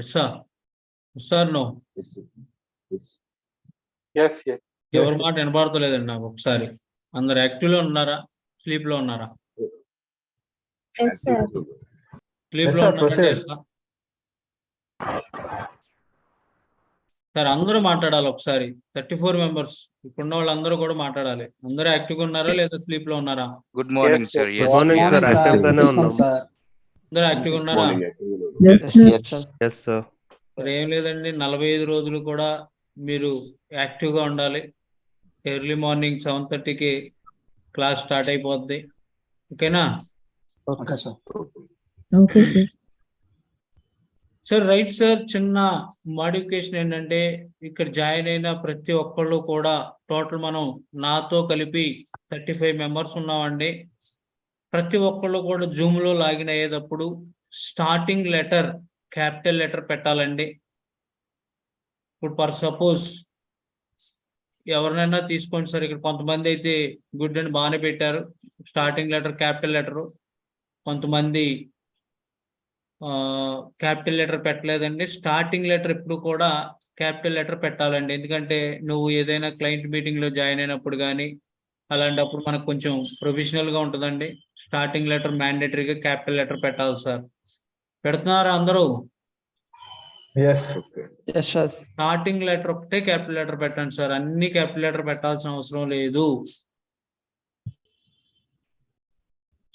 Yes sir. Sir no. Yes yes ఎవరి మాట వినపడతలేదండి నాకు. ఒకసారి అందరు యాక్టివ్ లో ఉన్నారా, స్లీప్ లో ఉన్నారా? Yes sir. స్లీప్ Yes, లో sir, ఉన్నారంటే proceed. సార్ అందరూ మాట్లాడాలి ఒకసారి. 34 మెంబర్స్ ఇప్పుడున్న వాళ్ళందరూ కూడా మాట్లాడాలి. అందరూ యాక్టివ్ గా ఉన్నారా లేదా స్లీప్ లో ఉన్నారా? Good morning Yes, sir. yes. Yes, Good morning, we are sir. active. Active గానే ఉన్నాం. అందరూ యాక్టివ్ గా ఉన్నారా? Yes sir. మరి ఏం లేదండి, 45 రోజులు కూడా మీరు యాక్టివ్ గా ఉండాలి. ఎర్లీ మార్నింగ్ 7:30కి క్లాస్ స్టార్ట్ అయిపోద్ది. ఓకేనా okay sir. Sir? Right sir. చిన్న మాడిఫికేషన్ ఏంటంటే ఇక్కడ జాయిన్ అయిన ప్రతి ఒక్కళ్ళు కూడా టోటల్ మనం నాతో కలిపి 35 మెంబర్స్ ఉన్నామండి. ప్రతి ఒక్కళ్ళు కూడా జూమ్ లో లాగిన్ అయ్యేటప్పుడు స్టార్టింగ్ లెటర్ క్యాపిటల్ లెటర్ పెట్టాలండి. ఇప్పుడు ఫర్ సపోజ్ ఎవరినైనా తీసుకోండి సార్. ఇక్కడ కొంతమంది అయితే గుడ్ అని బాగానే పెట్టారు, స్టార్టింగ్ లెటర్ క్యాపిటల్ లెటరు. కొంతమంది క్యాపిటల్ లెటర్ పెట్టలేదండి. స్టార్టింగ్ లెటర్ ఎప్పుడు కూడా క్యాపిటల్ లెటర్ పెట్టాలండి. ఎందుకంటే నువ్వు ఏదైనా క్లయింట్ మీటింగ్ లో జాయిన్ అయినప్పుడు కానీ అలాంటప్పుడు మనకు కొంచెం ప్రొఫెషనల్ గా ఉంటుందండి. స్టార్టింగ్ లెటర్ మ్యాండేటరీగా క్యాపిటల్ లెటర్ పెట్టాలి సార్. పెడుతున్నారా అందరూ? ఎస్ స్టార్టింగ్ లెటర్ ఒకటే క్యాపిటల్ లెటర్ పెట్టండి సార్. అన్ని క్యాపిటల్ లెటర్ పెట్టాల్సిన అవసరం లేదు.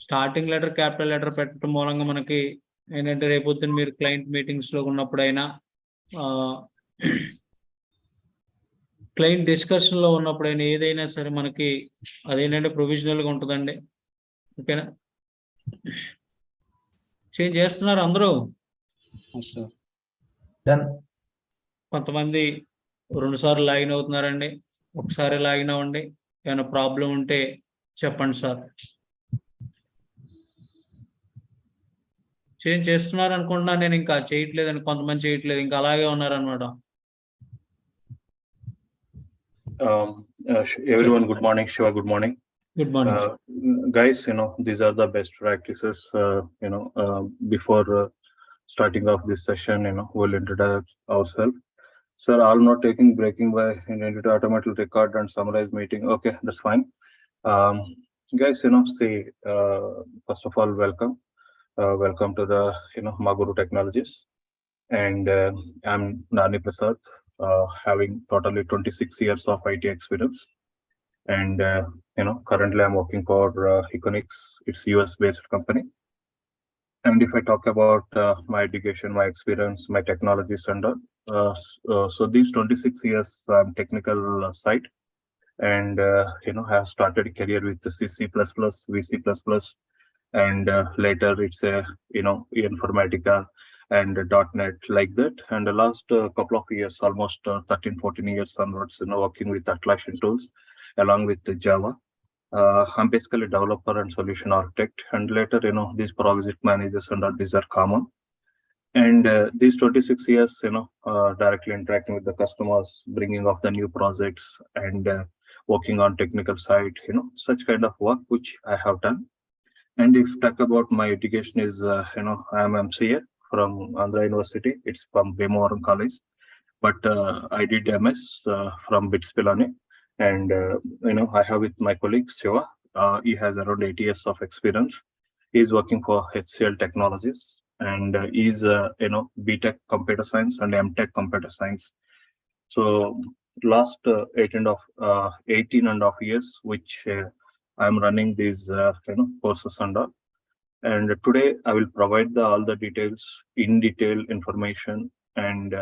స్టార్టింగ్ లెటర్ క్యాపిటల్ లెటర్ పెట్టడం మూలంగా మనకి ఏంటంటే రేపొద్దున మీరు క్లయింట్ మీటింగ్స్ లో ఉన్నప్పుడైనా క్లయింట్ డిస్కషన్ లో ఉన్నప్పుడైనా ఏదైనా సరే మనకి అదేంటంటే ప్రొవిజనల్ గా ఉంటుందండి. ఓకేనా? చేంజ్ చేస్తున్నారు అందరూ? డన్. కొంతమంది 2 సార్లు లాగిన్ అవుతున్నారండి. ఒకసారి లాగిన్ అవ్వండి. ఏమైనా ప్రాబ్లం ఉంటే చెప్పండి సార్. చేంజ్ చేస్తున్నారు అనుకుంటున్నా నేను. ఇంకా చేయట్లేదని కొంతమంది చేయట్లేదు, ఇంకా అలాగే ఉన్నారనమాట. Everyone, good morning. Shiva, good morning. Good morning. Guys, these are the best practices. Before starting off this session, we'll introduce ourselves. Sir, all not taking breaking by into automatic record and summarize meeting. Okay, that's fine. Guys, see, first of all, welcome. Welcome to the Maguru Technologies, and I'm Nani Prasad, having totally 26 years of IT experience, and currently I'm working for Econix. It's US based company. And if I talk about my education, my experience, my technologies, and so these 26 years I'm technical side, and have started a career with the C++, VC++, and later it's Informatica and .NET, like that. And the last couple of years, almost 13-14 years onwards, working with Atlassian tools along with the Java. I'm basically a developer and solution architect, and later these project managers and all these are common. And these 26 years directly interacting with the customers, bringing of the new projects, and working on technical side, such kind of work which I have done. And if talk about my education is, I am MCA from Andhra University. It's from Bhimavaram College, but I did MS from BITS Pilani, and I have with my colleague Shiva. He has around 8 years of experience. He's working for HCL Technologies, and he's BTech Computer Science and MTech Computer Science. So last 18 and a half years, which I'm running these courses and all. And today I will provide all the details, in detail information, and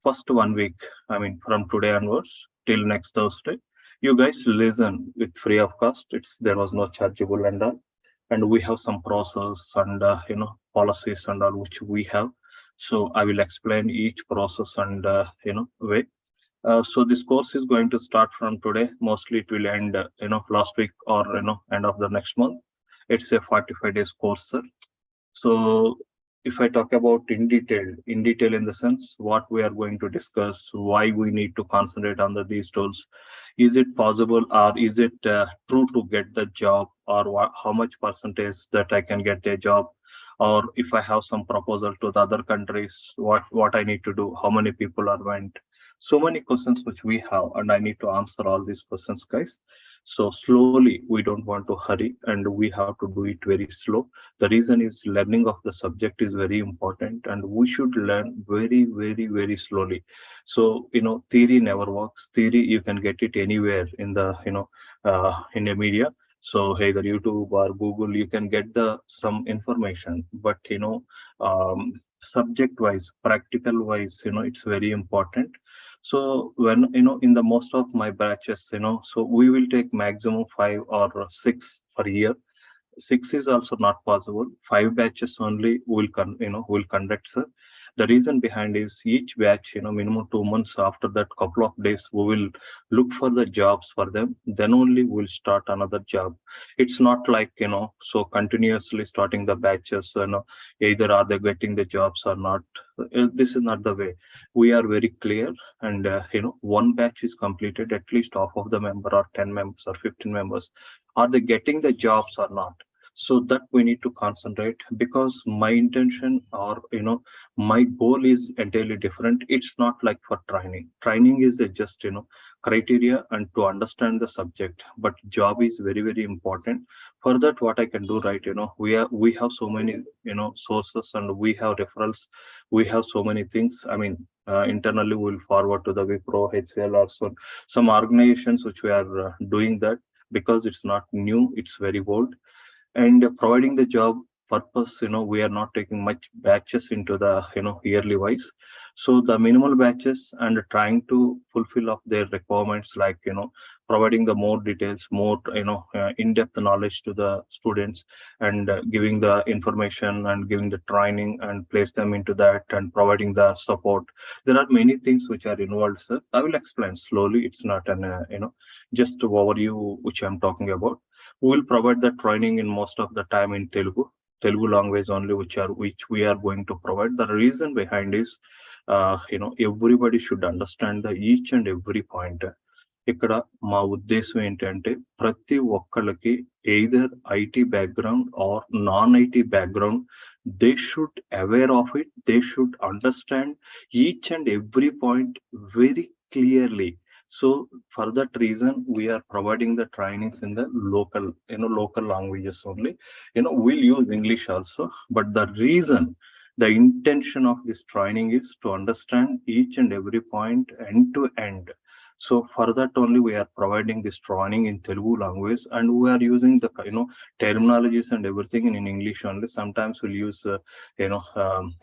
first 1 week, I mean from today onwards till next Thursday, you guys listen with free of cost. There was no chargeable and all, and we have some process and policies and all which we have. So I will explain each process and way. So this course is going to start from today. Mostly it will end last week or end of the next month. It's a 45 days course, sir. So if I talk about in detail in the sense what we are going to discuss, why we need to concentrate on these tools, is it possible or is it true to get the job, or how much percentage that I can get a job, or if I have some proposal to the other countries, what I need to do, how many people are went. So many questions which we have, and I need to answer all these questions, guys. So slowly, we don't want to hurry, and we have to do it very slow. The reason is learning of the subject is very important, and we should learn very, very, very slowly. So, theory never works. Theory, you can get it anywhere in the, in the media. So either YouTube or Google, you can get some information, but, subject wise, practical wise, it's very important. So when, in the most of my batches, so we will take maximum 5 or 6 per year. 6 is also not possible. 5 batches only will conduct, sir. The reason behind is each batch, minimum 2 months. After that, couple of days, we will look for the jobs for them. Then only we'll start another job. It's not like, so continuously starting the batches, either are they getting the jobs or not. This is not the way. We are very clear, and, one batch is completed, at least half of the member or 10 members or 15 members. Are they getting the jobs or not? So that we need to concentrate, because my intention or my goal is entirely different. It's not like for training is just criteria and to understand the subject, but job is very, very important. For that, what I can do, right, we have so many sources, and we have referrals, we have so many things. I mean, internally we'll forward to the Wipro, HCL, or some organizations which we are doing that, because it's not new, it's very old. And providing the job purpose, we are not taking much batches into the yearly wise. So the minimal batches, and trying to fulfill of their requirements, like providing the more details, more in-depth knowledge to the students, and giving the information and giving the training and place them into that, and providing the support. There are many things which are involved, sir. I will explain slowly. It's not an just overview which I'm talking about. We will provide the training in most of the time in Telugu language only, which we are going to provide. The reason behind is, everybody should understand the each and every point. ఇక్కడ మా ఉద్దేశం ఏంటంటే, ప్రతి ఒక్కళ్ళకి either IT background or non IT background, they should aware of it, they should understand each and every point very clearly. So for that reason, we are providing the trainings in the local languages only. We'll use English also, but the intention of this training is to understand each and every point end to end. So for that only, we are providing this training in Telugu language, and we are using the terminologies and everything in English only. Sometimes we'll use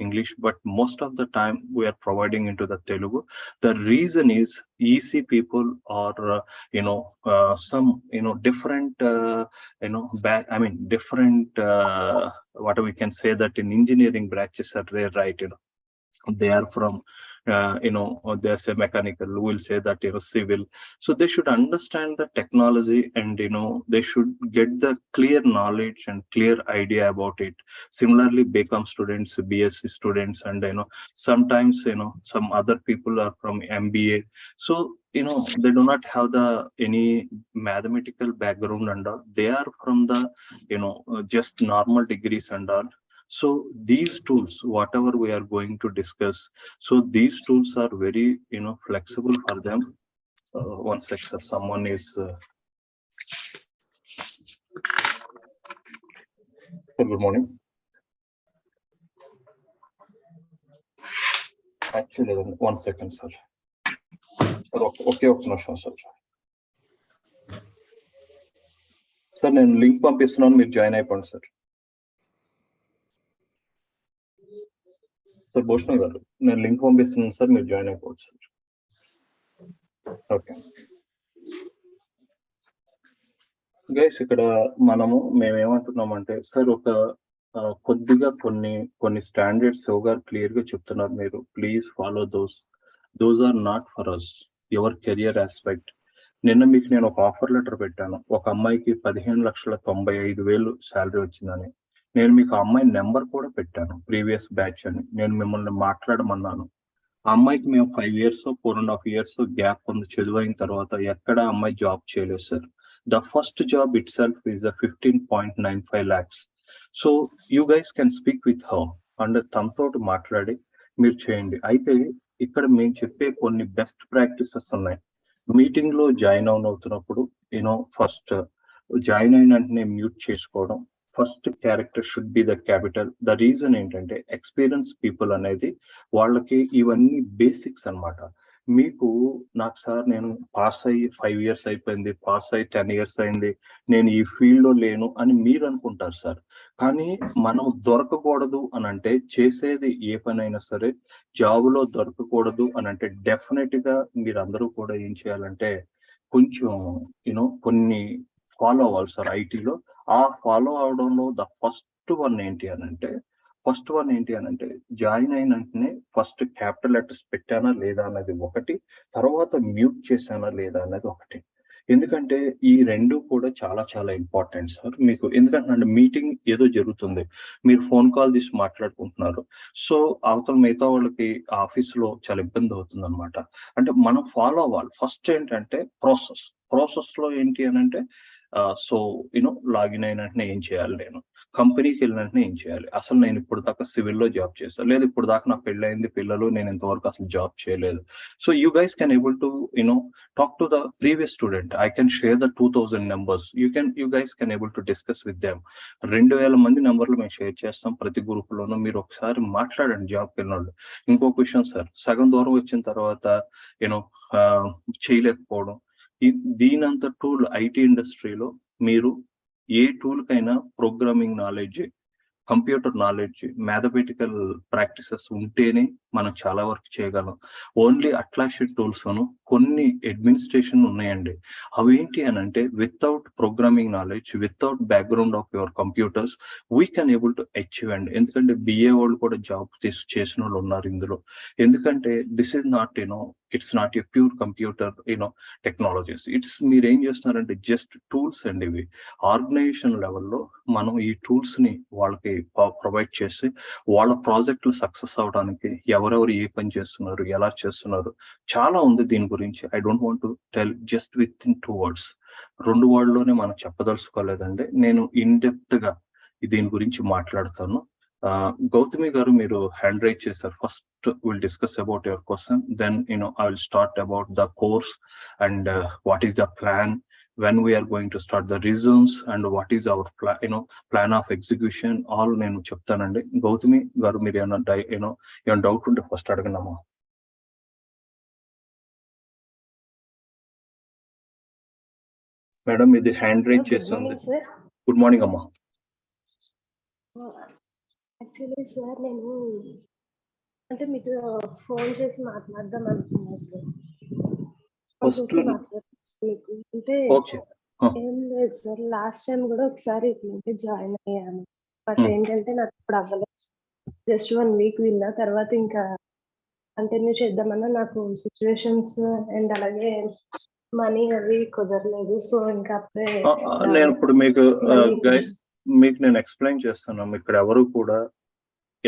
English, but most of the time we are providing into the Telugu. The reason is EC people or some different different what we can say that in engineering branches are there, right? They are from they say mechanical, we'll say that civil. So they should understand the technology, and they should get the clear knowledge and clear idea about it. Similarly, BCom students, BSc students, and sometimes some other people are from MBA. So they do not have any mathematical background, and all. They are from the just normal degrees and all. So these tools, whatever we are going to discuss, so these tools are very flexible for them. One sec, sir, someone is good morning. Actually, one second, sir. Okay, no, sir. Sir, నేను link పంపిస్తున్నాను, మీరు join అయిపోండి sir. Sir Bhushan గారు, నేను link పంపిస్తున్నాను sir, మీరు join అయిపోవచ్చు sir. Okay guys, ఇక్కడ మేమేమంటున్నామంటే, సార్ ఒక కొద్దిగా కొన్ని స్టాండర్డ్స్ గారు క్లియర్ గా చెప్తున్నారు. మీరు please follow those are not for us, your career aspect. నిన్న మీకు నేను ఒక ఆఫర్ లెటర్ పెట్టాను. ఒక అమ్మాయికి 15,95,000 శాలరీ వచ్చిందని. నేను మీకు ఆ అమ్మాయి నెంబర్ కూడా పెట్టాను, ప్రీవియస్ బ్యాచ్ అని. నేను మిమ్మల్ని మాట్లాడమన్నాను. ఆ అమ్మాయికి మేము 5 years 4.5 years గ్యాప్ ఉంది. చదువు అయిన తర్వాత ఎక్కడ అమ్మాయి జాబ్ చేయలేదు sir. The first job it self is 15.95 lakhs. So you guys can speak with her and తమతో మాట్లాడి మీరు చేయండి. అయితే ఇక్కడ మేము చెప్పే కొన్ని బెస్ట్ ప్రాక్టీసెస్ ఉన్నాయి. మీటింగ్ లో జాయిన్ అవుతున్నప్పుడు ఫస్ట్ జాయిన్ అయిన వెంటనే మ్యూట్ చేసుకోవడం. First character should be the capital. The reason ఏంటంటే ఎక్స్పీరియన్స్ పీపుల్ అనేది వాళ్ళకి ఇవన్నీ బేసిక్స్ అన్నమాట. మీకు నాకు సార్ నేను పాస్ అయ్యి 5 years అయిపోయింది, పాస్ అయ్యి 10 years అయింది, నేను ఈ ఫీల్డ్ లో లేను అని మీరు అనుకుంటారు సార్. కానీ మనం దొరకకూడదు అని అంటే చేసేది ఏ పని అయినా సరే జాబ్ లో దొరకకూడదు అని అంటే డెఫినెట్ గా మీరందరూ కూడా ఏం చేయాలంటే కొంచెం కొన్ని ఫాలో అవ్వాలి సార్ ఐటీలో. ఆ ఫాలో అవడంలో ద ఫస్ట్ వన్ ఏంటి అని అంటే జాయిన్ అయిన వెంటనే ఫస్ట్ క్యాపిటల్ లెటర్స్ పెట్టానా లేదా అన్నది ఒకటి, తర్వాత మ్యూట్ చేశానా లేదా అన్నది ఒకటి. ఎందుకంటే ఈ రెండు కూడా చాలా చాలా ఇంపార్టెంట్ సార్ మీకు. ఎందుకంటే మీటింగ్ ఏదో జరుగుతుంది, మీరు ఫోన్ కాల్ తీసి మాట్లాడుకుంటున్నారు, సో అవతల మిగతా వాళ్ళకి ఆఫీస్ లో చాలా ఇబ్బంది అవుతుంది అనమాట. అంటే మనం ఫాలో అవ్వాలి. ఫస్ట్ ఏంటంటే ప్రాసెస్ లో ఏంటి అని అంటే సో లాగిన్ అయిన వెంటనే ఏం చేయాలి, నేను కంపెనీకి వెళ్ళిన వెంటనే ఏం చేయాలి, అసలు నేను ఇప్పుడు దాకా సివిల్లో జాబ్ చేస్తాను, లేదు ఇప్పుడు దాకా నాకు పెళ్ళయింది, పిల్లలు, నేను ఇంతవరకు అసలు జాబ్ చేయలేదు. So you guys can able to talk to the previous student. I can share the 2000 numbers. You guys can able to discuss with them. 2000 మంది నంబర్లు మేము షేర్ చేస్తాం ప్రతి గ్రూప్ లోనూ. మీరు ఒకసారి మాట్లాడండి జాబ్కి వెళ్ళినోళ్ళు. ఇంకొక విషయం సార్, సగం దూరం వచ్చిన తర్వాత చేయలేకపోవడం, దీనంత టూల్ ఐటీ ఇండస్ట్రీలో మీరు ఏ టూల్ కైనా programming knowledge, computer knowledge, mathematical practices ఉంటేనే మనం చాలా వరకు చేయగలం. ఓన్లీ అట్లాషన్ టూల్స్ కొన్ని అడ్మినిస్ట్రేషన్ ఉన్నాయండి. అవేంటి అని అంటే without programming knowledge, without background of your computers we can able to achieve అండి. ఎందుకంటే బిఏ వాళ్ళు కూడా జాబ్ చేసిన వాళ్ళు ఉన్నారు ఇందులో. ఎందుకంటే this is not it's not A pure computer technologies. It's మీరు ఏం చేస్తున్నారంటే జస్ట్ టూల్స్ అండి ఇవి. ఆర్గనైజేషన్ లెవెల్లో మనం ఈ టూల్స్ ని వాళ్ళకి ప్రొవైడ్ చేసి వాళ్ళ ప్రాజెక్టులు సక్సెస్ అవడానికి ఎవరెవరు ఏ పని చేస్తున్నారు, ఎలా చేస్తున్నారు, చాలా ఉంది దీని గురించి. I don't want to tell just with in 2 words. 2 words మనం చెప్పదలుచుకోలేదండి. నేను ఇన్ డెప్త్ గా దీని గురించి మాట్లాడతాను. గౌతమి గారు మీరు హ్యాండ్ రైజ్ చేశారు. First will discuss about your question, then I will start about the course and what is the plan, when we are going to start the resumes and what is our plan of execution, all నేను చెప్తానండి. గౌతమి గారు మీరు ఏమైనా doubt ఉంటే first అడగండమ్మా. Madam ఇది hand raise చేస్తుంది. Good morning అమ్మా. Actually sir నేను అంటే మీతో ఫోన్ చేసి మాట్లాడదాం అనుకున్నా సార్. అంటే ఏం లేదు సార్, లాస్ట్ టైం కూడా ఒకసారి ఇట్లా జాయిన్ అయ్యాను. బట్ ఏంటంటే నాకు ఇప్పుడు అవ్వలేదు. జస్ట్ 1 week విన్నా, తర్వాత ఇంకా కంటిన్యూ చేద్దామన్నా నాకు సిచ్యువేషన్స్ అండ్ అలాగే మనీ అవి కుదరలేదు. సో ఇంకా నేను ఇప్పుడు మీకు నేను ఎక్స్ప్లెయిన్ చేస్తున్నాను. ఇక్కడ ఎవరు కూడా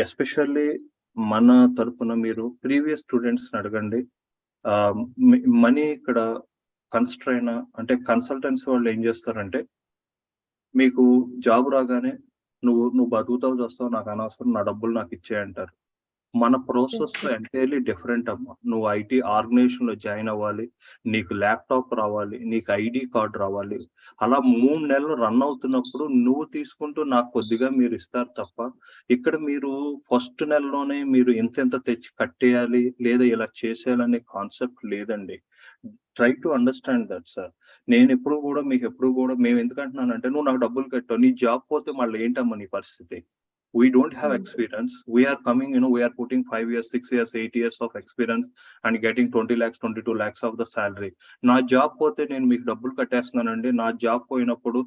ఎస్పెషల్లీ మన తరపున మీరు ప్రీవియస్ స్టూడెంట్స్ అడగండి. మనీ ఇక్కడ కన్స్ట్రైన్ అంటే కన్సల్టెన్సీ వాళ్ళు ఏం చేస్తారంటే మీకు జాబ్ రాగానే నువ్వు బతుకుతావు చేస్తావు, నాకు అనవసరం, నా డబ్బులు నాకు ఇచ్చేయంటారు. మన ప్రాసెస్ ఎంటైర్లీ డిఫరెంట్ అమ్మా. నువ్వు ఐటీ ఆర్గనైజేషన్ లో జాయిన్ అవ్వాలి, నీకు ల్యాప్టాప్ రావాలి, నీకు ఐడి కార్డ్ రావాలి. అలా 3 నెలలు రన్ అవుతున్నప్పుడు నువ్వు తీసుకుంటూ నాకు కొద్దిగా మీరు ఇస్తారు తప్ప ఇక్కడ మీరు ఫస్ట్ నెలలోనే మీరు ఎంత తెచ్చి కట్టేయాలి లేదా ఇలా చేసేయాలనే కాన్సెప్ట్ లేదండి. Try to understand that sir. నేను ఎప్పుడు కూడా మీకు ఎప్పుడు కూడా మేము ఎందుకంటున్నానంటే నువ్వు నాకు డబ్బులు కట్టావు, నీ జాబ్ పోతే మళ్ళీ ఏంటమ్మా నీ పరిస్థితి. We don't have experience. We are coming, we are putting 5 years, 6 years, 8 years of experience and getting 20 lakhs, 22 lakhs of the salary. నా జాబ్ పోతే నేను మీకు డబ్బులు కట్టేస్తున్నానండి, నా జాబ్ పోయినప్పుడు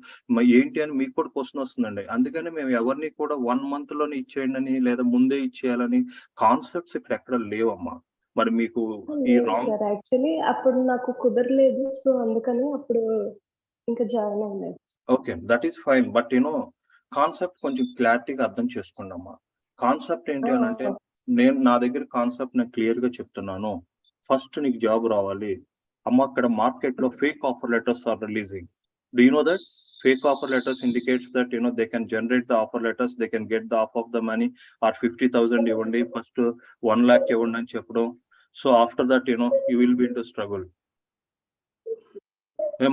ఏంటి అని మీకు కూడా క్వశ్చన్ వస్తుందండి. అందుకని మేము ఎవరిని కూడా 1 month లోనే ఇచ్చేయండి అని లేదా ముందే ఇచ్చేయాలని కాన్సెప్ట్స్ ఇక్కడ ఎక్కడ లేవమ్మా. మరి మీకు ఈ రాంగ్ యాక్చువల్లీ అప్పుడు నాకు కుదరలేదు, సో అందుకని అప్పుడు ఇంకా జాయిన్ అవ్వలేదు. Okay, that is fine. But concept కొంచెం క్లారిటీగా అర్థం చేసుకోండి అమ్మా. కాన్సెప్ట్ ఏంటి అని అంటే నా దగ్గర కాన్సెప్ట్ నేను క్లియర్ గా చెప్తున్నాను. ఫస్ట్ నీకు జాబ్ రావాలి అమ్మ. అక్కడ మార్కెట్ లో fake offer letters are releasing. Do you know that? Fake offer letters indicates that, you know, they can generate the offer letters, they can get the half of the money or 50,000 ఇవ్వండి, first 1 lakh ఇవ్వండి అని చెప్పడం. So after that, you know, you will be into struggle.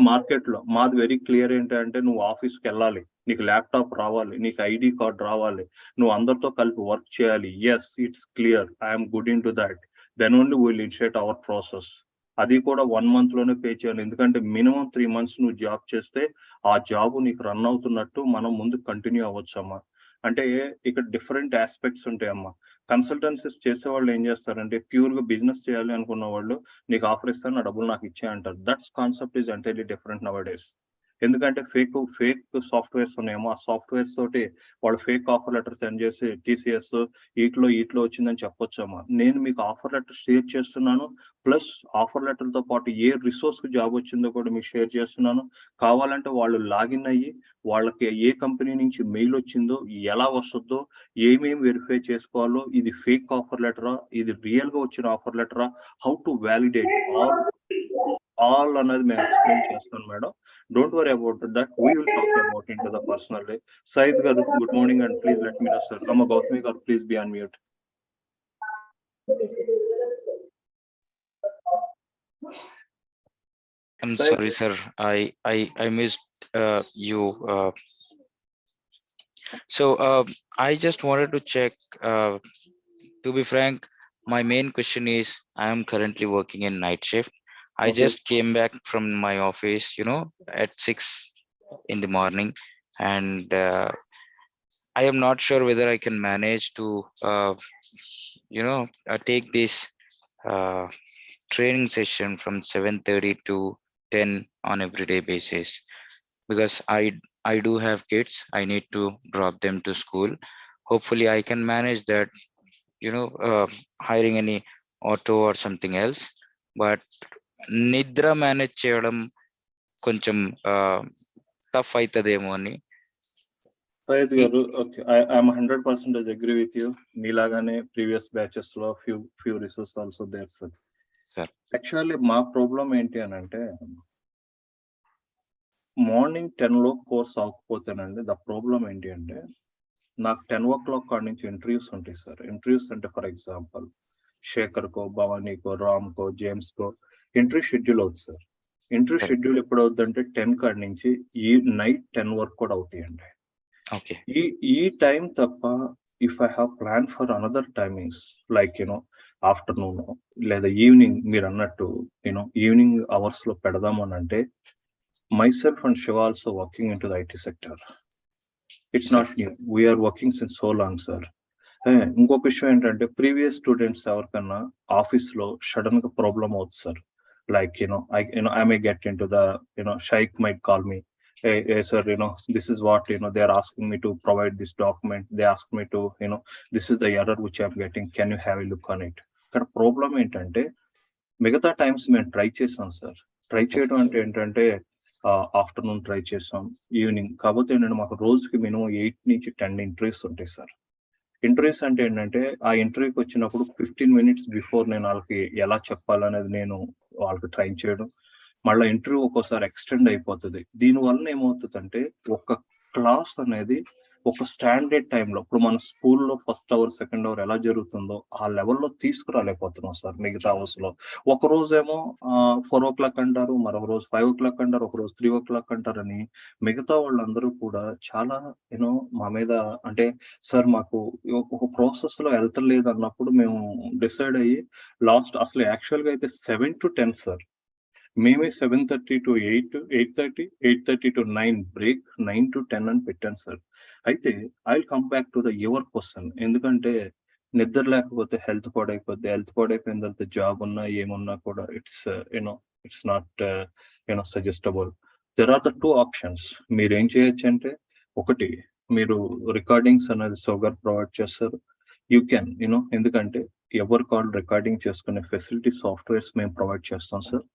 Market లో మాది very clear ఏంటంటే, నువ్వు ఆఫీస్కి వెళ్ళాలి, నీకు ల్యాప్టాప్ రావాలి, నీకు ఐడి కార్డ్ రావాలి, నువ్వు అందరితో కలిపి వర్క్ చేయాలి. Yes, it's clear, I'm good in to that. Then only will initiate our process. అది కూడా 1 month లోనే పే చేయాలి. ఎందుకంటే మినిమం 3 months నువ్వు జాబ్ చేస్తే ఆ జాబ్ నీకు రన్ అవుతున్నట్టు మనం ముందు కంటిన్యూ అవ్వచ్చు అమ్మా. అంటే ఇక్కడ డిఫరెంట్ ఆస్పెక్ట్స్ ఉంటాయమ్మా. కన్సల్టెన్సీస్ చేసే వాళ్ళు ఏం చేస్తారంటే, ప్యూర్ గా బిజినెస్ చేయాలి అనుకున్న వాళ్ళు నీకు ఆఫర్ ఇస్తాను, నా డబ్బులు నాకు ఇచ్చే అంటారు. That's concept is entirely different now days. ఎందుకంటే ఫేక్ సాఫ్ట్వేర్స్ ఉన్నాయేమో, ఆ సాఫ్ట్వేర్స్ తోటి వాళ్ళు ఫేక్ ఆఫర్ లెటర్ సెండ్ చేసి TCS వీటిలో వచ్చిందని చెప్పొచ్చమ్మా. నేను మీకు ఆఫర్ లెటర్ షేర్ చేస్తున్నాను, ప్లస్ ఆఫర్ లెటర్ తో పాటు ఏ రిసోర్స్ కు జాబ్ వచ్చిందో కూడా మీకు షేర్ చేస్తున్నాను. కావాలంటే వాళ్ళు లాగిన్ అయ్యి వాళ్ళకి ఏ కంపెనీ నుంచి మెయిల్ వచ్చిందో, ఎలా వస్తుందో, ఏమేమి వెరిఫై చేసుకోవాలో, ఇది ఫేక్ ఆఫర్ లెటరా, ఇది రియల్ గా వచ్చిన ఆఫర్ లెటరా, హౌ టు వ్యాలిడేట్ ఆల్ అనేది మేము ఎక్స్ప్లెయిన్ చేస్తాను madam. Don't worry about that, we will talk about in to the personal day. Sayeed గారు, good morning and please let me know sir. అమ్మ గౌతమి గారు, please be on mute. I'm sorry, sir. I missed you. So I just wanted to check. To be frank, my main question is, I am currently working in night shift. I Okay. just came back from my office, you know, at 6 in the morning, and I am not sure whether I can manage to, take this training session from 7:30 to 10 on everyday basis, because I do have kids. I need to drop them to school. Hopefully I can manage that, hiring any auto or something else. But నిద్ర manage చేయడం కొంచెం tough అవుతుందేమో అని. సయీద్ గారు, okay, I'm 100% agree with you. మీలాగానే previous batches లో few resource also there sir. Actually మా problem ఏంటి అని అంటే, మార్నింగ్ 10 లో కోర్స్ అవ్వకపోతేనండి, ద ప్రాబ్లం ఏంటి అంటే, నాకు 10 o'clock కాడ నుంచి ఇంటర్వ్యూస్ ఉంటాయి సార్. ఇంటర్వ్యూస్ అంటే ఫర్ ఎగ్జాంపుల్ శేఖర్ కో, భవానీకో, రామ్ కో, జేమ్స్ కో ఇంటర్వ్యూ షెడ్యూల్ అవుతుంది సార్. ఇంటర్వ్యూ షెడ్యూల్ ఎప్పుడు అవుతుందంటే 10 కాడ నుంచి ఈ నైట్ 10 వరకు కూడా అవుతాయండి. ఓకే, ఈ టైం తప్ప, if I have plan for another timings like afternoon లేదా ఈవినింగ్, మీరు అన్నట్టు ఈవినింగ్ అవర్స్ లో పెడదామని అంటే, myself and Shiva also working into the IT sector. It's not new. We are working since so long, sir. ఇంకొక విషయం ఏంటంటే, previous students ఎవరికన్నా ఆఫీస్ లో సడన్ గా ప్రాబ్లం అవుతుంది sir. Like I may get into the Shaikh might call me, hey sir, this is what they are asking me to provide this document. They ask me to this is the error which I'm getting, can you have a look on it. ఇక్కడ problem ఏంటంటే, మిగతా times మేము try చేసాం sir. Try చేయడం అంటే ఏంటంటే, afternoon try చేసాం, evening. కాకపోతే ఏంటంటే, మాకు రోజుకి మినిమం 8 నుంచి 10 ఇంటర్వ్యూస్ ఉంటాయి సార్. ఇంటర్వ్యూస్ అంటే ఏంటంటే, ఆ ఇంటర్వ్యూకి వచ్చినప్పుడు 15 minutes బిఫోర్ నేను వాళ్ళకి ఎలా చెప్పాలనేది నేను వాళ్ళకి ట్రై చేయడం. మళ్ళీ ఇంటర్వ్యూ ఒక్కోసారి ఎక్స్టెండ్ అయిపోతుంది. దీనివల్ల ఏమవుతుందంటే, ఒక క్లాస్ అనేది ఒక స్టాండర్డ్ టైంలో, ఇప్పుడు మన స్కూల్లో ఫస్ట్ అవర్ సెకండ్ అవర్ ఎలా జరుగుతుందో ఆ లెవెల్లో తీసుకురాలేకపోతున్నాం సార్. మిగతా అవర్స్ లో ఒక రోజేమో 4 o'clock అంటారు, మరొక రోజు 5 o'clock అంటారు, ఒక రోజు 3 o'clock అంటారని మిగతా వాళ్ళందరూ కూడా చాలా మా మీద అంటే, సార్ మాకు ఒక ప్రాసెస్ లో వెళ్తలేదు అన్నప్పుడు మేము డిసైడ్ అయ్యి లాస్ట్ అసలు యాక్చువల్ గా అయితే 7 to 10 సార్. మేమే 7:30 to 8, 8:30, 8:30 to 9 బ్రేక్, 9 to 10 అని పెట్టాను సార్. అయితే I will come back to the your question. ఎందుకంటే నిద్ర లేకపోతే హెల్త్ పాడైపోద్ది. హెల్త్ పాడైపోయిన తర్వాత జాబ్ ఉన్నా ఏమున్నా కూడా it's not suggestable. There are the 2 options. మీరు ఏం చేయొచ్చు అంటే, ఒకటి, మీరు రికార్డింగ్స్ అనేది సోగర్ ప్రొవైడ్ చేస్తారు. యూ కెన్ ఎందుకంటే ఎవర్ కాల్ రికార్డింగ్ చేసుకునే ఫెసిలిటీ సాఫ్ట్వేర్స్ మేము ప్రొవైడ్ చేస్తాం సార్.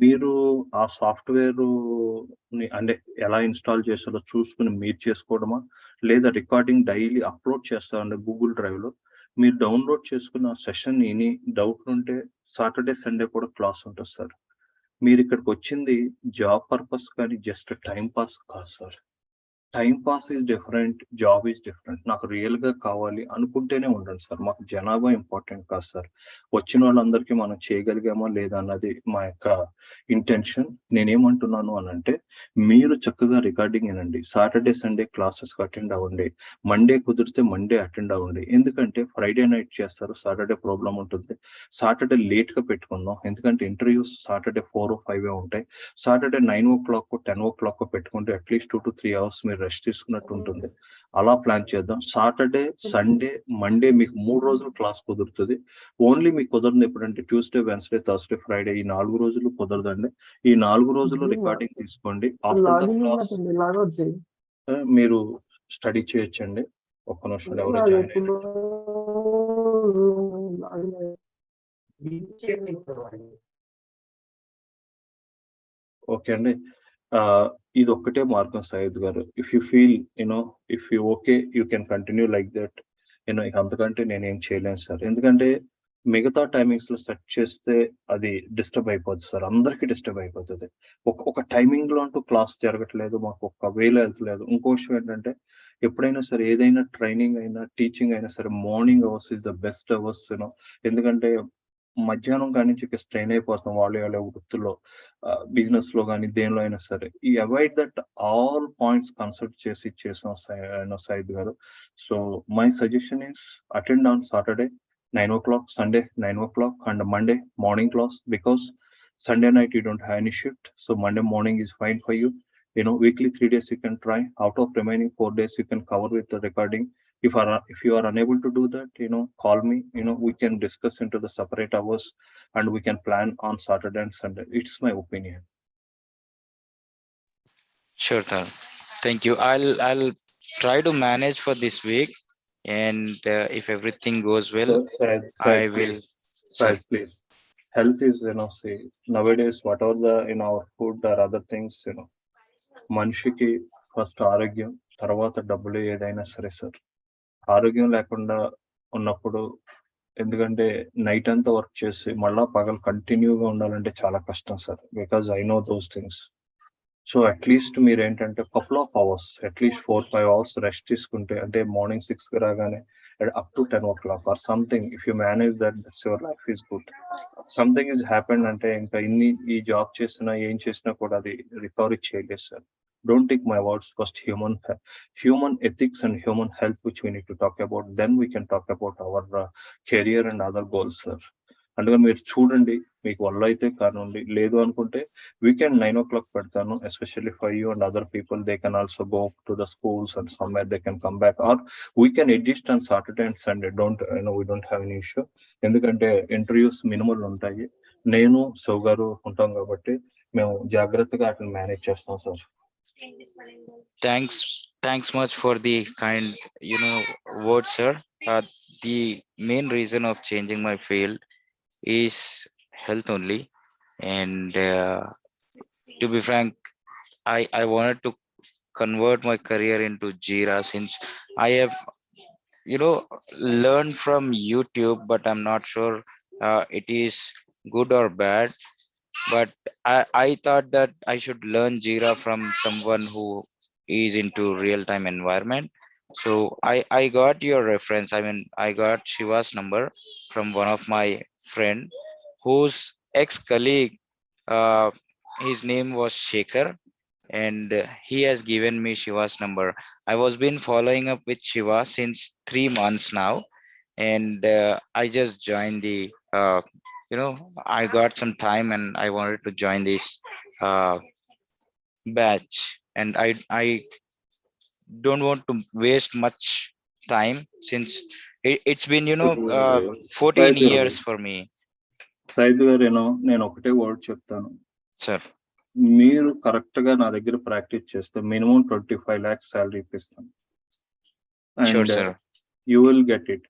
మీరు ఆ సాఫ్ట్వేర్ అంటే ఎలా ఇన్స్టాల్ చేస్తారో చూసుకుని మీరు చేసుకోవడమా, లేదా రికార్డింగ్ డైలీ అప్లోడ్ చేస్తారండి గూగుల్ డ్రైవ్ లో. మీరు డౌన్లోడ్ చేసుకున్న సెషన్ ఎనీ డౌట్ ఉంటే సాటర్డే సండే కూడా క్లాస్ ఉంటుంది సార్. మీరు ఇక్కడికి వచ్చింది జాబ్ పర్పస్ కానీ జస్ట్ టైం పాస్ కాదు sir. Time pass is different, job is different. నాకు రియల్ గా కావాలి అనుకుంటేనే ఉండండి సార్. మాకు జనాభా ఇంపార్టెంట్ కాదు సార్. వచ్చిన వాళ్ళందరికీ మనం చేయగలిగామా లేదా అన్నది మా యొక్క ఇంటెన్షన్. నేనేమంటున్నాను అని అంటే, మీరు చక్కగా రికార్డింగ్ వినండి, సాటర్డే సండే క్లాసెస్ అటెండ్ అవ్వండి, మండే కుదిరితే మండే అటెండ్ అవ్వండి. ఎందుకంటే ఫ్రైడే నైట్ చేస్తారు, సాటర్డే ప్రాబ్లం ఉంటుంది. సాటర్డే లేట్ గా పెట్టుకుందాం, ఎందుకంటే ఇంటర్వ్యూస్ సాటర్డే 4 or 5 ఉంటాయి. సాటర్డే 9 o'clock 10 o'clock పెట్టుకుంటే అట్లీస్ట్ 2 to 3 hours మీరు రెస్ట్ తీసుకున్నట్టు ఉంటుంది. అలా ప్లాన్ చేద్దాం. సాటర్డే సండే మండే మీకు 3 రోజులు క్లాస్ కుదురుతుంది. ఓన్లీ మీకు కుదరదు ఎప్పుడంటే ట్యూస్డే వెన్స్డే థర్స్డే ఫ్రైడే, ఈ 4 రోజులు కుదరదండి. ఈ 4 రోజులు రికార్డింగ్ తీసుకోండి. ఆఫ్టర్ ద క్లాస్ మీరు స్టడీ చేయొచ్చండి. ఒక్క నిమిషం ఎవరో జాయిన్ అయ్యారు. ఓకే అండి. ఇది ఒక్కటే మార్గం సయ్యద్ గారు. If you feel if you okay you can continue like that. ఇక అంతకంటే నేనేం చేయలేను సార్. ఎందుకంటే మిగతా టైమింగ్స్ లో సెట్ చేస్తే అది డిస్టర్బ్ అయిపోద్ది సార్, అందరికి డిస్టర్బ్ అయిపోతుంది. ఒక టైమింగ్ లో అంటూ క్లాస్ జరగట్లేదు, మాకు ఒక వేలో వెళ్తలేదు. ఇంకో విషయం ఏంటంటే, ఎప్పుడైనా సరే ఏదైనా ట్రైనింగ్ అయినా టీచింగ్ అయినా సరే morning hours is the best hours. ఎందుకంటే మధ్యాహ్నం కాడి నుంచి స్ట్రెయిన్ అయిపోతాం వాళ్ళ వృత్తిలో, బిజినెస్ లో కానీ దేనిలో అయినా సరే. ఈ avoid that all points consult చేసి చేసాం సయ్యద్ గారు. So my suggestion is attend on Saturday 9 o'clock, Sunday 9 o'clock, and Monday morning class, because Sunday night you don't have any shift, so Monday morning is fine for you. Weekly 3 days you can try. Out of remaining 4 days you can cover with the recording. If you are unable to do that, call me. We can discuss into the separate hours and we can plan on Saturday and Sunday. It's my opinion. Sure, sir. Thank you. I'll try to manage for this week, and if everything goes well, I will. Please. Health is, see, nowadays, whatever our food or other things, మనిషికి first ఆరోగ్యం, తర్వాత డబ్బులు ఏదైనా సరే sir. ఆరోగ్యం లేకుండా ఉన్నప్పుడు, ఎందుకంటే నైట్ అంతా వర్క్ చేసి మళ్ళా పగలు కంటిన్యూగా ఉండాలంటే చాలా కష్టం sir, because I know those things. So at least మీరు ఏంటంటే couple of hours, at least 4-5 hours rest తీసుకుంటే, అంటే మార్నింగ్ 6 రాగానే up to 10 o'clock or something, if you manage that, that's your life is good. Something is happened అంటే ఇంకా ఈ job చేసినా ఏం చేసినా కూడా అది రికవరీ చేయలేదు sir. Don't take my words. First human ethics and human health which we need to talk about, then we can talk about our career and other goals sir. అందుకని మీరు చూడండి, మీకు వల్ల అయితే కానివ్వండి, లేదు అనుకుంటే వీకెండ్ 9 o'clock పెడతాను, especially for you and other people. They can also go to the schools and somewhere they can come back, or we can adjust on Saturday and Sunday. We don't have any issue. ఎందుకంటే interviews minimal ఉంటాయి, నేను శివ్ గారు ఉంటాం కాబట్టి మేము జాగ్రత్తగా అట్లా manage చేస్తాం sir. Thanks much for the kind words, sir. The main reason of changing my field is health only, and to be frank, I wanted to convert my career into Jira, since I have learned from YouTube, but I'm not sure it is good or bad. But I thought that I should learn Jira from someone who is into real-time environment. So I got your reference. I got Shiva's number from one of my friend whose ex-colleague, his name was Shekhar, and he has given me Shiva's number. I was been following up with Shiva since 3 months now, and I just joined the I got some time and I wanted to join this batch, and I don't want to waste much time, since it's been 14 years for me. Syed గారు, నేను ఒకటే word చెప్తాను Sir. మీరు correct గా నా దగ్గర practice చేస్తే minimum 25 lakhs salary ఇప్పిస్తాను, Sure, sir. You will get it.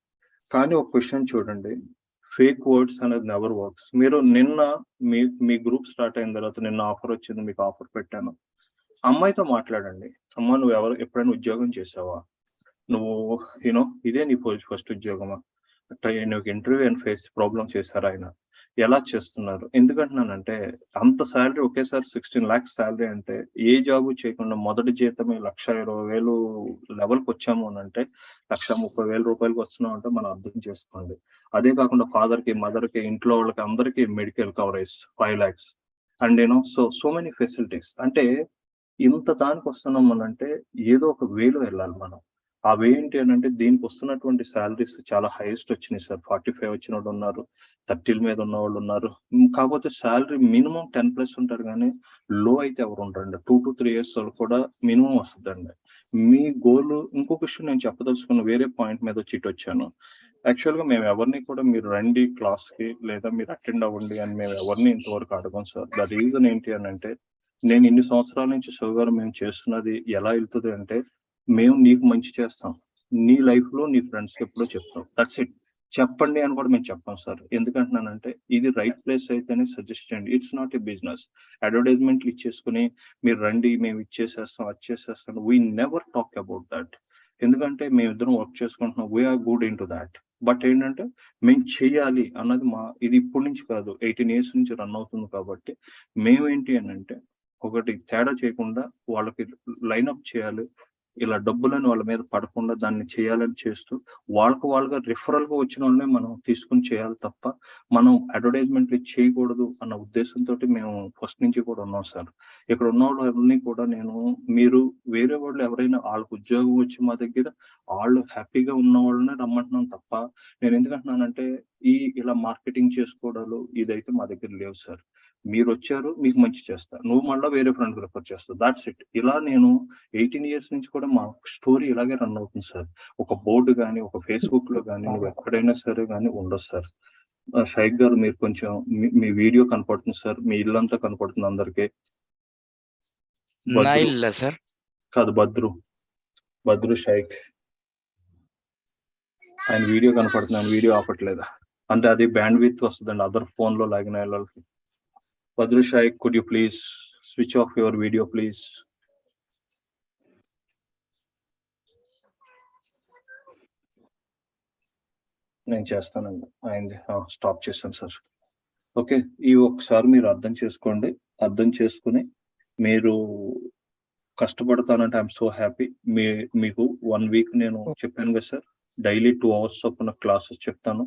కానీ ఒక క్వశ్చన్ చూడండి, ఫేక్ వర్డ్స్ అనేది నెవర్ వర్క్స్. మీరు నిన్న మీ గ్రూప్ స్టార్ట్ అయిన తర్వాత నిన్న ఆఫర్ వచ్చింది, మీకు ఆఫర్ పెట్టాను. అమ్మాయితో మాట్లాడండి, అమ్మ నువ్వు ఎప్పుడైనా ఉద్యోగం చేసావా, నువ్వు ఇదే నీ ఫస్ట్ ఉద్యోగమా, నువ్వు ఇంటర్వ్యూ అండ్ ఫేస్ ప్రాబ్లం చేశారా ఆయన, ఎలా చేస్తున్నారు? ఎందుకంటున్నానంటే అంత శాలరీ ఒకేసారి 16 lakhs శాలరీ అంటే ఏ జాబు చేయకుండా మొదటి జీతమే 1,20,000 లెవెల్కి వచ్చాము అని అంటే 1,30,000 రూపాయలకి వస్తున్నాం అంటే మనం అర్థం చేసుకోండి. అదే కాకుండా ఫాదర్ కి, మదర్ కి, ఇంట్లో వాళ్ళకి అందరికి medical coverage 5 lakhs and so many facilities. అంటే ఇంత దానికి వస్తున్నాం అని అంటే ఏదో ఒక వేలో వెళ్ళాలి మనం. ఆ వే ఏంటి అని అంటే దీనికి వస్తున్నటువంటి శాలరీస్ చాలా హైయెస్ట్ వచ్చినాయి సార్. 45 వచ్చిన వాళ్ళు ఉన్నారు, 30 మీద ఉన్న వాళ్ళు ఉన్నారు. కాకపోతే శాలరీ మినిమం 10+ ఉంటారు కానీ లో అయితే ఎవరు ఉండరండి. 2 to 3 years వాళ్ళు కూడా మినిమం వస్తుందండి. మీ గోల్ ఇంకొక విషయం నేను చెప్పదలుచుకున్న వేరే పాయింట్ మీద వచ్చి ఇటు వచ్చాను. యాక్చువల్ గా మేము ఎవరిని కూడా మీరు రండి క్లాస్ కి లేదా మీరు అటెండ్ అవ్వండి అని మేము ఎవరిని ఇంతవరకు అడగం సార్. ద రీజన్ ఏంటి అని అంటే నేను ఇన్ని సంవత్సరాల నుంచి షుగర్ మేము చేస్తున్నది ఎలా వెళ్తుంది అంటే మేము నీకు మంచి చేస్తాం, నీ లైఫ్ లో నీ ఫ్రెండ్స్ కి ఎప్పుడో చెప్తాం, దట్స్ ఇట్. చెప్పండి అని కూడా మేము చెప్పాం సార్. ఎందుకంటున్నానంటే ఇది రైట్ ప్లేస్ అయితేనే సజెస్ట్ చేయండి. It's not a business. అడ్వర్టైజ్మెంట్లు ఇచ్చేసుకుని మీరు రండి మేము ఇచ్చేసేస్తాం అది చేసేస్తాం, we never talk about that. ఎందుకంటే మేమిద్దరం వర్క్ చేసుకుంటున్నాం, we are good in to that. But ఏంటంటే మేము చెయ్యాలి అన్నది ఇది ఇప్పటి నుంచి కాదు, 18 years నుంచి రన్ అవుతుంది. కాబట్టి మేమేంటి అని అంటే ఒకటి తేడా చేయకుండా వాళ్ళకి లైన్అప్ చేయాలి, ఇలా డబ్బులను వాళ్ళ మీద పడకుండా దాన్ని చేయాలని చేస్తూ వాళ్ళుగా రిఫరల్ గా వచ్చిన వాళ్ళనే మనం తీసుకుని చేయాలి తప్ప మనం అడ్వర్టైజ్మెంట్లు చేయకూడదు అన్న ఉద్దేశంతో మేము ఫస్ట్ నుంచి కూడా ఉన్నాం సార్. ఇక్కడ ఉన్న వాళ్ళని కూడా మీరు వేరే వాళ్ళు ఎవరైనా వాళ్ళకి ఉద్యోగం వచ్చి మా దగ్గర వాళ్ళు హ్యాపీగా ఉన్న వాళ్ళనే రమ్మంటున్నాం తప్ప నేను ఎందుకంటున్నానంటే ఇలా మార్కెటింగ్ చేసుకోవడాలు ఇదైతే మా దగ్గర లేవు సార్. మీరు వచ్చారు, మీకు మంచి చేస్తా, నువ్వు మళ్ళీ వేరే ఫ్రెండ్ రిఫర్ చేస్తావు, దాట్స్ ఇట్. ఇలా నేను 18 years నుంచి కూడా మా స్టోరీ ఇలాగే రన్ అవుతుంది సార్. ఒక బోర్డు కానీ ఒక ఫేస్బుక్ లో కానీ నువ్వు ఎక్కడైనా సరే కానీ ఉండదు సార్. షైక్ గారు మీరు కొంచెం మీ వీడియో కనపడుతుంది సార్, మీ ఇల్లంతా కనపడుతుంది అందరికి. సార్ కాదు బద్రు షైక్ ఆయన వీడియో కనపడుతుంది, ఆయన వీడియో ఆపట్లేదా అంటే అది బ్యాండ్ విత్ వస్తుందండి అదర్ ఫోన్ లో లాగిన వాళ్ళకి. Badru Shaikh, could you please switch off your video, please? నేను చేస్తానండి, ఆయన స్టాప్ చేశాను సార్. ఓకే, ఈ ఒకసారి మీరు అర్థం చేసుకోండి. అర్థం చేసుకుని మీరు కష్టపడతానంటే ఐఎమ్ సో హ్యాపీ. మీకు 1 week నేను చెప్పాను కదా సార్, డైలీ 2 hours చొప్పున క్లాసెస్ చెప్తాను.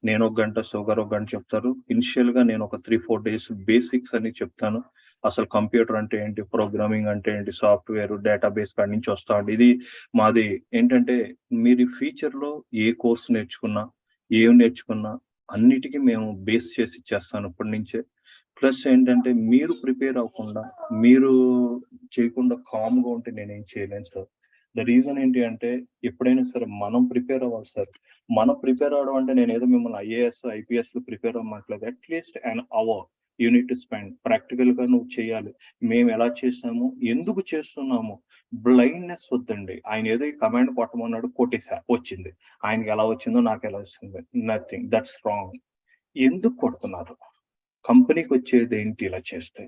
నేను 1 గంట, షుగర్ 1 గంట చెప్తారు. ఇనిషియల్ గా నేను ఒక 3-4 days బేసిక్స్ అని చెప్తాను. అసలు కంప్యూటర్ అంటే ఏంటి, ప్రోగ్రామింగ్ అంటే ఏంటి, సాఫ్ట్వేర్ డేటాబేస్ కాడి నుంచి వస్తా ఉంది. ఇది మాది ఏంటంటే మీరు ఫ్యూచర్ లో ఏ కోర్స్ నేర్చుకున్నా ఏం నేర్చుకున్నా అన్నిటికీ మేము బేస్ చేసి ఇచ్చేస్తాను ఇప్పటి నుంచే. ప్లస్ ఏంటంటే మీరు ప్రిపేర్ అవ్వకుండా మీరు చేయకుండా కామ్ గా ఉంటే నేనేం చేయలేను సార్. ద రీజన్ ఏంటి అంటే ఎప్పుడైనా సరే మనం ప్రిపేర్ అవ్వాలి సార్. మనం ప్రిపేర్ అవడం అంటే నేను ఏదో మిమ్మల్ని IAS IPS లో ప్రిపేర్ అవ్వట్లేదు. At least an hour you need to spend. Practical గా నువ్వు చేయాలి. మేము ఎలా చేసాము, ఎందుకు చేస్తున్నాము, బ్లైండ్నెస్ వద్దండి. ఆయన ఏదో ఈ కమాండ్ కొట్టమన్నాడు, కొట్టేసా, వచ్చింది. ఆయనకి ఎలా వచ్చిందో నాకు ఎలా వచ్చింది, నథింగ్, దట్స్ రాంగ్. ఎందుకు కొడుతున్నారు, కంపెనీకి వచ్చేది ఏంటి ఇలా చేస్తే,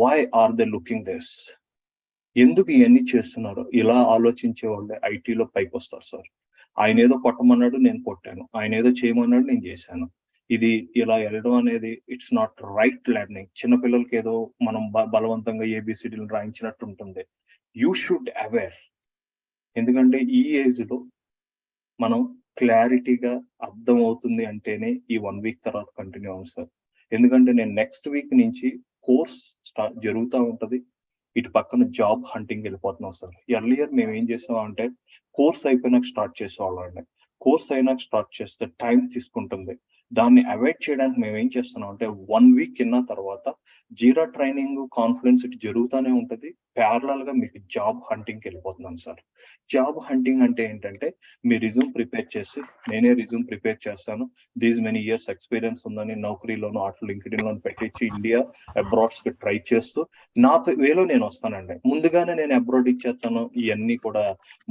why are they looking this, ఎందుకు ఇవన్నీ చేస్తున్నారు? ఇలా ఆలోచించే వాళ్ళే ఐటీలో పైకి వస్తారు సార్. ఆయన ఏదో కొట్టమన్నాడు, నేను కొట్టాను. ఆయన ఏదో చేయమన్నాడు, నేను చేశాను. ఇది ఇలా వెళ్ళడం అనేది ఇట్స్ నాట్ రైట్ లెర్నింగ్. చిన్నపిల్లలకి ఏదో మనం బలవంతంగా ABCDలు రాయించినట్టు ఉంటుంది. You should aware. ఎందుకంటే ఈ ఏజ్ లో మనం క్లారిటీగా అర్థం అవుతుంది అంటేనే ఈ 1 week తర్వాత కంటిన్యూ అవుతుంది సార్. ఎందుకంటే నేను నెక్స్ట్ వీక్ నుంచి కోర్స్ జరుగుతూ ఉంటది, ఇటు పక్కన జాబ్ హంటింగ్ వెళ్ళిపోతున్నాం సార్. ఎర్లియర్ మేము ఏం చేసాం అంటే కోర్స్ అయిపోయినాక స్టార్ట్ చేసేవాళ్ళండి. కోర్స్ అయినాక స్టార్ట్ చేస్తే టైం తీసుకుంటుంది. దాన్ని అవాయిడ్ చేయడానికి మేము ఏం చేస్తున్నాం అంటే 1 week ఇన్న తర్వాత జీరా ట్రైనింగ్, కాన్ఫరెన్స్ ఇటు జరుగుతూనే ఉంటది. ప్యారలల్ గా మీకు జాబ్ హంటింగ్కి వెళ్ళిపోతున్నాను సార్. జాబ్ హంటింగ్ అంటే ఏంటంటే మీ రిజ్యూమ్ ప్రిపేర్ చేసి, నేనే రిజ్యూమ్ ప్రిపేర్ చేస్తాను, దీస్ మెనీ ఇయర్స్ ఎక్స్పీరియన్స్ ఉందని నౌకరీలోను అటు లింక్డ్ఇన్ లోను పెట్టించి ఇండియా అబ్రాడ్స్ కి ట్రై చేస్తూ నా వేలో నేను వస్తానండి. ముందుగానే నేను అబ్రాడ్ ఇచ్చేస్తాను, ఇవన్నీ కూడా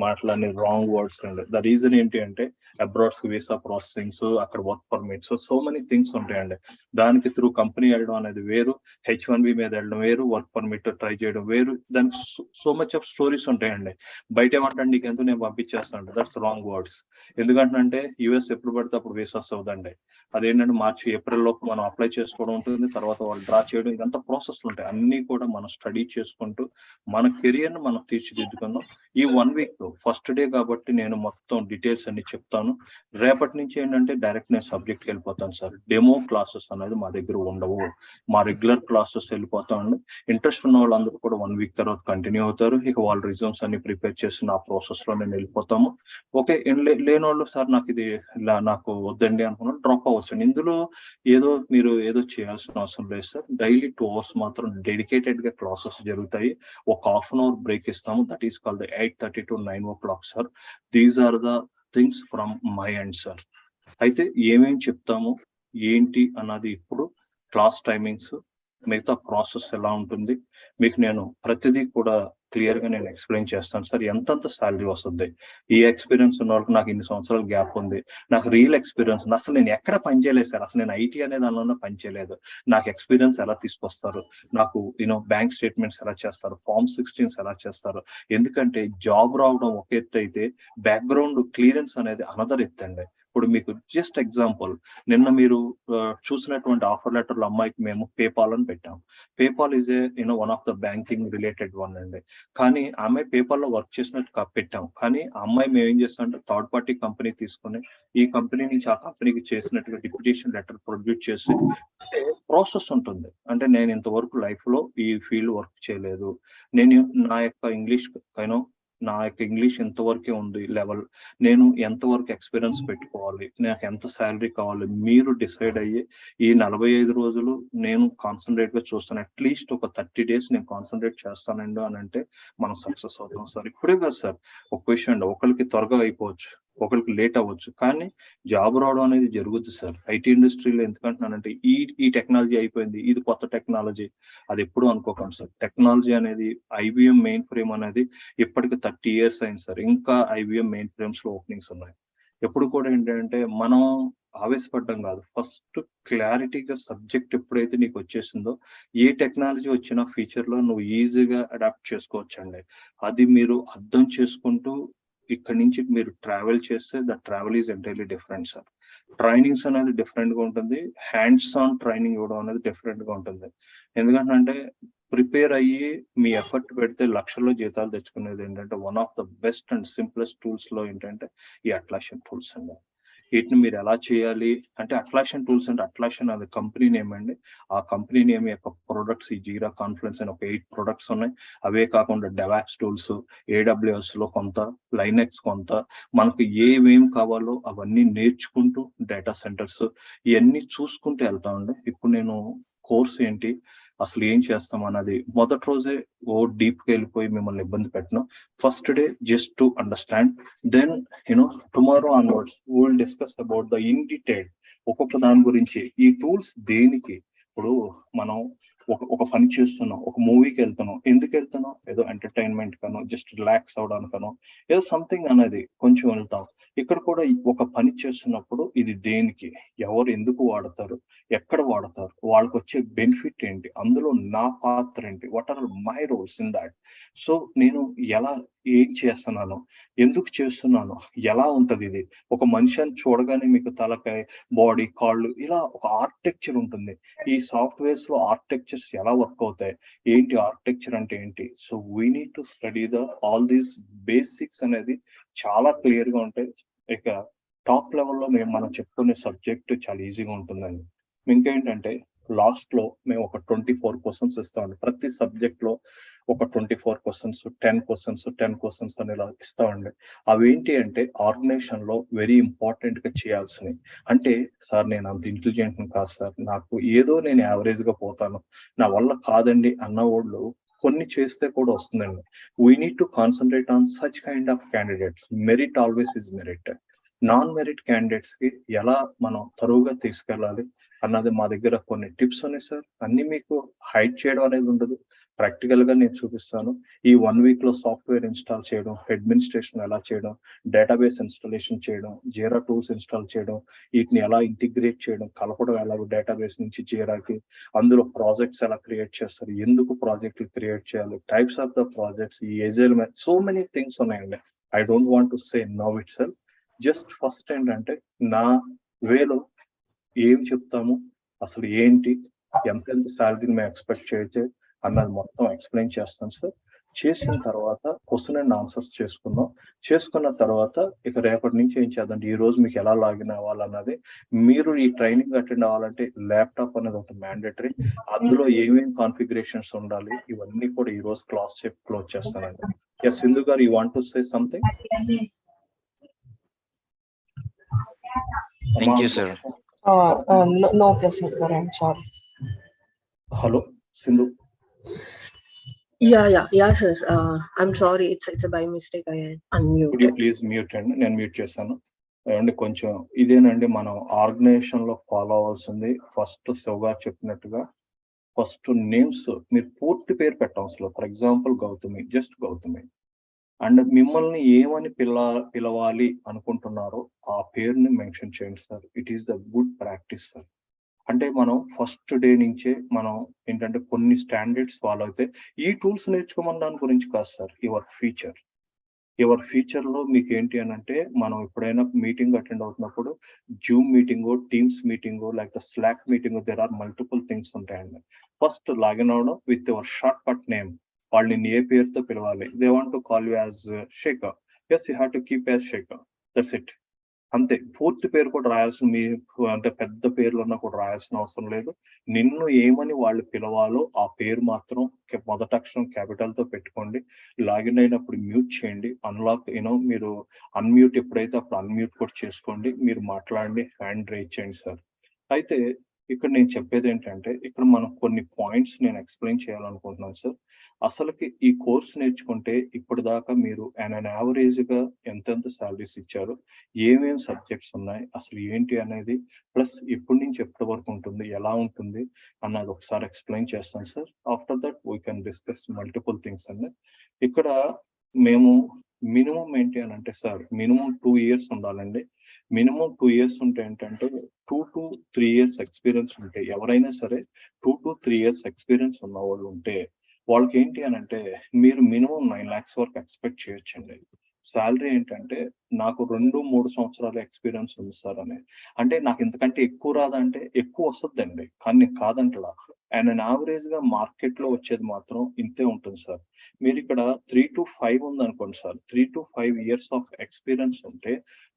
మాట్లాడిన రాంగ్ వర్డ్స్ అండి. ద రీజన్ ఏంటి అంటే అబ్రాడ్స్ కి వీసా ప్రాసెసింగ్స్, అక్కడ work permits, so many things ఉంటాయండి. దానికి త్రూ కంపెనీ వెళ్ళడం అనేది వేరు, H1B మీద వెళ్ళడం వేరు, వర్క్ పర్మిట్ ట్రై చేయడం వేరు. దానికి సో మచ్ ఆఫ్ స్టోరీస్ ఉంటాయండి. బయట ఏమంటే నీకు ఎంతో నేను పంపించేస్తాను, దట్స్ రాంగ్ వర్డ్స్. ఎందుకంటే US ఎప్పుడు పడితే అప్పుడు వీసాస్ అవుదండి. అదేంటంటే మార్చి ఏప్రిల్ లోపు మనం అప్లై చేసుకోవడం ఉంటుంది, తర్వాత వాళ్ళు డ్రా చేయడం, ఇదంతా ప్రాసెస్లు ఉంటాయి. అన్ని కూడా మనం స్టడీ చేసుకుంటూ మన కెరియర్ ని మనం తీర్చిదిద్దుకుందాం. ఈ 1 week ఫస్ట్ డే కాబట్టి నేను మొత్తం డీటెయిల్స్ అన్ని చెప్తాను. రేపటి నుంచి ఏంటంటే డైరెక్ట్ నేను సబ్జెక్ట్కి వెళ్ళిపోతాను సార్. డెమో క్లాసెస్ అనేది మా దగ్గర ఉండవు, మా రెగ్యులర్ క్లాసెస్ వెళ్ళిపోతామండి. ఇంట్రెస్ట్ ఉన్న వాళ్ళందరూ కూడా 1 week తర్వాత కంటిన్యూ అవుతారు. ఇక వాళ్ళ రిజ్యూమ్స్ అన్ని ప్రిపేర్ చేసి నా ప్రాసెస్ లో నేను వెళ్ళిపోతాము. ఓకే, లేని వాళ్ళు సార్ నాకు ఇది నాకు వద్దండి అనుకున్నాను, డ్రాప్ అవ్వచ్చు. ఇందులో మీరు ఏదో చేయాల్సిన అవసరం లేదు సార్. డైలీ 2 hours మాత్రం డెడికేటెడ్ గా క్లాసెస్ జరుగుతాయి. ఒక ½ an hour బ్రేక్ ఇస్తాము. That is called 8:30 to 9 o'clock సార్. These are the things from my end sir. అయితే ఏమేం చెప్తాము ఏంటి అన్నది ఇప్పుడు క్లాస్ టైమింగ్స్, మిగతా ప్రాసెస్ ఎలా ఉంటుంది మీకు నేను ప్రతిదీ కూడా క్లియర్ గా నేను ఎక్స్ప్లెయిన్ చేస్తాను సార్. ఎంతంత శాలరీ వస్తుంది, ఈ ఎక్స్పీరియన్స్ ఉన్న వాళ్ళకి నాకు ఇన్ని సంవత్సరాల గ్యాప్ ఉంది, నాకు రియల్ ఎక్స్పీరియన్స్ ఉంది, అసలు నేను ఎక్కడ పనిచేయలేదు సార్, అసలు నేను ఐటీ అనే దానిలో పనిచేయలేదు, నాకు ఎక్స్పీరియన్స్ ఎలా తీసుకొస్తారు, నాకు బ్యాంక్ స్టేట్మెంట్స్ ఎలా చేస్తారు, Form 16s ఎలా చేస్తారు. ఎందుకంటే జాబ్ రావడం ఒక ఎత్తు అయితే బ్యాక్గ్రౌండ్ క్లియరెన్స్ అనేది అనదర్ ఎత్తు అండి. ఇప్పుడు మీకు జస్ట్ ఎగ్జాంపుల్, నిన్న మీరు చూసినటువంటి ఆఫర్ లెటర్ల అమ్మాయికి మేము పేపాల్ అని పెట్టాం. PayPal is one of the banking related one అండి. కానీ ఆ అమ్మాయి పేపాల్ లో వర్క్ చేసినట్టు పెట్టాం. కానీ ఆ అమ్మాయి మేము ఏం చేస్తామంటే థర్డ్ పార్టీ కంపెనీ తీసుకొని ఈ కంపెనీ నుంచి ఆ కంపెనీకి చేసినట్టుగా డిప్యూటేషన్ లెటర్ ప్రొడ్యూస్ చేసి, అంటే ప్రాసెస్ ఉంటుంది. అంటే నేను ఇంతవరకు లైఫ్ లో ఈ ఫీల్డ్ వర్క్ చేయలేదు, నేను నా యొక్క ఇంగ్లీష్ ఎంతవరకే ఉంది లెవెల్, నేను ఎంతవరకు ఎక్స్పీరియన్స్ పెట్టుకోవాలి, నాకు ఎంత శాలరీ కావాలి, మీరు డిసైడ్ అయ్యి ఈ 45 రోజులు నేను కాన్సన్ట్రేట్ గా చూస్తాను. అట్లీస్ట్ ఒక 30 days నేను కాన్సన్ట్రేట్ చేస్తానండి అని అంటే మనం సక్సెస్ అవుతాం సార్. ఇప్పుడే కాదు సార్, ఒక విషయం అండి, ఒకరికి త్వరగా అయిపోవచ్చు, ఒకరికి లేట్ అవ్వచ్చు, కానీ జాబ్ రావడం అనేది జరుగుద్ది సార్. ఐటీ ఇండస్ట్రీలో ఎందుకంటున్నానంటే ఈ టెక్నాలజీ అయిపోయింది, ఇది కొత్త టెక్నాలజీ, అది ఎప్పుడు అనుకోకండి సార్. టెక్నాలజీ అనేది IBM మెయిన్ ఫ్రేమ్ అనేది ఇప్పటికి 30 years అయింది సార్. ఇంకా IBM మెయిన్ ఫ్రేమ్స్ లో ఓపెనింగ్స్ ఉన్నాయి. ఎప్పుడు కూడా ఏంటంటే మనం ఆవేశపడ్డం కాదు, ఫస్ట్ క్లారిటీగా సబ్జెక్ట్ ఎప్పుడైతే నీకు వచ్చేసిందో ఏ టెక్నాలజీ వచ్చినా ఫ్యూచర్ లో నువ్వు ఈజీగా అడాప్ట్ చేసుకోవచ్చండి. అది మీరు అర్థం చేసుకుంటూ ఇక్కడ నుంచి మీరు ట్రావెల్ చేస్తే the travel is entirely different sir. Trainings అనేది డిఫరెంట్ గా ఉంటుంది, హ్యాండ్స్ ఆన్ ట్రైనింగ్ ఇవ్వడం అనేది డిఫరెంట్ గా ఉంటుంది. ఎందుకంటే ప్రిపేర్ అయ్యి మీ ఎఫర్ట్ పెడితే లక్షల్లో జీతాలు తెచ్చుకునేది ఏంటంటే one of the best and simplest tools లో ఏంటంటే ఈ అట్లాషన్ టూల్స్ అండి. వీటిని మీరు ఎలా చేయాలి అంటే, అట్లాషన్ టూల్స్ అంటే అట్లాషన్ అది కంపెనీ నేమ్ అండి. ఆ కంపెనీ నేమ్ యొక్క ప్రొడక్ట్స్ ఈ జీరా కాన్ఫరెన్స్ అని ఒక 8 products ఉన్నాయి. అవే కాకుండా డెవాప్స్ టూల్స్, AWS లో కొంత, లైనెక్స్ కొంత, మనకు ఏమేం కావాలో అవన్నీ నేర్చుకుంటూ డేటా సెంటర్స్ ఇవన్నీ చూసుకుంటూ వెళ్తామండి. ఇప్పుడు నేను కోర్స్ ఏంటి అసలు ఏం చేస్తాం అన్నది మొదటి రోజే డీప్ గా వెళ్ళిపోయి మిమ్మల్ని ఇబ్బంది పెట్టను. First day just to understand, then tomorrow onwards will discuss about the in detail ఒక్కొక్క దాని గురించి. ఈ టూల్స్ దేనికి, ఇప్పుడు మనం ఒక పని చేస్తున్నాం, ఒక మూవీకి వెళ్తున్నాం, ఎందుకు వెళ్తున్నాం, ఏదో ఎంటర్టైన్మెంట్ కనో, జస్ట్ రిలాక్స్ అవడానికనో, ఏదో సంథింగ్ అనేది కొంచెం వెళ్తాం. ఇక్కడ కూడా ఒక పని చేస్తున్నప్పుడు ఇది దేనికి, ఎవరు ఎందుకు వాడతారు, ఎక్కడ వాడతారు, వాళ్ళకి వచ్చే బెనిఫిట్ ఏంటి, అందులో నా పాత్ర ఏంటి, what are my roles in that. So నేను ఎలా ఏం చేస్తున్నాను, ఎందుకు చేస్తున్నాను, ఎలా ఉంటది ఇది, ఒక మనిషిని చూడగానే మీకు తలకాయ, బాడీ, కాళ్ళు, ఇలా ఒక ఆర్కిటెక్చర్ ఉంటుంది. ఈ సాఫ్ట్వేర్స్ లో ఆర్కిటెక్చర్స్ ఎలా వర్క్ అవుతాయి, ఏంటి ఆర్కిటెక్చర్ అంటే ఏంటి. So we need to study all these basics అనేది చాలా క్లియర్ గా ఉంటాయి. ఇక టాప్ లెవెల్లో మనం చెప్పుకునే సబ్జెక్ట్ చాలా ఈజీగా ఉంటుందండి. ఇంకేంటంటే లాస్ట్ లో మేము ఒక 24 questions ఇస్తామండి. ప్రతి సబ్జెక్ట్ లో ఒక 24 questions, 10 questions అని ఇలా ఇస్తామండి. అవి ఏంటి అంటే ఆర్గనైజేషన్ లో వెరీ ఇంపార్టెంట్ గా చేయాల్సినవి. అంటే సార్ నేను అంత ఇంటెలిజెంట్ కాదు సార్, నాకు ఏదో నేను యావరేజ్ గా పోతాను, నా వల్ల కాదండి అన్న వాళ్ళు కొన్ని చేస్తే కూడా వస్తుందండి. We need to concentrate on such kind of candidates. Merit always is merit. Non merit candidates కి ఎలా మనం తరువుగా తీసుకెళ్ళాలి అన్నది మా దగ్గర కొన్ని టిప్స్ ఉన్నాయి సార్. అన్ని మీకు హైడ్ చేయడం అనేది ఉండదు, ప్రాక్టికల్ గా నేను చూపిస్తాను. ఈ 1 week లో సాఫ్ట్వేర్ ఇన్స్టాల్ చేయడం, అడ్మినిస్ట్రేషన్ ఎలా చేయడం, డేటాబేస్ ఇన్స్టాలేషన్ చేయడం, జీరా టూల్స్ ఇన్స్టాల్ చేయడం, వీటిని ఎలా ఇంటిగ్రేట్ చేయడం, కలపడం ఎలా డేటాబేస్ నుంచి జీరాకి, అందులో ప్రాజెక్ట్స్ ఎలా క్రియేట్ చేస్తారు, ఎందుకు ప్రాజెక్టులు క్రియేట్ చేయాలి, టైప్స్ ఆఫ్ ద ప్రాజెక్ట్స్, ఈ ఏజైల్ సో మెనీ థింగ్స్ ఉన్నాయండి. I don't want to say now it self. Just first ఏంటంటే నా వేలో ఏం చెప్తాము, అసలు ఏంటి, ఎంత శాలరీని మేము ఎక్స్పెక్ట్ చేయొచ్చు అన్నది మొత్తం ఎక్స్ప్లెయిన్ చేస్తాను సార్. చేసిన తర్వాత క్వశ్చన్ అండ్ ఆన్సర్స్ చేసుకున్న తర్వాత ఇక రేపటి నుంచి ఏం చేద్దాం, ఈ రోజు మీకు ఎలా లాగిన్ అవ్వాలన్నది, మీరు ఈ ట్రైనింగ్ అటెండ్ అవ్వాలంటే ల్యాప్టాప్ అనేది ఒక మ్యాండేటరీ, అందులో ఏమేమి కాన్ఫిగరేషన్స్ ఉండాలి ఇవన్నీ కూడా ఈ రోజు క్లోజ్ చేస్తానండి. ఎస్ సింధు గారు, you want to say something? Thank you, sir. No, Prasanth sir, I'm sorry. Hello Sindhu. Yeah, sir. I'm sorry. It's a by mistake. I unmuted. Could you please mute అండి? నేను mute చేశాను. అండి కొంచెం ఇదేనండి మనం organisation లో follow అవ్వాల్సింది. First Shiva గారు చెప్పినట్టుగా ఫస్ట్ నేమ్స్ మీరు పూర్తి పేరు పెట్టాల్సిన, for example Gautami, just Gautami, and మిమ్మల్ని ఏమని పిలవాలి అనుకుంటున్నారో ఆ పేరుని మెన్షన్ చేయండి sir. It is the good practice sir. అంటే మనం ఫస్ట్ డే నుంచే మనం ఏంటంటే కొన్ని స్టాండర్డ్స్ ఫాలో అయితే, ఈ టూల్స్ నేర్చుకోమని దాని గురించి కాదు సార్. యువర్ ఫ్యూచర్ లో మీకు ఏంటి అని అంటే, మనం ఎప్పుడైనా మీటింగ్ అటెండ్ అవుతున్నప్పుడు జూమ్ మీటింగ్, టీమ్స్ మీటింగ్, లేకపోతే Slack meeting, there are multiple things ఉంటాయండి. ఫస్ట్ లాగిన్ అవడం with your short cut name. వాళ్ళని ఏ పేరుతో పిలవాలి, they want to call you as Shekhar, yes you have to keep as Shekhar, that's it. అంతే. పూర్తి పేరు కూడా రాయాల్సిన, మీకు అంటే పెద్ద పేర్లున్నా కూడా రాయాల్సిన అవసరం లేదు. నిన్ను ఏమని వాళ్ళు పిలవాలో ఆ పేరు మాత్రం మొదటి అక్షరం క్యాపిటల్ తో పెట్టుకోండి. లాగిన్ అయినప్పుడు మ్యూట్ చేయండి, అన్లాక్ మీరు అన్మ్యూట్ ఎప్పుడైతే అప్పుడు అన్మ్యూట్ కూడా చేసుకోండి, మీరు మాట్లాడండి, హ్యాండ్ రైజ్ చేయండి సార్. అయితే ఇక్కడ నేను చెప్పేది ఏంటంటే, ఇక్కడ మనం కొన్ని పాయింట్స్ నేను ఎక్స్ప్లెయిన్ చేయాలనుకుంటున్నాను సార్. అసలుకి ఈ కోర్స్ నేర్చుకుంటే ఇప్పటిదాకా మీరు యావరేజ్ గా ఎంతెంత సాలరీస్ ఇచ్చారు, ఏమేమి సబ్జెక్ట్స్ ఉన్నాయి, అసలు ఏంటి అనేది, ప్లస్ ఎప్పటి నుంచి ఎప్పటి వరకు ఉంటుంది, ఎలా ఉంటుంది అన్నది ఒకసారి ఎక్స్ప్లెయిన్ చేస్తాను sir. After that we can discuss multiple things అండి. ఇక్కడ మేము మినిమం ఏంటి అని అంటే సార్, మినిమం 2 years ఉండాలండి. మినిమం 2 years ఉంటే ఏంటంటే 2 to 3 years ఎక్స్పీరియన్స్ ఉంటే, ఎవరైనా సరే 2 to 3 years ఎక్స్పీరియన్స్ ఉన్న వాళ్ళు ఉంటే వాళ్ళకి ఏంటి అని అంటే, మీరు మినిమం 9 lakhs వరకు ఎక్స్పెక్ట్ చేయొచ్చండి. శాలరీ ఏంటంటే, నాకు 2-3 సంవత్సరాల ఎక్స్పీరియన్స్ ఉంది సార్ అని అంటే, నాకు ఇంతకంటే ఎక్కువ రాదంటే ఎక్కువ వస్తుందండి, కానీ నేను కాదంటలా. అండ్ యావరేజ్ గా మార్కెట్ లో వచ్చేది మాత్రం ఇంతే ఉంటుంది సార్. మీరు ఇక్కడ 3 to 5 ఉంది అనుకోండి sir, 3 to 5 years of experience ఉంటే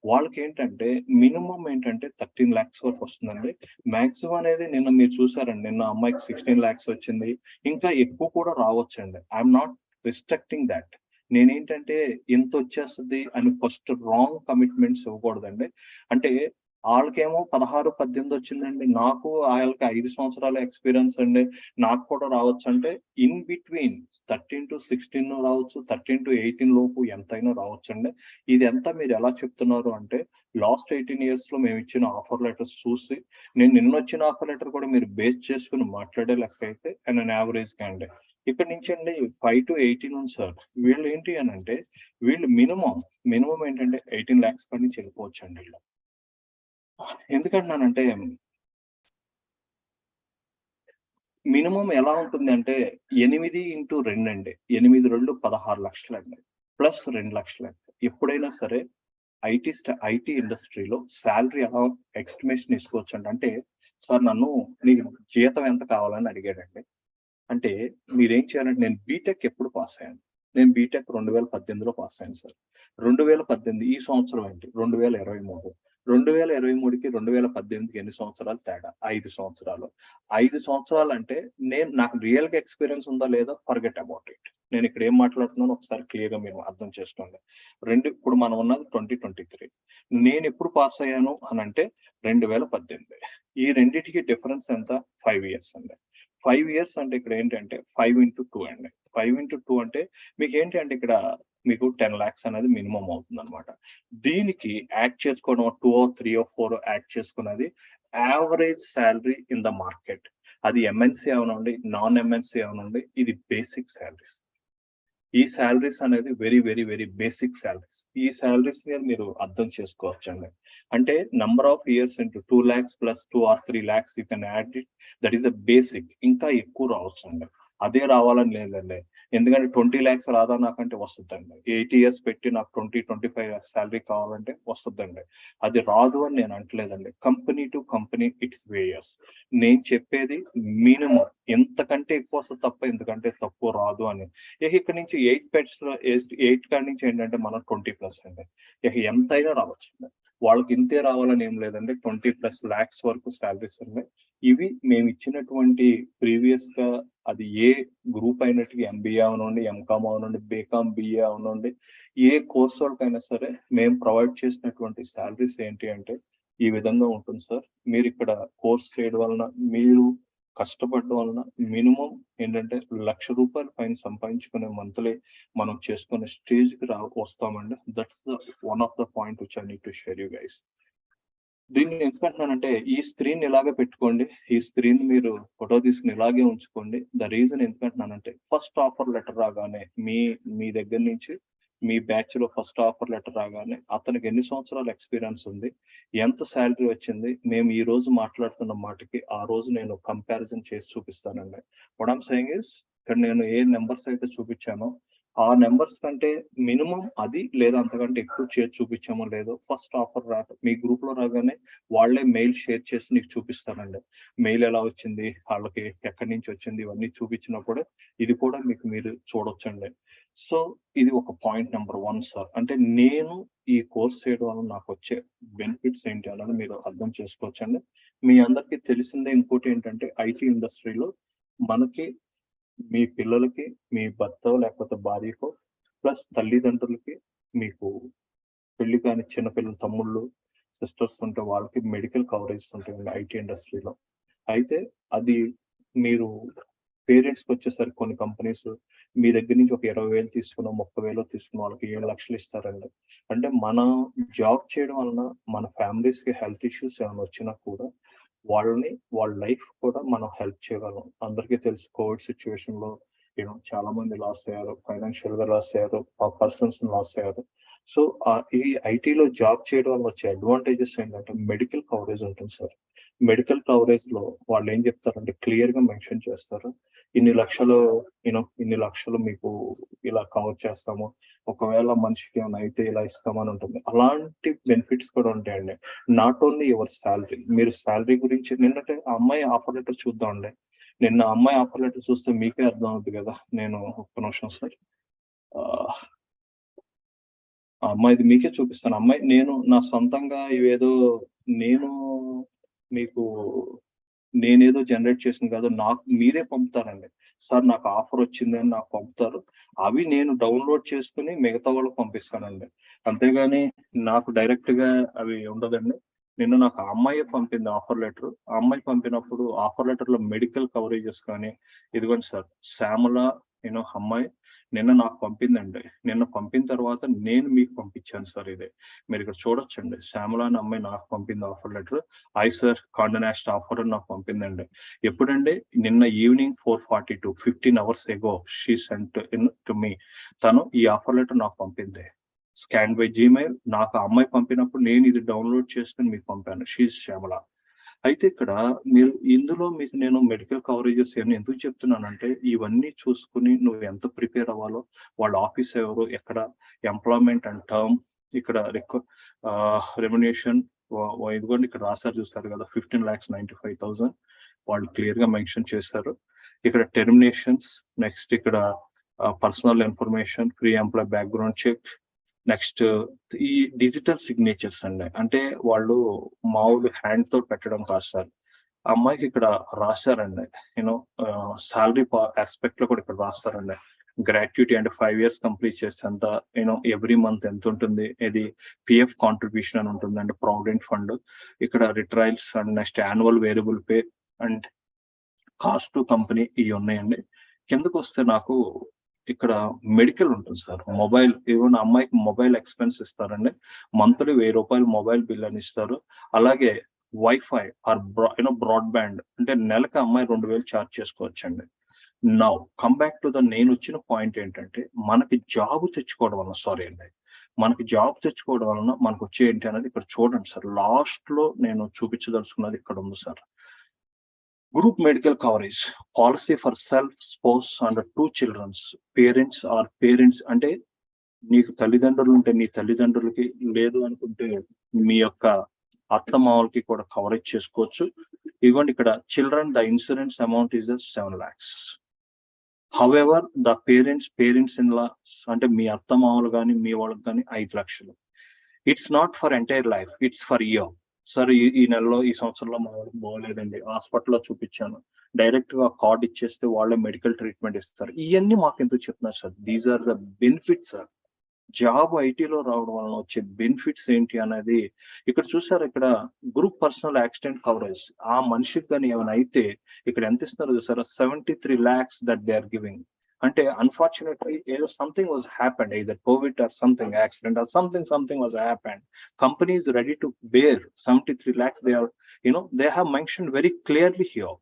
వాళ్ళకి ఏంటంటే మినిమం ఏంటంటే 13 lakhs వరకు వస్తుందండి. మాక్సిమం అనేది నిన్న మీరు చూసారండి, నిన్న అమ్మాయికి 16 lakhs వచ్చింది, ఇంకా ఎక్కువ కూడా రావచ్చండి. I'm not restricting that. నేనేంటంటే ఇంత వచ్చేస్తుంది అని ఫస్ట్ రాంగ్ కమిట్మెంట్స్ ఇవ్వకూడదండి. అంటే వాళ్ళకేమో 16-18 వచ్చిందండి, నాకు వాళ్ళకి 5 సంవత్సరాల ఎక్స్పీరియన్స్ అండి, నాకు కూడా రావచ్చు అంటే, ఇన్ బిట్వీన్ 13 to 16 రావచ్చు, 13 to 18 లోపు ఎంతైనా రావచ్చు అండి. ఇది ఎంత మీరు ఎలా చెప్తున్నారు అంటే, లాస్ట్ 18 years లో మేము ఇచ్చిన ఆఫర్ లెటర్స్ చూసి, నేను నిన్న వచ్చిన ఆఫర్ లెటర్ కూడా మీరు బేస్ చేసుకుని మాట్లాడే లెక్క అయితే అండ్ యావరేజ్ గా అండి. ఇక్కడ నుంచి అండి 5 to 18 ఉంది సార్. వీళ్ళు ఏంటి అని అంటే, వీళ్ళు మినిమం ఏంటంటే 18 lakhs పడి నుంచి వెళ్ళిపోవచ్చు అండి. వీళ్ళు ఎందుకంటున్నానంటే, మినిమం ఎలా ఉంటుంది అంటే 8 into 2 అండి, 8 2 16 లక్షలు అండి, ప్లస్ 2 లక్షలు అండి. ఎప్పుడైనా సరే ఐటీ ఇండస్ట్రీలో శాలరీ ఎలా ఎస్టిమేషన్ తీసుకోవచ్చు అంటే, సార్ నన్ను నీకు జీతం ఎంత కావాలని అడిగాడండి. అంటే మీరేం చేయాలంటే, నేను బీటెక్ ఎప్పుడు పాస్ అయ్యాను, నేను బీటెక్ 2018లో పాస్ అయ్యాను సార్. 2018 ఈ సంవత్సరం ఏంటి 2023, 2023కి 2018కి ఎన్ని సంవత్సరాలు తేడా? 5 సంవత్సరాలు. 5 సంవత్సరాలు అంటే నాకు రియల్ గా ఎక్స్పీరియన్స్ ఉందా లేదా, ఫర్గెట్ అబౌట్ ఇట్. నేను ఇక్కడ ఏం మాట్లాడుతున్నాను ఒకసారి క్లియర్ గా మీరు అర్థం చేసుకోండి. ఇప్పుడు మనం ఉన్నది 2023. నేను ఎప్పుడు పాస్ అయ్యాను అని అంటే 2018. ఈ రెండింటికి డిఫరెన్స్ ఎంత? 5 years అండి. 5 years అంటే ఇక్కడ ఏంటంటే 5 into 2 అండి. 5 into 2 అంటే మీకు ఏంటి అంటే, ఇక్కడ మీకు 10 lakhs అనేది మినిమం అవుతుంది అనమాట. దీనికి యాడ్ చేసుకోవడం 2 or 3 or 4 యాడ్ చేసుకున్నది average salary in the market. అది ఎంఎన్సీ అవనండి, నాన్ ఎంఎన్సీ అవనండి, ఇది బేసిక్ శాలరీస్. ఈ శాలరీస్ అనేది very very very basic salaries. ఈ శాలరీస్ మీద మీరు అర్థం చేసుకోవచ్చండి. అంటే number of years into 2 lakhs plus 2 or 3 lakhs you can add it. That is a basic. ఇంకా ఎక్కువ రావచ్చు అండి, అదే రావాలని లేదండి. ఎందుకంటే 20 lakhs రాదా నాకంటే వస్తుందండి. 8 years పెట్టి నాకు 20-25 lakhs శాలరీ కావాలంటే వస్తుందండి. అది రాదు అని నేను అంటలేదండి. Company to company it's various. నేను చెప్పేది మినిమం ఎంతకంటే ఎక్కువ వస్తుంది తప్ప ఎందుకంటే తక్కువ రాదు అని. ఇక్కడ నుంచి 8 కాడి నుంచి ఏంటంటే మనం 20+ అండి. ఎంతైనా రావచ్చు. వాళ్ళకి ఇంతే రావాలని ఏం లేదండి. 20+ lakhs వరకు శాలరీస్ ఉన్నాయి. ఇవి మేము ఇచ్చినటువంటి ప్రీవియస్ గా అది ఏ గ్రూప్ అయినట్టు MBA అవనండి, MCOM అవనండి, BCom BA అవనండి, ఏ కోర్స్ వాళ్ళకైనా సరే మేము ప్రొవైడ్ చేసినటువంటి శాలరీస్ ఏంటి అంటే ఈ విధంగా ఉంటుంది సార్. మీరు ఇక్కడ కోర్స్ చేయడం వలన, మీరు కష్టపడడం వలన మినిమం ఏంటంటే ₹1,00,000 పైన సంపాదించుకునే మంత్లీ మనం చేసుకునే స్టేజ్ కి వస్తామండి. That's the one of the point which I need to share you guys. దీన్ని ఎందుకంటున్నానంటే ఈ స్క్రీన్ ఇలాగే పెట్టుకోండి. ఈ స్క్రీన్ మీరు ఫోటో తీసుకుని ఇలాగే ఉంచుకోండి. ద రీజన్ ఎందుకంటున్నానంటే ఫస్ట్ ఆఫర్ లెటర్ రాగానే మీ దగ్గర నుంచి మీ బ్యాచ్ లో ఫస్ట్ ఆఫర్ లెటర్ రాగానే అతనికి ఎన్ని సంవత్సరాల ఎక్స్పీరియన్స్ ఉంది, ఎంత శాలరీ వచ్చింది, మేము ఈ రోజు మాట్లాడుతున్న మాటకి ఆ రోజు నేను కంపారిజన్ చేసి చూపిస్తానండి. వాట్ ఐమ్ సేయింగ్ ఇస్, ఇక్కడ నేను ఏ నెంబర్స్ అయితే చూపించానో ఆ నెంబర్స్ కంటే మినిమం అది లేదా అంతకంటే ఎక్కువ చేసి చూపించామో లేదో ఫస్ట్ ఆఫర్ మీ గ్రూప్ లో రాగానే వాళ్ళే మెయిల్ షేర్ చేసి నీకు చూపిస్తానండి. మెయిల్ ఎలా వచ్చింది, వాళ్ళకి ఎక్కడి నుంచి వచ్చింది, ఇవన్నీ చూపించినప్పుడు ఇది కూడా మీకు మీరు చూడొచ్చండి. సో ఇది ఒక పాయింట్ నెంబర్ 1 సార్. అంటే నేను ఈ కోర్స్ చేయడం వల్ల నాకు వచ్చే బెనిఫిట్స్ ఏంటి అన్నది మీరు అర్థం చేసుకోవచ్చండి. మీ అందరికీ తెలిసిందే. ఇంకోటి ఏంటంటే IT ఇండస్ట్రీలో మనకి మీ పిల్లలకి, మీ భర్త లేకపోతే భార్యకో ప్లస్ తల్లిదండ్రులకి, మీకు పెళ్లి కాని చిన్నపిల్లల తమ్ముళ్ళు సిస్టర్స్ ఉంటే వాళ్ళకి మెడికల్ కవరేజ్ ఉంటాయండి IT ఇండస్ట్రీలో. అయితే అది మీరు పేరెంట్స్కి వచ్చేసరికి కొన్ని కంపెనీస్ మీ దగ్గర నుంచి ఒక 20,000 తీసుకున్న 30,000 తీసుకున్న వాళ్ళకి 7 లక్షలు ఇస్తారండి. అంటే మన జాబ్ చేయడం వలన మన ఫ్యామిలీస్ కి హెల్త్ ఇష్యూస్ ఏమైనా వచ్చినా కూడా వాళ్ళ లైఫ్ కూడా మనం హెల్ప్ చేయగలం. అందరికీ తెలుసు కోవిడ్ సిచ్యువేషన్ లో చాలా మంది లాస్ అయ్యారు, ఫైనాన్షియల్ గా లాస్ అయ్యారు, పర్సన్స్ లాస్ అయ్యారు. సో ఈ ఐటీలో జాబ్ చేయడం వల్ల వచ్చే అడ్వాంటేజెస్ ఏంటంటే మెడికల్ కవరేజ్ ఉంటుంది సార్. మెడికల్ కవరేజ్ లో వాళ్ళు ఏం చెప్తారంటే క్లియర్ గా మెన్షన్ చేస్తారు, ఇన్ని లక్షలు మీకు ఇలా కవర్ చేస్తాము, ఒకవేళ మనిషికి ఏమైనా అయితే ఇలా ఇస్తామని ఉంటుంది. అలాంటి బెనిఫిట్స్ కూడా ఉంటాయండి. Not only your salary. మీరు శాలరీ గురించి నిన్నటే ఆ అమ్మాయి ఆఫర్ లెటర్ చూద్దామండి. నిన్న అమ్మాయి ఆఫర్ లెటర్ చూస్తే మీకే అర్థం అవుతుంది కదా. నేను ఒక్క నిమిషం సార్, ఆ అమ్మాయిది మీకే చూపిస్తాను. అమ్మాయి నేను నా సొంతంగా ఇవేదో నేనేదో జనరేట్ చేసింది కాదు, నాకు మీరే పంపుతారండి. సార్ నాకు ఆఫర్ వచ్చింది అని నాకు పంపుతారు. అవి నేను డౌన్లోడ్ చేసుకుని మిగతా వాళ్ళకి పంపిస్తానండి. అంతేగాని నాకు డైరెక్ట్ గా అవి ఉండదండి. నిన్న నాకు ఆ అమ్మాయి పంపింది ఆఫర్ లెటర్. ఆ అమ్మాయి పంపినప్పుడు ఆఫర్ లెటర్ లో మెడికల్ కవరేజెస్ కానీ, ఇదిగోండి సార్ శ్యామల అమ్మాయి నిన్న నాకు పంపిందండి. నిన్న పంపిన తర్వాత నేను మీకు పంపించాను సార్. ఇదే మీరు ఇక్కడ చూడొచ్చండి. శ్యామల అని అమ్మాయి నాకు పంపింది offer letter. I sir Condé Nast offer అని నాకు పంపిందండి. ఎప్పుడండి? నిన్న evening 4:42, 15 hours ago she sent in to me. తను ఈ ఆఫర్ లెటర్ నాకు పంపింది స్కాన్ బై జీమెయిల్. నాకు ఆ అమ్మాయి పంపినప్పుడు నేను ఇది డౌన్లోడ్ చేసుకుని మీకు పంపాను. షీజ్ శ్యామల. అయితే ఇక్కడ ఇందులో మీకు నేను మెడికల్ కవరేజెస్ ఏమని ఎందుకు చెప్తున్నానంటే, ఇవన్నీ చూసుకుని నువ్వు ఎంత ప్రిపేర్ అవ్వాలో, వాళ్ళ ఆఫీస్ ఎవరు, ఎక్కడ, ఎంప్లాయ్మెంట్ అండ్ టర్మ్, ఇక్కడ రెమ్యునేషన్ ఇదిగోండి ఇక్కడ రాశారు చూస్తారు కదా, 15,95,000 వాళ్ళు క్లియర్ గా మెన్షన్ చేశారు. ఇక్కడ టెర్మినేషన్స్, నెక్స్ట్ ఇక్కడ personal information, free employee background check, next ఈ డిజిటల్ సిగ్నేచర్స్ అండి. అంటే వాళ్ళు మామూలు హ్యాండ్ తో పెట్టడం కాదు సార్. అమ్మాయికి ఇక్కడ రాశారండి, సాలరీ ఆస్పెక్ట్ లో కూడా ఇక్కడ రాస్తారండి. గ్రాట్యుటీ అంటే 5 years కంప్లీట్ చేస్తే ఎంత, ఎవ్రీ మంత్ ఎంత ఉంటుంది, ఇది PF కాంట్రిబ్యూషన్ అని ఉంటుంది అండి, ప్రావిడెంట్ ఫండ్, ఇక్కడ retirals and next annual variable pay and cost to company ఇవి ఉన్నాయండి. కిందకు వస్తే నాకు ఇక్కడ మెడికల్ ఉంటుంది సార్. మొబైల్, ఈవెన్ అమ్మాయికి మొబైల్ ఎక్స్పెన్స్ ఇస్తారండి. మంత్లీ ₹1,000 మొబైల్ బిల్ అని ఇస్తారు. అలాగే వైఫై ఆర్ బ్రాడ్బ్యాండ్ అంటే నెలకు అమ్మాయి 2,000 ఛార్జ్ చేసుకోవచ్చండి. నౌ కమ్ బ్యాక్ టు నేను వచ్చిన పాయింట్ ఏంటంటే, మనకి జాబ్ తెచ్చుకోవడం వలన మనకు వచ్చే ఏంటి అనేది ఇక్కడ చూడండి సార్. లాస్ట్ లో నేను చూపించదలుచుకున్నది ఇక్కడ ఉంది sir. Group medical coverage policy for self, spouse and 2 children. Parents or parents అంటే నీకు తల్లిదండ్రులు ఉంటే నీ తల్లిదండ్రులకి, లేదు అనుకుంటే మీ యొక్క అత్తమామలకి కూడా కవరేజ్ చేసుకోవచ్చు. ఇదిగోండి ఇక్కడ children the insurance amount is 7 lakhs. However, the parents in law అంటే మీ అత్తమామలు కానీ మీ వాళ్ళకి కానీ 5 లక్షలు. It's not for entire life, it's for year. Sir ఈ నెలలో ఈ సంవత్సరంలో మా వాళ్ళకి బాగోలేదండి, హాస్పిటల్లో చూపించాను, డైరెక్ట్ గా కార్డ్ ఇచ్చేస్తే వాళ్ళే మెడికల్ ట్రీట్మెంట్ ఇస్తారు. ఇవన్నీ మాకు ఎందుకు చెప్తున్నారు sir? These are the benefits sir. Job ఐటీలో రావడం వలన వచ్చే బెనిఫిట్స్ ఏంటి అనేది ఇక్కడ చూసారు. ఇక్కడ గ్రూప్ పర్సనల్ యాక్సిడెంట్ కవరేజ్ ఆ మనిషికి కానీ ఏమైనా అయితే ఇక్కడ ఎంత ఇస్తున్నారు చూసారా? 73 lakhs that they are giving. అంటే అన్ఫార్చునేట్లీ ఏదో something was happened, either COVID or something accident or something was happened. Company is ready to bear 73 lakhs. They are, they have mentioned very clearly here.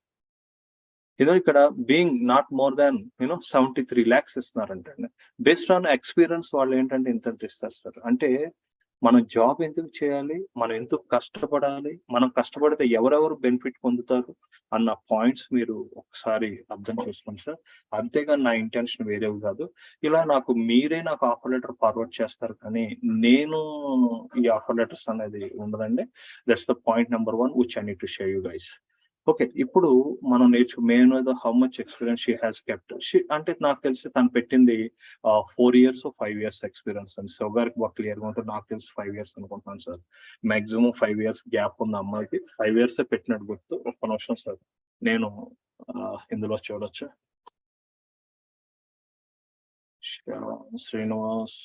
ఇక్కడ being not more than 73 lakhs ఇస్తున్నారంటే based on experience వాళ్ళు ఏంటంటే ఇంత ఇస్తారు sir. అంటే మనం job ఎందుకు చేయాలి, మనం ఎందుకు కష్టపడాలి, మనం కష్టపడితే ఎవరెవరు బెనిఫిట్ పొందుతారు అన్న పాయింట్స్ మీరు ఒకసారి అర్థం చేసుకోండి సార్. అంతేగాని నా ఇంటెన్షన్ వేరేవి కాదు. ఇలా మీరే నాకు ఆఫర్ లెటర్ ఫార్వర్డ్ చేస్తారు కానీ నేను ఈ ఆఫర్ లెటర్స్ అనేది ఉండదండి. That's the point number 1 which I need to share you guys. Okay, ఇప్పుడు మనం main how much experience she has kept. అంటే నాకు తెలిసి తను పెట్టింది 4 years or 5 years ఎక్స్పీరియన్స్ అని. సో గారికి బాగా క్లియర్ గా ఉంటుంది. నాకు తెలిసి 5 years అనుకుంటున్నాను సార్. మాక్సిమం 5 years గ్యాప్ ఉంది అమ్మాయికి. 5 years పెట్టినట్టు గుర్తు. ఒక్క నిమిషం సార్, నేను ఇందులో చూడొచ్చు. Srinivas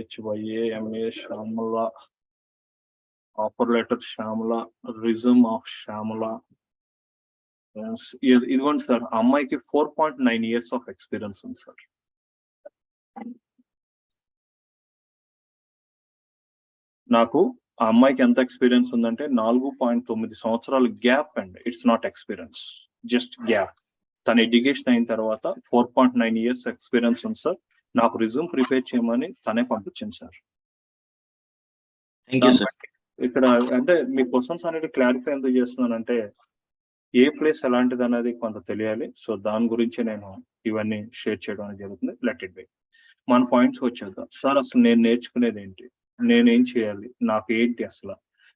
SHYAMA Shyamala, offer letter Shyamala, rhythm of Shyamala. ఇదిగోండి సార్, అమ్మాయికి 4.9 years ఆఫ్ ఎక్స్పీరియన్స్ ఉంది సార్. నాకు ఆ అమ్మాయికి ఎంత ఎక్స్పీరియన్స్ ఉందంటే 4.9 సంవత్సరాలు gap and it's not experience, just gap. తన ఎడ్యుకేషన్ అయిన తర్వాత 4.9 years ఎక్స్పీరియన్స్ ఉంది సార్. నాకు రిజ్యూమ్ ప్రిపేర్ చేయమని తనే పంపించింది సార్. ఇక్కడ అంటే మీ క్వశ్చన్స్ అనేది క్లారిఫై ఎందుకు చేస్తున్నానంటే ఏ ప్లేస్ ఎలాంటిది అనేది కొంత తెలియాలి. సో దాని గురించి నేను ఇవన్నీ షేర్ చేయడం అనేది జరుగుతుంది. Let it be. మన పాయింట్స్ వచ్చేద్దాం సార్. అసలు నేను నేర్చుకునేది ఏంటి, నేనేం చేయాలి, నాకు ఏంటి, అసలు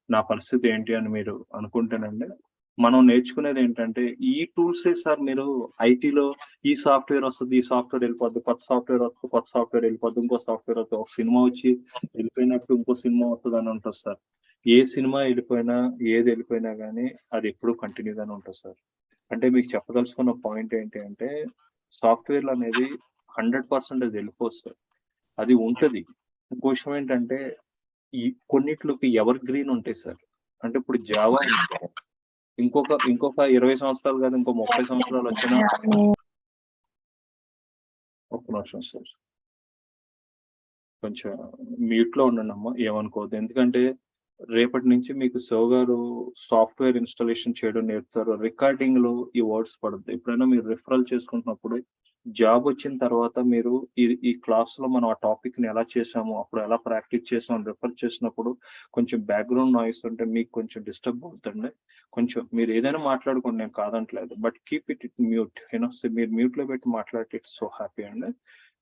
నా పరిస్థితి ఏంటి అని మీరు అనుకుంటేనండి, మనం నేర్చుకునేది ఏంటంటే ఈ టూల్సే సార్. మీరు ఐటీలో ఈ సాఫ్ట్వేర్ వస్తుంది, ఈ సాఫ్ట్వేర్ వెళ్ళిపోద్ది, కొత్త సాఫ్ట్వేర్ వస్తుంది, కొత్త సాఫ్ట్వేర్ వెళ్ళిపోద్ది, ఇంకో సాఫ్ట్వేర్ వస్తుంది, ఒక సినిమా వచ్చి వెళ్ళిపోయినట్టు ఇంకో సినిమా వస్తుంది అని ఉంటుంది సార్. ఏ సినిమా వెళ్ళిపోయినా ఏది వెళ్ళిపోయినా కానీ అది ఎప్పుడూ కంటిన్యూగానే ఉంటుంది సార్. అంటే మీకు చెప్పదలుచుకున్న పాయింట్ ఏంటి అంటే సాఫ్ట్వేర్లు అనేది 100% వెళ్ళిపోదు సార్, అది ఉంటుంది. ఇంకో విషయం ఏంటంటే ఈ కొన్నిట్లోకి ఎవర్ గ్రీన్ ఉంటాయి సార్. అంటే ఇప్పుడు జావా ఇంకొక 20 సంవత్సరాలు కాదు, ఇంకో 30 సంవత్సరాలు వచ్చినా. ఒక్క నిమిషం సార్, కొంచెం మ్యూట్ లో ఉండండి అమ్మా, ఏమనుకోవద్దు. ఎందుకంటే రేపటి నుంచి మీకు శివ గారు సాఫ్ట్వేర్ ఇన్స్టాలేషన్ చేయడం నేర్పుతారు. రికార్డింగ్ లో ఈ వర్డ్స్ పడుతుంది. ఎప్పుడైనా మీరు రిఫరల్ చేసుకుంటున్నప్పుడు జాబ్ వచ్చిన తర్వాత మీరు ఈ క్లాస్ లో మనం ఆ టాపిక్ ని ఎలా చేసాము, అప్పుడు ఎలా ప్రాక్టీస్ చేసాము రిఫర్ చేసినప్పుడు కొంచెం బ్యాక్గ్రౌండ్ నాయిస్ ఉంటే మీకు కొంచెం డిస్టర్బ్ అవుతుంది. కొంచెం మీరు ఏదైనా మాట్లాడుకోండి, నేను కాదంటలేదు, బట్ కీప్ ఇట్ మ్యూట్. మీరు మ్యూట్ లో పెట్టి మాట్లాడితే ఇట్స్ సో హ్యాపీ అండి.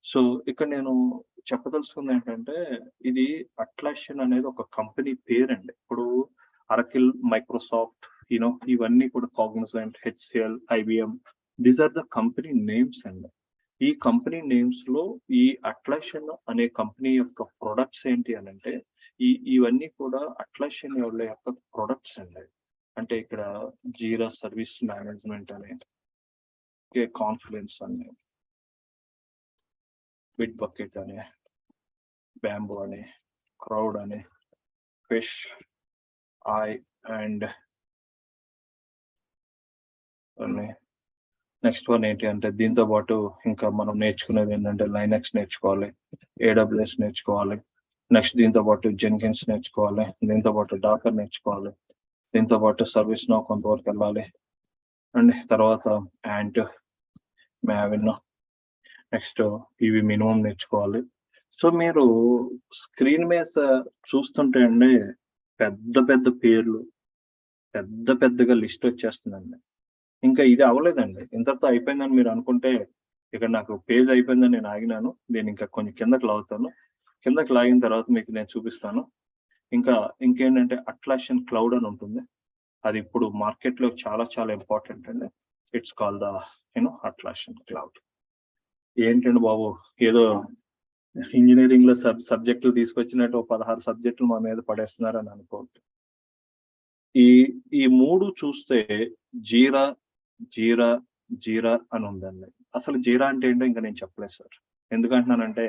సో ఇక్కడ నేను చెప్పదలుచుకుంది ఏంటంటే ఇది అట్లాసియన్ అనేది ఒక కంపెనీ పేరండి. ఇప్పుడు అరకిల్, మైక్రోసాఫ్ట్, ఇవన్నీ కూడా Cognizant, HCL, IBM, these are the company names అండి. ఈ కంపెనీ నేమ్స్ లో ఈ అట్లాసియన్ అనే కంపెనీ యొక్క ప్రొడక్ట్స్ ఏంటి అని అంటే ఇవన్నీ కూడా అట్లాసియన్ వాళ్ళ యొక్క ప్రొడక్ట్స్ అండి. అంటే ఇక్కడ జీరా సర్వీస్ మేనేజ్మెంట్ అని, కాన్ఫిడెన్స్ అని, బిట్ బకెట్ అని, బ్యాంబూ అని, క్రౌడ్ అని, fish I and next one ఏంటి అంటే దీంతో పాటు ఇంకా మనం నేర్చుకునేది ఏంటంటే లైనక్స్ నేర్చుకోవాలి, AWS నేర్చుకోవాలి, నెక్స్ట్ దీంతో పాటు జెన్కిన్స్ నేర్చుకోవాలి, దీంతో పాటు డాకర్ నేర్చుకోవాలి, దీంతో పాటు సర్వీస్ నో కొంతవరకు వెళ్ళాలి అండ్ తర్వాత యాంట్, మ్యావిన్, నెక్స్ట్ ఇవి మినిమం నేర్చుకోవాలి. సో మీరు స్క్రీన్ మీద చూస్తుంటే అండి పెద్ద పెద్ద పేర్లు, పెద్దగా లిస్ట్ వచ్చేస్తుందండి. ఇంకా ఇది అవ్వలేదండి, ఇంతటితో అయిపోయిందని మీరు అనుకుంటే ఇక్కడ నాకు పేజ్ అయిపోయిందని నేను ఆగినాను. నేను ఇంకా కొంచెం కిందకి లాగుతాను. కిందకి లాగిన తర్వాత మీకు నేను చూపిస్తాను. ఇంకేంటంటే అట్లాసియన్ క్లౌడ్ అని ఉంటుంది. అది ఇప్పుడు మార్కెట్ లో చాలా ఇంపార్టెంట్ అండి. It's call the అట్లాసియన్ cloud. ఏంటండి బాబు, ఏదో ఇంజనీరింగ్ లో సబ్జెక్టులు తీసుకొచ్చినట్టు 16 సబ్జెక్టులు మా మీద పడేస్తున్నారని అనుకోవద్దు. ఈ 3 చూస్తే జీరా అని ఉందండి. అసలు జీరా అంటే ఏంటో ఇంకా నేను చెప్పలేదు సార్. ఎందుకంటున్నానంటే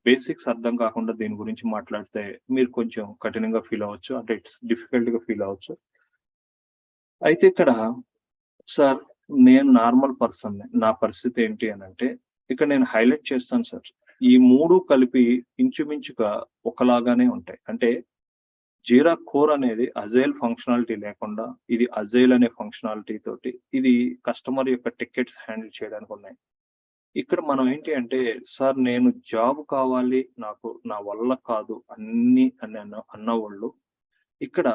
బేసిక్స్ అర్థం కాకుండా దీని గురించి మాట్లాడితే మీరు కొంచెం కఠినంగా ఫీల్ అవ్వచ్చు, అంటే ఇట్స్ డిఫికల్ట్ గా ఫీల్ అవ్వచ్చు. అయితే ఇక్కడ సార్ నేను నార్మల్ పర్సన్, నా పరిస్థితి ఏంటి అని అంటే ఇక్కడ నేను హైలైట్ చేస్తాను సార్. ఈ 3 కలిపి ఇంచుమించుగా ఒకలాగానే ఉంటాయి. అంటే జీరా కోర్ అనేది అజైల్ ఫంక్షనాలిటీ లేకుండా ఇది అజైల్ అనే ఫంక్షనాలిటీ తోటి ఇది కస్టమర్ యొక్క టికెట్స్ హ్యాండిల్ చేయడానికి ఉన్నాయి. ఇక్కడ మనం ఏంటి అంటే సార్ నేను జాబ్ కావాలి, నాకు నా వల్ల కాదు అన్ని అని అన్నవాళ్ళు ఇక్కడ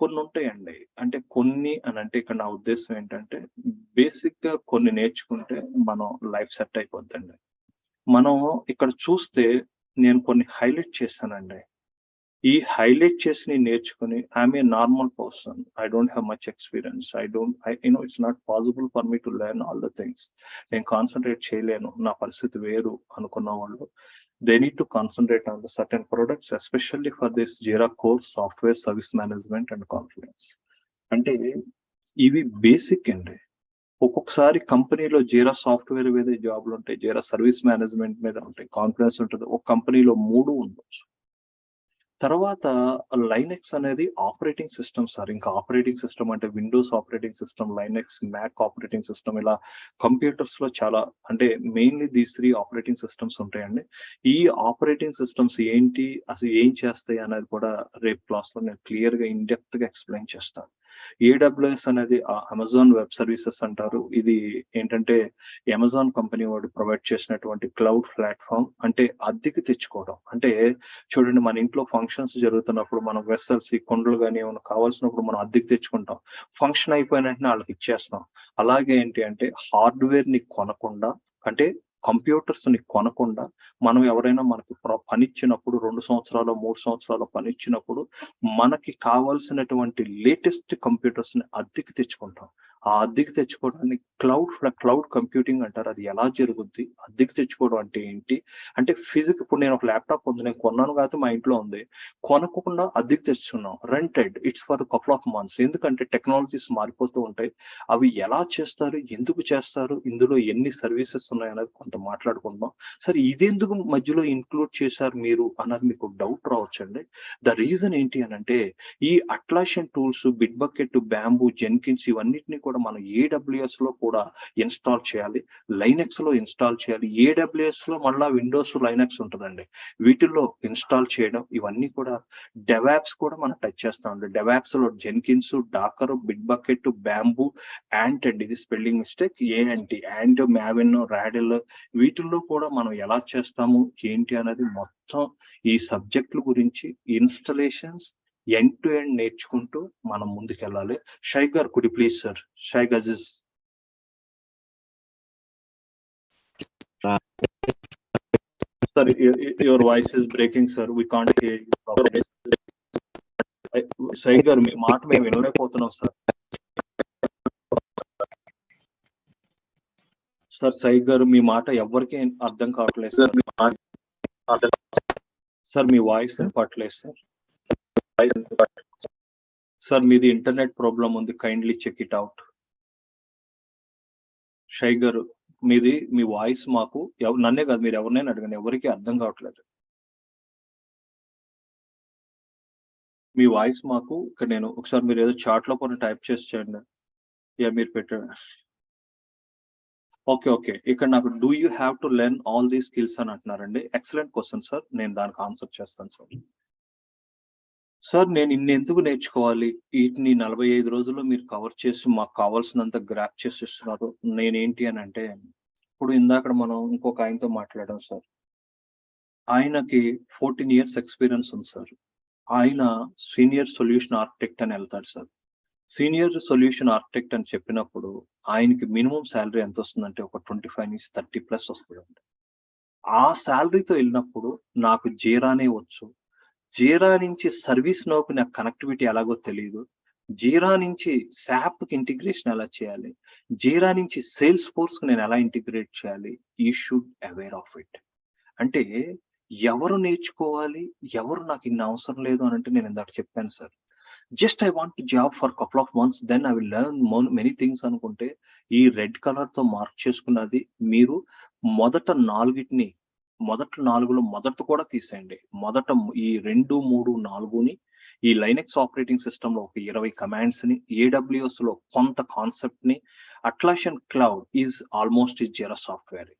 కొన్ని ఉంటాయండి. అంటే కొన్ని అని అంటే ఇక్కడ నా ఉద్దేశం ఏంటంటే బేసిక్ గా కొన్ని నేర్చుకుంటే మనం లైఫ్ సెట్ అయిపోద్దండి. మనం ఇక్కడ చూస్తే నేను కొన్ని హైలైట్ చేశానండి. ఈ హైలైట్ చేసి నేర్చుకుని I'm a normal person, I don't have much experience, it's not possible for me to learn all the things. నేను కాన్సన్ట్రేట్ చేయలేను, నా పరిస్థితి వేరు అనుకున్న వాళ్ళు they need to concentrate on the certain products, especially for this Jira core software service management and Confluence. అంటే ఇవి basic అండి. ఒక్కొక్కసారి కంపెనీలో జీరా సాఫ్ట్వేర్ మీద జాబ్లు ఉంటాయి, జీరా సర్వీస్ మేనేజ్మెంట్ మీద ఉంటాయి, కాన్ఫిడెన్స్ ఉంటుంది. ఒక కంపెనీలో 3 ఉండొచ్చు. తర్వాత లైనెక్స్ అనేది ఆపరేటింగ్ సిస్టమ్ సార్. ఇంకా ఆపరేటింగ్ సిస్టమ్ అంటే Windows operating system, Linux, Mac operating system, ఇలా కంప్యూటర్స్ లో చాలా అంటే మెయిన్లీ దీస్ 3 ఆపరేటింగ్ సిస్టమ్స్ ఉంటాయండి. ఈ ఆపరేటింగ్ సిస్టమ్స్ ఏంటి, అసలు ఏం చేస్తాయి అనేది కూడా రేపు క్లాస్ లో నేను క్లియర్ గా ఇన్ డెప్త్ గా ఎక్స్ప్లెయిన్ చేస్తాను. AWS అనేది అమెజాన్ వెబ్ సర్వీసెస్ అంటారు. ఇది ఏంటంటే అమెజాన్ కంపెనీ వాడు ప్రొవైడ్ చేసినటువంటి క్లౌడ్ ప్లాట్ఫామ్. అంటే అద్దెకి తెచ్చుకోవడం. అంటే చూడండి, మన ఇంట్లో ఫంక్షన్స్ జరుగుతున్నప్పుడు మనం వెసల్స్, కొండలు కానీ ఏమైనా కావాల్సినప్పుడు మనం అద్దెకి తెచ్చుకుంటాం. ఫంక్షన్ అయిపోయిన వెంటనే వాళ్ళకి ఇచ్చేస్తాం. అలాగే ఏంటి అంటే హార్డ్వేర్ ని కొనకుండా, అంటే కంప్యూటర్స్ ని కొనకుండా మనం ఎవరైనా మనకి పని ఇచ్చినప్పుడు 2 సంవత్సరాలు 3 సంవత్సరాలు పని ఇచ్చినప్పుడు మనకి కావాల్సినటువంటి లేటెస్ట్ కంప్యూటర్స్ ని అద్దెకి తెచ్చుకుంటాం. ఆ అద్దెకి తెచ్చుకోవడానికి క్లౌడ్ కంప్యూటింగ్ అంటారు. అది ఎలా జరుగుద్ది, అద్దెకి తెచ్చుకోవడం అంటే ఏంటి అంటే ఇప్పుడు నేను ఒక ల్యాప్టాప్ ఉంది, నేను కొన్నాను కాబట్టి మా ఇంట్లో ఉంది, కొనకుండా అద్దెకి తెచ్చుకున్నాం. Rented, it's for couple of months. ఎందుకంటే టెక్నాలజీస్ మారిపోతూ ఉంటాయి. అవి ఎలా చేస్తారు, ఎందుకు చేస్తారు, ఇందులో ఎన్ని సర్వీసెస్ ఉన్నాయి అనేది కొంత మాట్లాడుకుందాం. సరే ఇదెందుకు మధ్యలో ఇంక్లూడ్ చేశారు మీరు అన్నది మీకు డౌట్ రావచ్చండి. ద రీజన్ ఏంటి అని అంటే ఈ అట్లాసియన్ tools, bit bucket, bamboo, Jenkins ఇవన్నిటిని కూడా మనం AWS లో కూడా ఇన్స్టాల్ చేయాలి, లైనెక్స్ లో ఇన్స్టాల్ చేయాలి. AWS లో మళ్ళా విండోస్, లైనెక్స్ ఉంటుందండి. వీటిల్లో ఇన్స్టాల్ చేయడం, ఇవన్నీ కూడా డెవాప్స్ కూడా మనం టచ్ చేస్తామండి. డెవాప్స్ లో Jenkins, Docker, Bitbucket, Bamboo, Ant అండి, ఇది spelling mistake, Ant, Maven, Gradle, వీటిల్లో కూడా మనం ఎలా చేస్తాము ఏంటి అనేది మొత్తం ఈ సబ్జెక్టుల గురించి ఇన్స్టలేషన్స్ ఎండ్ టు ఎండ్ నేర్చుకుంటూ మనం ముందుకెళ్ళాలి. షై గారు, could you please sir, Shai గజిస్. Sir your voice is breaking sir, we can't hear you properly. Shai గారు మీ మాట మేము వినలేకపోతున్నాం సార్. సార్ షై గారు మీ మాట ఎవరికి అర్థం కావట్లేదు సార్. సార్ మీ వాయిస్ వినపట్లేదు సార్. సార్ మీది ఇంటర్నెట్ ప్రాబ్లం ఉంది, కైండ్లీ చెక్ ఇట్ అవుట్. షై గారు మీ వాయిస్ మాకు నన్నే కాదు, మీరు ఎవరినైనా అడగండి, ఎవరికి అర్థం కావట్లేదు. మీ వాయిస్ మాకు ఇక్కడ నేను ఒకసారి మీరు ఏదో చాట్ లో కొన్ని టైప్ చేసి చేయండి. మీరు పెట్టండి. ఓకే ఇక్కడ నాకు do you have to learn all these skills అని అంటున్నారండి. ఎక్సలెంట్ క్వశ్చన్ సార్, నేను దానికి ఆన్సర్ చేస్తాను సార్. సార్ నేను ఎందుకు నేర్చుకోవాలి, వీటిని 45 రోజుల్లో మీరు కవర్ చేసి మాకు కావాల్సినంత గ్రాప్ చేసి ఇస్తున్నారు. నేనేంటి అని అంటే ఇప్పుడు ఇందాక మనం ఇంకొక ఆయనతో మాట్లాడాం సార్. ఆయనకి 14 years ఎక్స్పీరియన్స్ ఉంది సార్. ఆయన సీనియర్ సొల్యూషన్ ఆర్కిటెక్ట్ అని వెళ్తాడు సార్. సీనియర్ సొల్యూషన్ ఆర్కిటెక్ట్ అని చెప్పినప్పుడు ఆయనకి మినిమం శాలరీ ఎంత వస్తుందంటే ఒక 25 నుంచి 30+ వస్తుందండి. ఆ శాలరీతో వెళ్ళినప్పుడు నాకు జీరానే వచ్చు. జీరా నుంచి సర్వీస్ నోకి నాకు కనెక్టివిటీ ఎలాగో తెలియదు. జీరా నుంచి SAP కి ఇంటిగ్రేషన్ ఎలా చేయాలి, జీరా నుంచి సేల్స్ ఫోర్స్ నేను ఎలా ఇంటిగ్రేట్ చేయాలి, you should aware of it. అంటే ఎవరు నేర్చుకోవాలి, ఎవరు నాకు ఇన్ని అవసరం లేదు అని అంటే నేను ఇందాక చెప్పాను sir. Just I want job for couple of months, then I will learn many things అనుకుంటే ఈ రెడ్ కలర్ తో మార్క్ చేసుకున్నది మీరు మొదట 4 మొదటి 4లో మొదట కూడా తీసేయండి. మొదట ఈ 2, 3, 4ని ఈ లైనెక్స్ ఆపరేటింగ్ సిస్టమ్ లో ఒక 20 కమాండ్స్ ని, AWS లో కొంత కాన్సెప్ట్ ని, అట్లాసియన్ cloud is almost jeera software.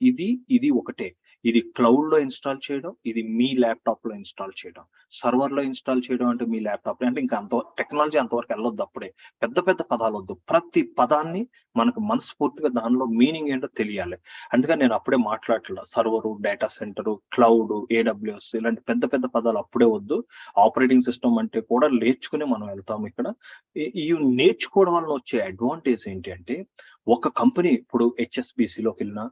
ఇది ఒకటే. ఇది క్లౌడ్ లో ఇన్స్టాల్ చేయడం, ఇది మీ ల్యాప్టాప్ లో ఇన్స్టాల్ చేయడం. సర్వర్ లో ఇన్స్టాల్ చేయడం అంటే మీ ల్యాప్టాప్ అంటే ఇంకా అంత టెక్నాలజీ అంతవరకు వెళ్ళొద్దు. అప్పుడే పెద్ద పెద్ద పదాలు వద్దు. ప్రతి పదాన్ని మనకు మనస్ఫూర్తిగా దానిలో మీనింగ్ ఏంటో తెలియాలి. అందుకని నేను అప్పుడే మాట్లాడట్లా. Server, data centre, cloud, AWS ఇలాంటి పెద్ద పెద్ద పదాలు అప్పుడే వద్దు. ఆపరేటింగ్ సిస్టమ్ అంటే కూడా నేర్చుకుని మనం వెళ్తాం. ఇక్కడ ఈ నేర్చుకోవడం వల్ల వచ్చే అడ్వాంటేజ్ ఏంటి అంటే, ఒక కంపెనీ ఇప్పుడు HSBCలోకి వెళ్ళినా,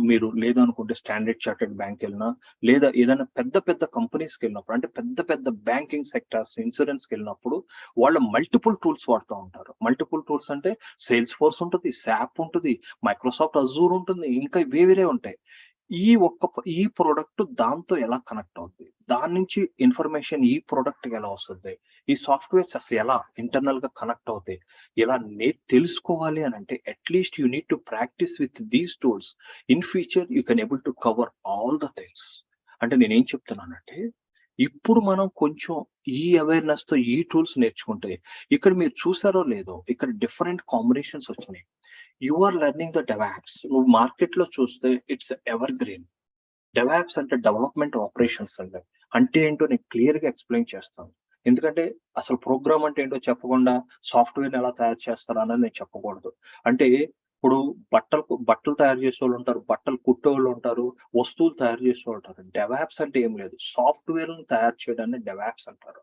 మీరు లేదనుకుంటే స్టాండర్డ్ చార్టెడ్ బ్యాంక్ వెళ్ళినా, లేదా ఏదైనా పెద్ద పెద్ద కంపెనీస్కి వెళ్ళినప్పుడు, అంటే పెద్ద పెద్ద బ్యాంకింగ్ సెక్టర్స్, ఇన్సూరెన్స్కి వెళ్ళినప్పుడు వాళ్ళు మల్టిపుల్ టూల్స్ వాడుతూ ఉంటారు. మల్టిపుల్ టూల్స్ అంటే సేల్స్ ఫోర్స్ ఉంటుంది, SAP ఉంటుంది, మైక్రోసాఫ్ట్ అజూర్ ఉంటుంది, ఇంకా వేరే ఉంటాయి. ఈ ప్రోడక్ట్ దాంతో ఎలా కనెక్ట్ అవుతుంది, దాని నుంచి ఇన్ఫర్మేషన్ ఈ ప్రోడక్ట్ ఎలా వస్తుంది, ఈ సాఫ్ట్వేర్స్ అసలు ఎలా ఇంటర్నల్ గా కనెక్ట్ అవుతాయి, ఇలా తెలుసుకోవాలి అని అంటే at least you need to practice with these tools. In future you can able to cover all the things. అంటే నేనేం చెప్తున్నానంటే, ఇప్పుడు మనం కొంచెం ఈ అవేర్నెస్ తో ఈ టూల్స్ నేర్చుకుంటే, ఇక్కడ మీరు చూసారో లేదో, ఇక్కడ డిఫరెంట్ కాంబినేషన్స్ వచ్చినాయి. You are learning the DevOps. నువ్వు మార్కెట్ లో చూస్తే ఇట్స్ ఎవర్ గ్రీన్. DevOps అంటే డెవలప్మెంట్ ఆపరేషన్స్ అంటే ఏంటో నేను క్లియర్ గా ఎక్స్ప్లెయిన్ చేస్తాను. ఎందుకంటే అసలు ప్రోగ్రామ్ అంటే ఏంటో చెప్పకుండా సాఫ్ట్వేర్ ఎలా తయారు చేస్తారు అన్నది నేను చెప్పకూడదు. అంటే ఇప్పుడు బట్టలు తయారు చేసే వాళ్ళు ఉంటారు, బట్టలు కుట్టే వాళ్ళు ఉంటారు, వస్తువులు తయారు చేసే వాళ్ళు ఉంటారు. DevOps అంటే ఏం లేదు, సాఫ్ట్వేర్ తయారు చేయడాన్ని DevOps అంటారు.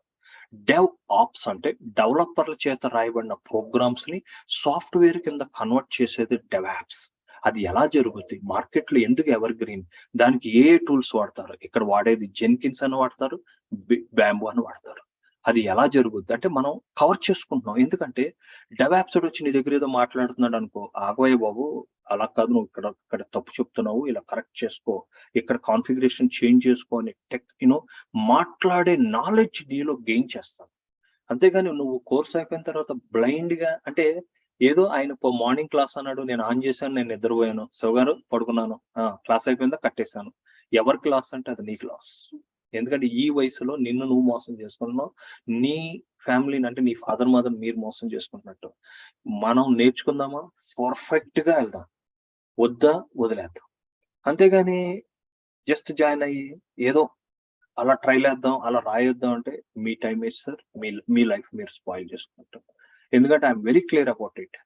DevOps అంటే డెవలపర్ల చేత రాయబడిన ప్రోగ్రామ్స్ ని సాఫ్ట్వేర్ కింద కన్వర్ట్ చేసేది DevOps. అది ఎలా జరుగుతుంది, మార్కెట్ లో ఎందుకు ఎవర్ గ్రీన్, దానికి ఏ టూల్స్ వాడతారు, ఇక్కడ వాడేది జెన్కిన్స్ అని వాడతారు, బ్యాంబూ అని వాడతారు. అది ఎలా జరుగుద్ది అంటే మనం కవర్ చేసుకుంటున్నాం. ఎందుకంటే DevOps వచ్చి నీ దగ్గర ఏదో మాట్లాడుతున్నాడు అనుకో, ఆగవయ్య బాబు అలా కాదు, నువ్వు ఇక్కడ తప్పు చెప్తున్నావు, ఇలా కరెక్ట్ చేసుకో, ఇక్కడ కాన్ఫిగరేషన్ చేంజ్ చేసుకో అని మాట్లాడే నాలెడ్జ్ నీలో గెయిన్ చేస్తాను. అంతేగాని నువ్వు కోర్స్ అయిపోయిన తర్వాత బ్లైండ్ గా, అంటే ఏదో ఆయన మార్నింగ్ క్లాస్ అన్నాడు, నేను ఆన్ చేశాను, నేను నిద్రపోయాను, శివగారు పడుకున్నాను, క్లాస్ అయిపోయిందా కట్టేశాను. ఎవరి క్లాస్ అంటే అది నీ క్లాస్. ఎందుకంటే ఈ వయసులో నిన్ను నువ్వు మోసం చేసుకుంటున్నావు, నీ ఫ్యామిలీని అంటే నీ ఫాదర్ మదర్ మీరు మోసం చేసుకుంటున్నట్టు. మనం నేర్చుకుందామా, పర్ఫెక్ట్ గా వెళ్దాం, వద్దా వదిలేద్దాం. అంతేగాని జస్ట్ జాయిన్ అయ్యి ఏదో అలా ట్రైల్ వేద్దాం, అలా రాయొద్దాం అంటే మీ టైం వేస్ట్ సార్, మీ లైఫ్ మీరు స్పాయిల్ చేసుకుంటారు. ఎందుకంటే I'm very clear about it.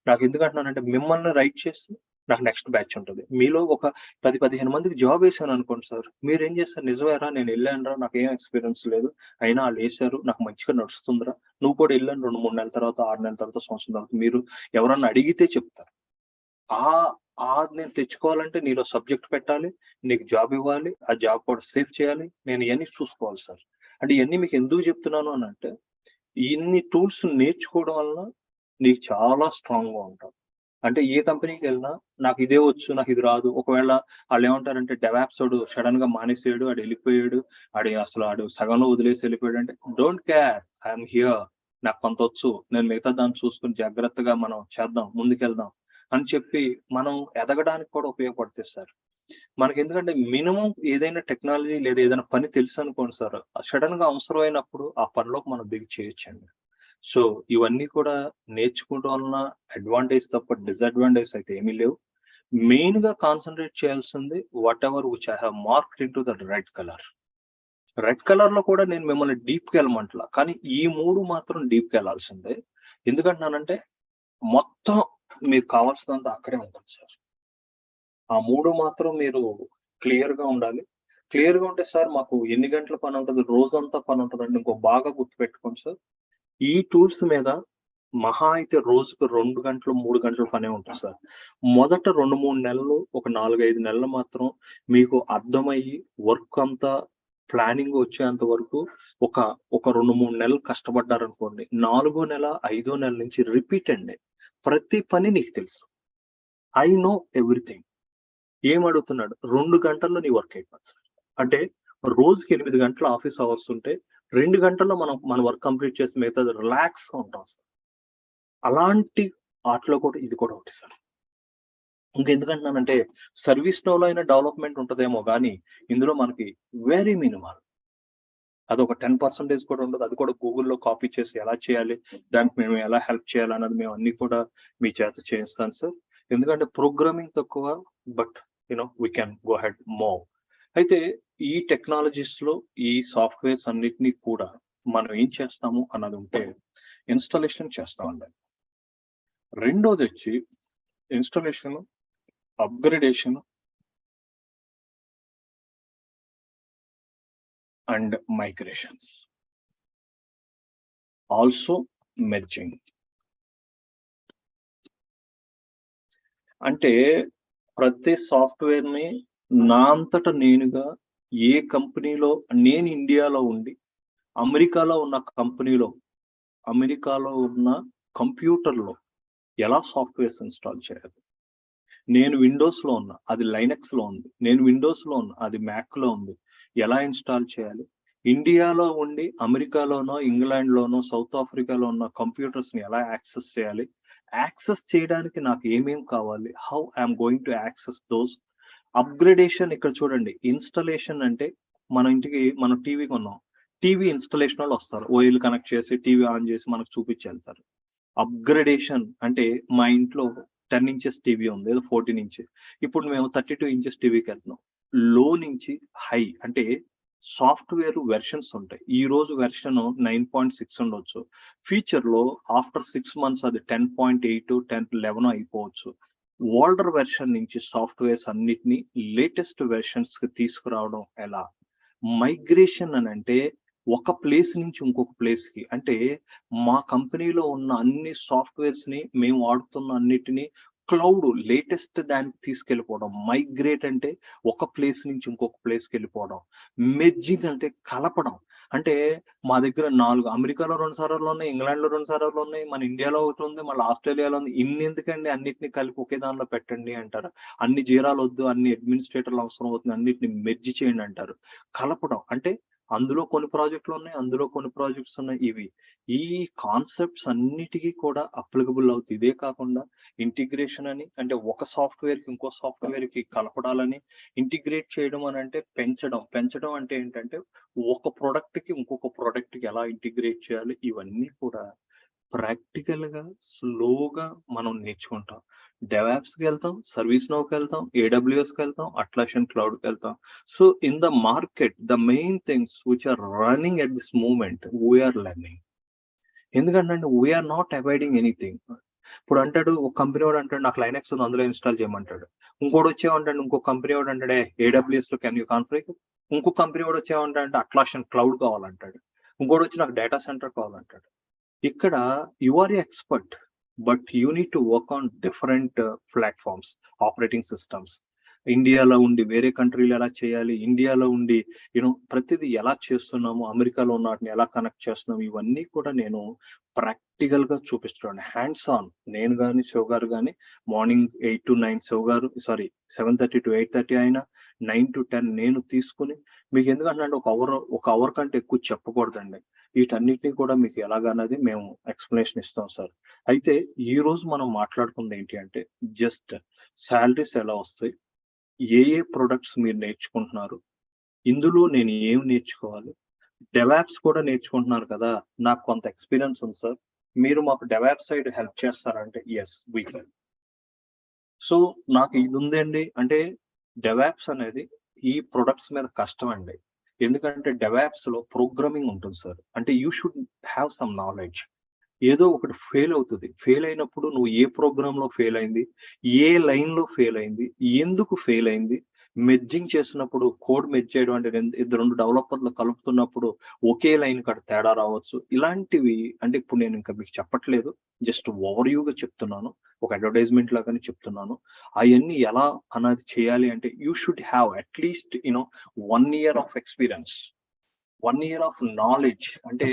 నాకు ఎందుకంటున్నానంటే, మిమ్మల్ని రైట్ చేసి నాకు నెక్స్ట్ బ్యాచ్ ఉంటుంది. మీలో ఒక 10-15 మందికి జాబ్ వేసాను అనుకోండి సార్, మీరు ఏం చేస్తారు, నిజమేరా నేను వెళ్ళానురా, నాకు ఏం ఎక్స్పీరియన్స్ లేదు, అయినా వాళ్ళు వేసారు, నాకు మంచిగా నడుస్తుందిరా, నువ్వు కూడా వెళ్ళాను 2-3 నెలల తర్వాత, 6 నెలల తర్వాత, సంవత్సరం తర్వాత మీరు ఎవరన్నా అడిగితే చెప్తారు. నేను తెచ్చుకోవాలంటే నీలో సబ్జెక్ట్ పెట్టాలి, నీకు జాబ్ ఇవ్వాలి, ఆ జాబ్ కూడా సేవ్ చేయాలి, నేను ఇవన్నీ చూసుకోవాలి సార్. అంటే ఇవన్నీ మీకు ఎందుకు చెప్తున్నాను అని అంటే, ఇన్ని టూల్స్ నేర్చుకోవడం వలన నీకు చాలా స్ట్రాంగ్ గా ఉంటాం. అంటే ఏ కంపెనీకి వెళ్ళినా నాకు ఇదే వచ్చు, నాకు ఇది రాదు, ఒకవేళ వాళ్ళు ఏమంటారంటే DevOps సడన్ గా మానేసాడు, ఆడు వెళ్ళిపోయాడు, ఆడు సగంలో వదిలేసి వెళ్ళిపోయాడు అంటే, డోంట్ కేర్, ఐఎమ్ హియర్, నాకు కొంత వచ్చు, నేను మిగతా దాన్ని చూసుకుని జాగ్రత్తగా మనం చేద్దాం, ముందుకెళ్దాం అని చెప్పి మనం ఎదగడానికి కూడా ఉపయోగపడుతుంది సార్. మనకి ఎందుకంటే మినిమం ఏదైనా టెక్నాలజీ లేదా ఏదైనా పని తెలుసు అనుకోండి సార్, సడన్ గా అవసరమైనప్పుడు ఆ పనిలోకి మనం దిగి చేయొచ్చండి. సో ఇవన్నీ కూడా నేర్చుకోవడం వలన అడ్వాంటేజ్ తప్ప డిసడ్వాంటేజ్ అయితే ఏమీ లేవు. మెయిన్ గా కాన్సన్ట్రేట్ చేయాల్సింది what ever which I have marked into the red colour. Red colour లో కూడా నేను మిమ్మల్ని డీప్ కి వెళ్ళమంటలా, కానీ ఈ 3 మాత్రం డీప్ కి వెళ్ళాల్సిందే. ఎందుకంటున్నానంటే మొత్తం మీకు కావాల్సినంత అక్కడే ఉంటుంది సార్. ఆ 3 మాత్రం మీరు క్లియర్ గా ఉండాలి. క్లియర్ గా ఉంటే సార్ మాకు ఎన్ని గంటల పని ఉంటుంది, రోజంతా పని ఉంటుంది అంటే ఇంకో బాగా గుర్తుపెట్టుకోండి సార్. ఈ టూల్స్ మీద మహా అయితే రోజుకు 2 గంటలు 3 గంటలు పనే ఉంటుంది సార్. మొదట 2-3 నెలలు, ఒక 4-5 నెలలు మాత్రం మీకు అర్థమయ్యి వర్క్ అంతా ప్లానింగ్ వచ్చేంత వరకు ఒక 2-3 నెలలు కష్టపడ్డారనుకోండి, 4వ నెల 5వ నెల నుంచి రిపీట్ అండి. ప్రతి పని నీకు తెలుసు. I know everything. ఏం అడుగుతున్నాడు? 2 గంటల్లో నీ వర్క్ అయిపోతుంది సార్. అంటే రోజుకి 8 గంటల ఆఫీస్ అవర్స్ ఉంటే 2 గంటల్లో మన వర్క్ కంప్లీట్ చేసి మిగతాది రిలాక్స్ గా ఉంటాం సార్. అలాంటి వాటిలో కూడా ఇది కూడా ఒకటి సార్. ఇంకెందుకంటున్నానంటే సర్వీస్ నోలో అయినా డెవలప్మెంట్ ఉంటదేమో కానీ ఇందులో మనకి వెరీ మినిమల్. అదొక 10% కూడా ఉండదు. అది కూడా గూగుల్లో కాపీ చేసి ఎలా చేయాలి, దానికి మేము ఎలా హెల్ప్ చేయాలి అన్నది మేము అన్ని కూడా మీ చేత చేయిస్తాను సార్. ఎందుకంటే ప్రోగ్రామింగ్ తక్కువ, but we can go head more. అయితే ఈ టెక్నాలజీస్ లో ఈ సాఫ్ట్వేర్స్ అన్నిటినీ కూడా మనం ఏం చేస్తాము అన్నది ఉంటే ఇన్స్టాలేషన్ చేస్తామండి. రెండోది వచ్చి installation, upgradation and migrations, also merging. అంటే ప్రతి సాఫ్ట్వేర్ ని నా అంతట నేనుగా ఏ కంపెనీలో, నేను ఇండియాలో ఉండి అమెరికాలో ఉన్న కంపెనీలో, అమెరికాలో ఉన్న కంప్యూటర్లో ఎలా సాఫ్ట్వేర్స్ ఇన్స్టాల్ చేయాలి, నేను విండోస్ లో ఉన్నా అది లైనక్స్ లో ఉంది, నేను విండోస్ లో ఉన్నా అది మ్యాక్ లో ఉంది, ఎలా ఇన్స్టాల్ చేయాలి, ఇండియాలో ఉండి అమెరికాలోనో ఇంగ్లాండ్ లోనో సౌత్ ఆఫ్రికాలో ఉన్న కంప్యూటర్స్ ని ఎలా యాక్సెస్ చేయాలి, యాక్సెస్ చేయడానికి నాకు ఏమేం కావాలి, how I'm going to access those. Upgradation ఇక్కడ చూడండి. ఇన్స్టాలేషన్ అంటే మన ఇంటికి మనం టీవీ కొన్నాం, టీవీ ఇన్స్టాలేషన్ వాళ్ళు వస్తారు, ఓఎల్ కనెక్ట్ చేసి టీవీ ఆన్ చేసి మనకు చూపించి వెళ్తారు. అప్గ్రేడేషన్ అంటే మా ఇంట్లో 10 inches టీవీ ఉంది, ఏదో 14 inches, ఇప్పుడు మేము 32 inches టీవీకి వెళ్తున్నాం. లో నుంచి హై అంటే సాఫ్ట్వేర్ వెర్షన్స్ ఉంటాయి. ఈ రోజు వెర్షన్ 9.6 ఉండొచ్చు, ఫ్యూచర్ లో ఆఫ్టర్ 6 months అది 10.8, 10.11 అయిపోవచ్చు. ఓల్డర్ వెర్షన్ నుంచి సాఫ్ట్వేర్స్ అన్నిటినీ లేటెస్ట్ వెర్షన్స్ కి తీసుకురావడం ఎలా. మైగ్రేషన్ అని అంటే ఒక ప్లేస్ నుంచి ఇంకొక ప్లేస్ కి, అంటే మా కంపెనీలో ఉన్న అన్ని సాఫ్ట్వేర్స్ ని మేము వాడుతున్న అన్నిటినీ క్లౌడ్ లేటెస్ట్ దానికి తీసుకెళ్ళిపోవడం. మైగ్రేట్ అంటే ఒక ప్లేస్ నుంచి ఇంకొక ప్లేస్కి వెళ్ళిపోవడం. మెర్జింగ్ అంటే కలపడం. అంటే మా దగ్గర 4 అమెరికాలో 2 సర్వర్లు ఉన్నాయి, ఇంగ్లాండ్ లో 2 సర్వర్లు ఉన్నాయి, మన ఇండియాలో ఒకటి ఉంది, మళ్ళీ ఆస్ట్రేలియాలో ఉంది. ఇన్ని ఎందుకండి, అన్నిటిని కలిపి ఒకే దానిలో పెట్టండి అంటారు. అన్ని జీరాలు వద్దు, అన్ని అడ్మినిస్ట్రేటర్లు అవసరం అవుతుంది, అన్నిటిని మెర్జ్ చేయండి అంటారు. కలపడం అంటే అందులో కొన్ని ప్రాజెక్టులు ఉన్నాయి, అందులో కొన్ని ప్రాజెక్ట్స్ ఉన్నాయి. ఇవి ఈ కాన్సెప్ట్స్ అన్నిటికీ కూడా అప్లికబుల్ అవుతుంది. ఇదే కాకుండా ఇంటిగ్రేషన్ అని అంటే ఒక సాఫ్ట్వేర్ కి ఇంకో సాఫ్ట్వేర్ కి కలపడాలని, ఇంటిగ్రేట్ చేయడం అని అంటే పెంచడం అంటే ఏంటంటే ఒక ప్రోడక్ట్ కి ఇంకొక ప్రోడక్ట్ కి ఎలా ఇంటిగ్రేట్ చేయాలి, ఇవన్నీ కూడా ప్రాక్టికల్ గా స్లోగా మనం నేర్చుకుంటాం. డెవాప్స్ కి వెళ్తాం, సర్వీస్ నోకి వెళ్తాం, AWS కి వెళ్తాం, అట్లాసియన్ క్లౌడ్ కి వెళ్తాం. So in the market the main things which are running at this moment we are learning. ఎందుకంటే వీఆర్ నాట్ అవాయిడింగ్ ఎనీథింగ్. ఇప్పుడు అంటాడు ఒక కంపెనీ వాడు అంటాడు నాకు లైనక్స్ ఉంది అందులో ఇన్స్టాల్ చేయమంటాడు. ఇంకోటి వచ్చేమంటాడు, ఇంకో కంపెనీ వాడు అంటాడే AWS లో కెన్ యూ కాన్ఫిగర్. ఇంకో కంపెనీ వాడు వచ్చేమంటాడు అట్లాసియన్ క్లౌడ్ కావాలంటాడు. ఇంకోటి వచ్చి నాకు డేటా సెంటర్ కావాలంటాడు. ఇక్కడ you are expert, but you need to work on different platforms, operating systems. ఇండియాలో ఉండి వేరే కంట్రీలో ఎలా చేయాలి, ఇండియాలో ఉండి ప్రతిదీ ఎలా చేస్తున్నాము, అమెరికాలో ఉన్న వాటిని ఎలా కనెక్ట్ చేస్తున్నాము, ఇవన్నీ కూడా నేను ప్రాక్టికల్ గా చూపిస్తున్నాను. Hands on. నేను కానీ శివ గారు కానీ మార్నింగ్ 8 to 9, శివ గారు 7:30 to 8:30 అయినా 9 to 10 నేను తీసుకుని మీకు ఎందుకంటే ఒక అవర్ కంటే ఎక్కువ చెప్పకూడదండి. వీటన్నిటిని కూడా మీకు ఎలాగన్నది మేము ఎక్స్ప్లెనేషన్ ఇస్తాం సార్. అయితే ఈ రోజు మనం మాట్లాడుకుంది ఏంటి అంటే జస్ట్ శాలరీస్ ఎలా వస్తాయి, ఏ ప్రొడక్ట్స్ మీరు నేర్చుకుంటున్నారు, ఇందులో నేను ఏం నేర్చుకోవాలి, డెవాప్స్ కూడా నేర్చుకుంటున్నారు కదా, నాకు కొంత ఎక్స్పీరియన్స్ ఉంది సార్, మీరు మాకు డెవాప్ సైడ్ హెల్ప్ చేస్తారంటే ఎస్ వీ కెన్. సో నాకు ఇది ఉందండి అంటే డెవాప్స్ అనేది ఈ ప్రొడక్ట్స్ మీద కష్టం అండి. ఎందుకంటే డెవాప్స్ లో ప్రోగ్రామింగ్ ఉంటుంది సార్. అంటే you should have some knowledge. ఏదో ఒకటి ఫెయిల్ అవుతుంది. ఫెయిల్ అయినప్పుడు నువ్వు ఏ ప్రోగ్రామ్ లో ఫెయిల్ అయింది, ఏ లైన్ లో ఫెయిల్ అయింది, ఎందుకు ఫెయిల్ అయింది, మెర్జింగ్ చేసినప్పుడు కోడ్ మెర్జ్ చేయడం అంటే రెండు డెవలపర్లు కలుపుతున్నప్పుడు ఒకే లైన్ కాడ తేడా రావచ్చు. ఇలాంటివి అంటే ఇప్పుడు నేను ఇంకా మీకు చెప్పట్లేదు, జస్ట్ ఓవర్వ్యూగా చెప్తున్నాను, ఒక అడ్వర్టైజ్మెంట్ లాగానే చెప్తున్నాను. అవన్నీ ఎలా అన్నది చేయాలి అంటే you should have at least 1 year of experience, 1 year of knowledge, అంటే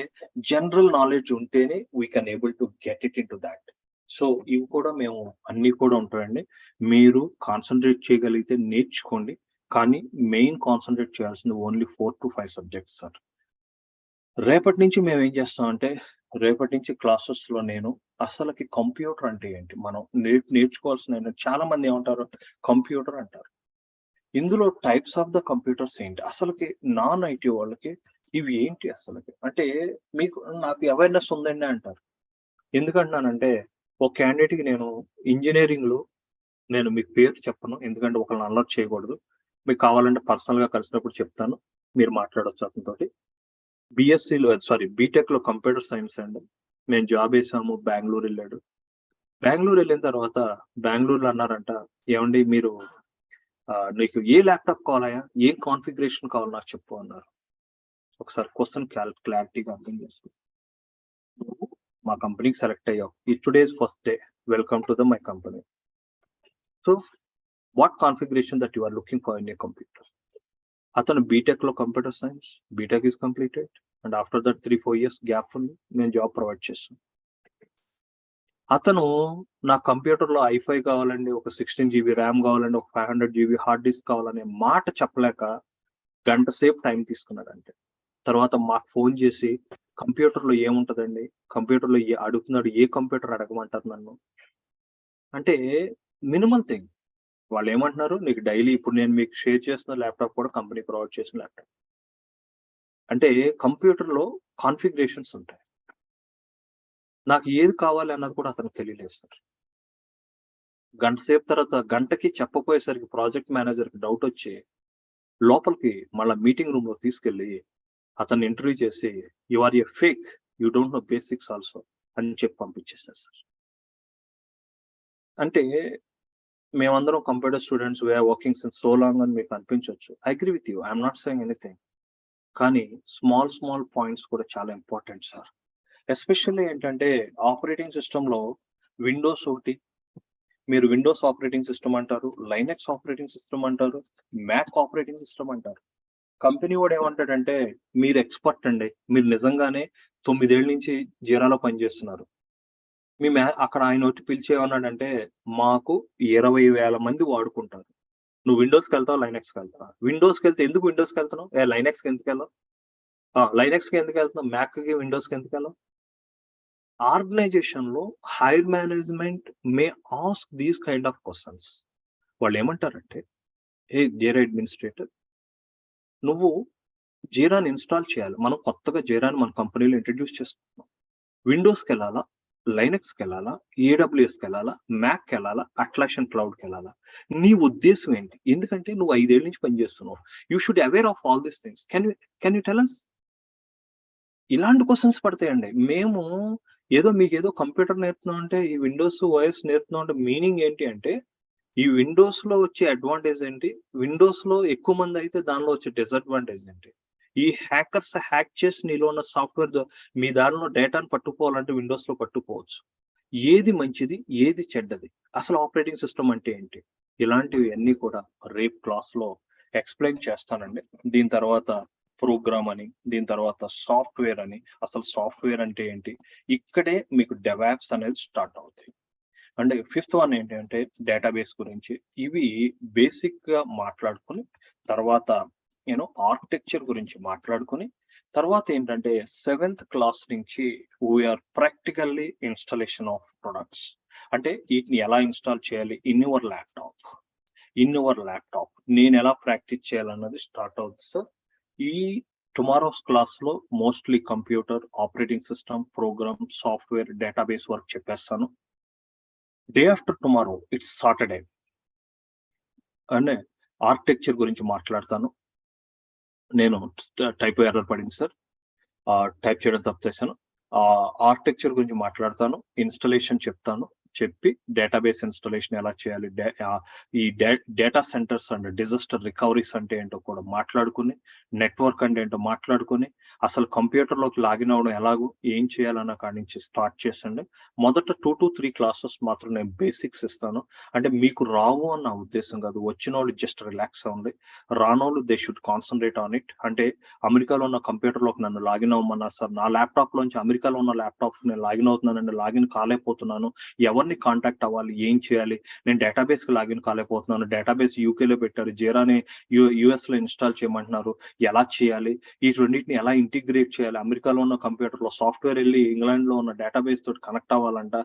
జనరల్ నాలెడ్జ్ ఉంటేనే we can able to get it in to that. So ఇవి కూడా మేము అన్ని కూడా ఉంటాయండి. మీరు కాన్సన్ట్రేట్ చేయగలిగితే నేర్చుకోండి, కానీ మెయిన్ కాన్సన్ట్రేట్ చేయాల్సింది ఓన్లీ 4 to 5 సబ్జెక్ట్స్ సార్. రేపటి నుంచి మేము ఏం చేస్తామంటే, రేపటి నుంచి క్లాసెస్ లో నేను అసలుకి కంప్యూటర్ అంటే ఏంటి మనం నేర్చుకోవాల్సిన, చాలా మంది ఏమంటారు కంప్యూటర్ అంటారు. ఇందులో టైప్స్ ఆఫ్ ద కంప్యూటర్స్ ఏంటి, అసలుకి నాన్ ఐటీ వాళ్ళకి ఇవి ఏంటి అసలుకి అంటే నాకు అవేర్నెస్ ఉందండి అంటారు. ఎందుకంటున్నానంటే ఒక క్యాండిడేట్ కి నేను ఇంజనీరింగ్ లో నేను మీకు పేరు చెప్పను, ఎందుకంటే ఒకళ్ళని అలర్ట్ చేయకూడదు. మీకు కావాలంటే పర్సనల్ గా కలిసినప్పుడు చెప్తాను, మీరు మాట్లాడవచ్చు అతనితోటి. బీటెక్ లో కంప్యూటర్ సైన్స్ అండి. మేము జాబ్ వేసాము, బెంగళూరు వెళ్ళాడు. బెంగళూరు వెళ్ళిన తర్వాత బెంగళూరులో అన్నారంట, ఏమండి మీరు నీకు ఏ ల్యాప్టాప్ కావాలయా, ఏ కాన్ఫిగరేషన్ కావాలి నాకు చెప్పు అన్నారు. ఒకసారి క్వశ్చన్ క్లారిటీగా అర్థం చేసుకో. మా కంపెనీకి సెలెక్ట్ అయ్యావు, today's first day, welcome to my company. So what configuration that you are looking for in a computer. అతను బీటెక్ లో computer science, B Tech is completed, and after that 3-4 years gap ఉంది, నేను జాబ్ ప్రొవైడ్ చేస్తాను. అతను నా computer లో i5 కావాలండి, ఒక 16 GB ర్యామ్ కావాలండి, ఒక 500 GB హార్డ్ డిస్క్ కావాలనే మాట చెప్పలేక గంట సేపు టైం తీసుకున్నాడంటే, తర్వాత మాకు ఫోన్ చేసి కంప్యూటర్ లో ఏముంటదండి, కంప్యూటర్ లో అడుగుతున్నాడు, ఏ కంప్యూటర్ అడగమంటారు నన్ను అంటే మినిమల్ థింగ్. వాళ్ళు ఏమంటున్నారు, నీకు డైలీ ఇప్పుడు నేను మీకు షేర్ చేసిన ల్యాప్టాప్ కూడా కంపెనీ ప్రొవైడ్ చేసిన ల్యాప్టాప్. అంటే కంప్యూటర్ లో కాన్ఫిగరేషన్స్ ఉంటాయి, నాకు ఏది కావాలి అన్నది కూడా అతనికి తెలియలేదు సార్. గంట సేపు తర్వాత గంటకి చెప్పపోయేసరికి ప్రాజెక్ట్ మేనేజర్కి డౌట్ వచ్చి లోపలికి మళ్ళీ మీటింగ్ రూమ్ లో తీసుకెళ్లి అతన్ని ఇంటర్వ్యూ చేసి, you are a fake, you don't know basics also అని చెప్పి పంపించేస్తారు సార్. అంటే మేమందరం computer students, we are working since so long అని మీకు అనిపించవచ్చు. I agree with you, I'm not saying anything. కానీ స్మాల్ పాయింట్స్ కూడా చాలా ఇంపార్టెంట్ సార్. ఎస్పెషల్లీ ఏంటంటే ఆపరేటింగ్ సిస్టమ్ లో విండోస్ ఒకటి, మీరు విండోస్ ఆపరేటింగ్ సిస్టమ్ అంటారు, లైనెక్స్ ఆపరేటింగ్ సిస్టమ్ అంటారు, మ్యాక్ ఆపరేటింగ్ సిస్టమ్ అంటారు. కంపెనీ వాడు ఏమంటాడంటే, మీరు ఎక్స్పర్ట్ అండి, మీరు నిజంగానే 9 ఏళ్ళ నుంచి జీరాలో పనిచేస్తున్నారు. అక్కడ ఆయన వచ్చి పిలిచేమన్నాడంటే, మాకు 20,000 మంది వాడుకుంటారు, నువ్వు విండోస్కి వెళ్తావు, లైనెక్స్కి వెళ్తావు. విండోస్కి వెళ్తే ఎందుకు విండోస్కి వెళ్తున్నావు, లైనెక్స్కి ఎందుకు వెళ్ళావు, లైనెక్స్కి ఎందుకు వెళ్తున్నావు, మ్యాక్కి విండోస్కి ఎందుకు వెళ్ళావు. ఆర్గనైజేషన్ లో higher management may ask these kind of questions. వాళ్ళు ఏమంటారంటే, ఏ జీరా అడ్మినిస్ట్రేటర్, నువ్వు జీరాని ఇన్స్టాల్ చేయాలి, మనం కొత్తగా జీరాని మన కంపెనీలో ఇంట్రడ్యూస్ చేస్తున్నాం, విండోస్కి వెళ్ళాలా, లైనెక్స్కి వెళ్ళాలా, AWSకి వెళ్ళాలా, మ్యాక్కి వెళ్ళాలా, అట్లాషన్ క్లౌడ్కి వెళ్ళాలా, నీ ఉద్దేశం ఏంటి, ఎందుకంటే నువ్వు 5 ఏళ్ళ నుంచి పనిచేస్తున్నావు, you should aware of all these things, can you tell us. ఇలాంటి క్వశ్చన్స్ పడతాయండి. మేము మీకు ఏదో కంప్యూటర్ నేర్పుతున్నాం అంటే, ఈ విండోస్ OS నేర్పుతున్నాం అంటే మీనింగ్ ఏంటి అంటే, ఈ విండోస్ లో వచ్చే అడ్వాంటేజ్ ఏంటి, విండోస్ లో ఎక్కువ మంది అయితే దానిలో వచ్చే డిసడ్వాంటేజ్ ఏంటి, ఈ హ్యాకర్స్ హ్యాక్ చేసి నీలో ఉన్న సాఫ్ట్వేర్ మీ దానిలో డేటాను పట్టుకోవాలంటే విండోస్ లో పట్టుకోవచ్చు. ఏది మంచిది, ఏది చెడ్డది, అసలు ఆపరేటింగ్ సిస్టమ్ అంటే ఏంటి, ఇలాంటివి అన్ని కూడా రేపు క్లాస్ లో ఎక్స్ప్లెయిన్ చేస్తానండి. దీని తర్వాత ప్రోగ్రామ్ అని, దీని తర్వాత సాఫ్ట్వేర్ అని, అసలు సాఫ్ట్వేర్ అంటే ఏంటి, ఇక్కడే మీకు డెవాప్స్ అనేది స్టార్ట్ అవుతాయి. అంటే 5th one ఏంటంటే డేటాబేస్ గురించి. ఇవి బేసిక్ గా మాట్లాడుకుని తర్వాత ఆర్కిటెక్చర్ గురించి మాట్లాడుకుని తర్వాత ఏంటంటే 7th క్లాస్ నుంచి we are practically installation of products. అంటే వీటిని ఎలా ఇన్స్టాల్ చేయాలి ఇన్ యువర్ ల్యాప్టాప్ నేను ఎలా ప్రాక్టీస్ చేయాలన్నది స్టార్ట్ అవుతుంది సార్. ఈ టుమారోస్ క్లాస్ లో mostly computer, operating system, program, software, database work చెప్పేస్తాను. Day after tomorrow it's Saturday అంటే ఆర్కిటెక్చర్ గురించి మాట్లాడతాను. నేను టైప్ ఎర్రర్ పడింది సార్, టైప్ చేయడం తప్పు చేశాను. ఆర్కిటెక్చర్ గురించి మాట్లాడతాను, ఇన్స్టాలేషన్ చెప్తాను, చెప్పి డేటాబేస్ ఇన్స్టాలేషన్ ఎలా చేయాలి, ఈ data centres and disaster recoveries అంటే ఏంటో కూడా మాట్లాడుకుని, నెట్వర్క్ అంటే ఏంటో మాట్లాడుకుని, అసలు కంప్యూటర్లోకి లాగిన్ అవ్వడం ఎలాగో ఏం చేయాలన్న కాడి నుంచి స్టార్ట్ చేసండి. మొదట 2 to 3 క్లాసెస్ మాత్రం నేను బేసిక్స్ ఇస్తాను. అంటే మీకు రావు అన్న ఉద్దేశం కాదు, వచ్చిన వాళ్ళు జస్ట్ రిలాక్స్ అవ్వండి, రానోళ్ళు they should concentrate on it. అంటే అమెరికాలో ఉన్న కంప్యూటర్లోకి నన్ను లాగిన్ అవ్వమన్నారు సార్, నా ల్యాప్టాప్ లోంచి అమెరికాలో ఉన్న ల్యాప్టాప్ నేను లాగిన్ అవుతున్నానండి, లాగిన్ కాలేకపోతున్నాను, ఎవరిని కాంటాక్ట్ అవ్వాలి, ఏం చేయాలి, నేను డేటాబేస్ కి లాగిన్ కాలేకపోతున్నాను, డేటాబేస్ యూకేలో పెట్టారు, జీరాని యుఎస్ లో ఇన్స్టాల్ చేయమంటున్నారు, ఎలా చేయాలి, ఈ రెండింటిని ఎలా ఇంటిగ్రేట్ చేయాలి, అమెరికాలో ఉన్న కంప్యూటర్ లో సాఫ్ట్వేర్ వెళ్ళి ఇంగ్లాండ్ లో ఉన్న డేటాబేస్ తోటి కనెక్ట్ అవ్వాలంట,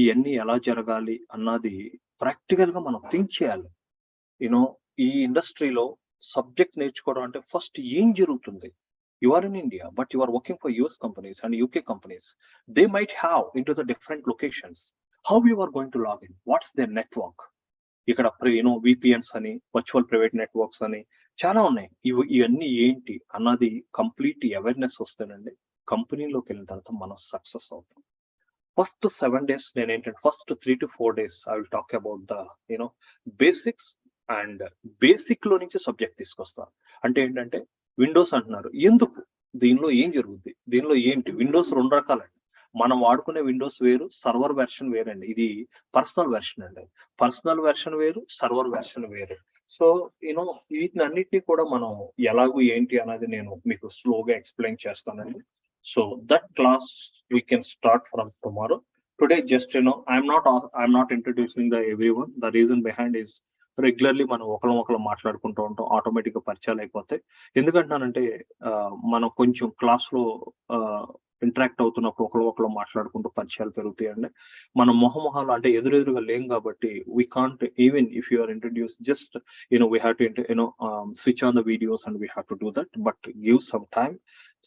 ఇవన్నీ ఎలా జరగాలి అన్నది ప్రాక్టికల్ గా మనం థింక్ చేయాలి. యూనో ఈ ఇండస్ట్రీలో సబ్జెక్ట్ నేర్చుకోవడం అంటే ఫస్ట్ ఏం జరుగుతుంది, you are in India, but you are working for US companies and UK companies. They might have into the different locations. How you are going to log in? What's their network? ఇక్కడ VPNs అని, virtual private networks అని చాలా ఉన్నాయి. ఇవన్నీ ఏంటి అన్నది complete awareness వస్తేనండి కంపెనీలోకి వెళ్ళిన తర్వాత మనం సక్సెస్ అవుతాం. ఫస్ట్ 7 days నేను ఏంటంటే first 3 to 4 days I will talk about the basics, and basic లో నుంచి సబ్జెక్ట్ తీసుకొస్తాను. అంటే ఏంటంటే విండోస్ అంటున్నారు, ఎందుకు, దీనిలో ఏం జరుగుద్ది, దీనిలో ఏంటి, విండోస్ 2 రకాలండి. మనం వాడుకునే విండోస్ వేరు, సర్వర్ వెర్షన్ వేరండి. ఇది పర్సనల్ వెర్షన్ అండి, పర్సనల్ వెర్షన్ వేరు, సర్వర్ వెర్షన్ వేరు. సో వీటిని అన్నిటినీ కూడా మనం ఎలాగూ ఏంటి అనేది నేను మీకు స్లోగా ఎక్స్ప్లెయిన్ చేస్తానండి. So that class we can start from tomorrow. Today just I'm not introducing the everyone. The reason behind is regularly మనం ఒకరు మాట్లాడుకుంటూ ఉంటాం, ఆటోమేటిక్ గా పరిచయాలు అయిపోతాయి. ఎందుకంటానంటే మనం కొంచెం క్లాస్ లో ఇంటరాక్ట్ అవుతున్నప్పుడు ఒకరు మాట్లాడుకుంటూ పరిచయాలు పెరుగుతాయండి. మనం మొహమొహాలు అంటే ఎదురుగా లేం కాబట్టి we can't, even if you are introduce just we have to switch on the videos and we have to do that, but give some time.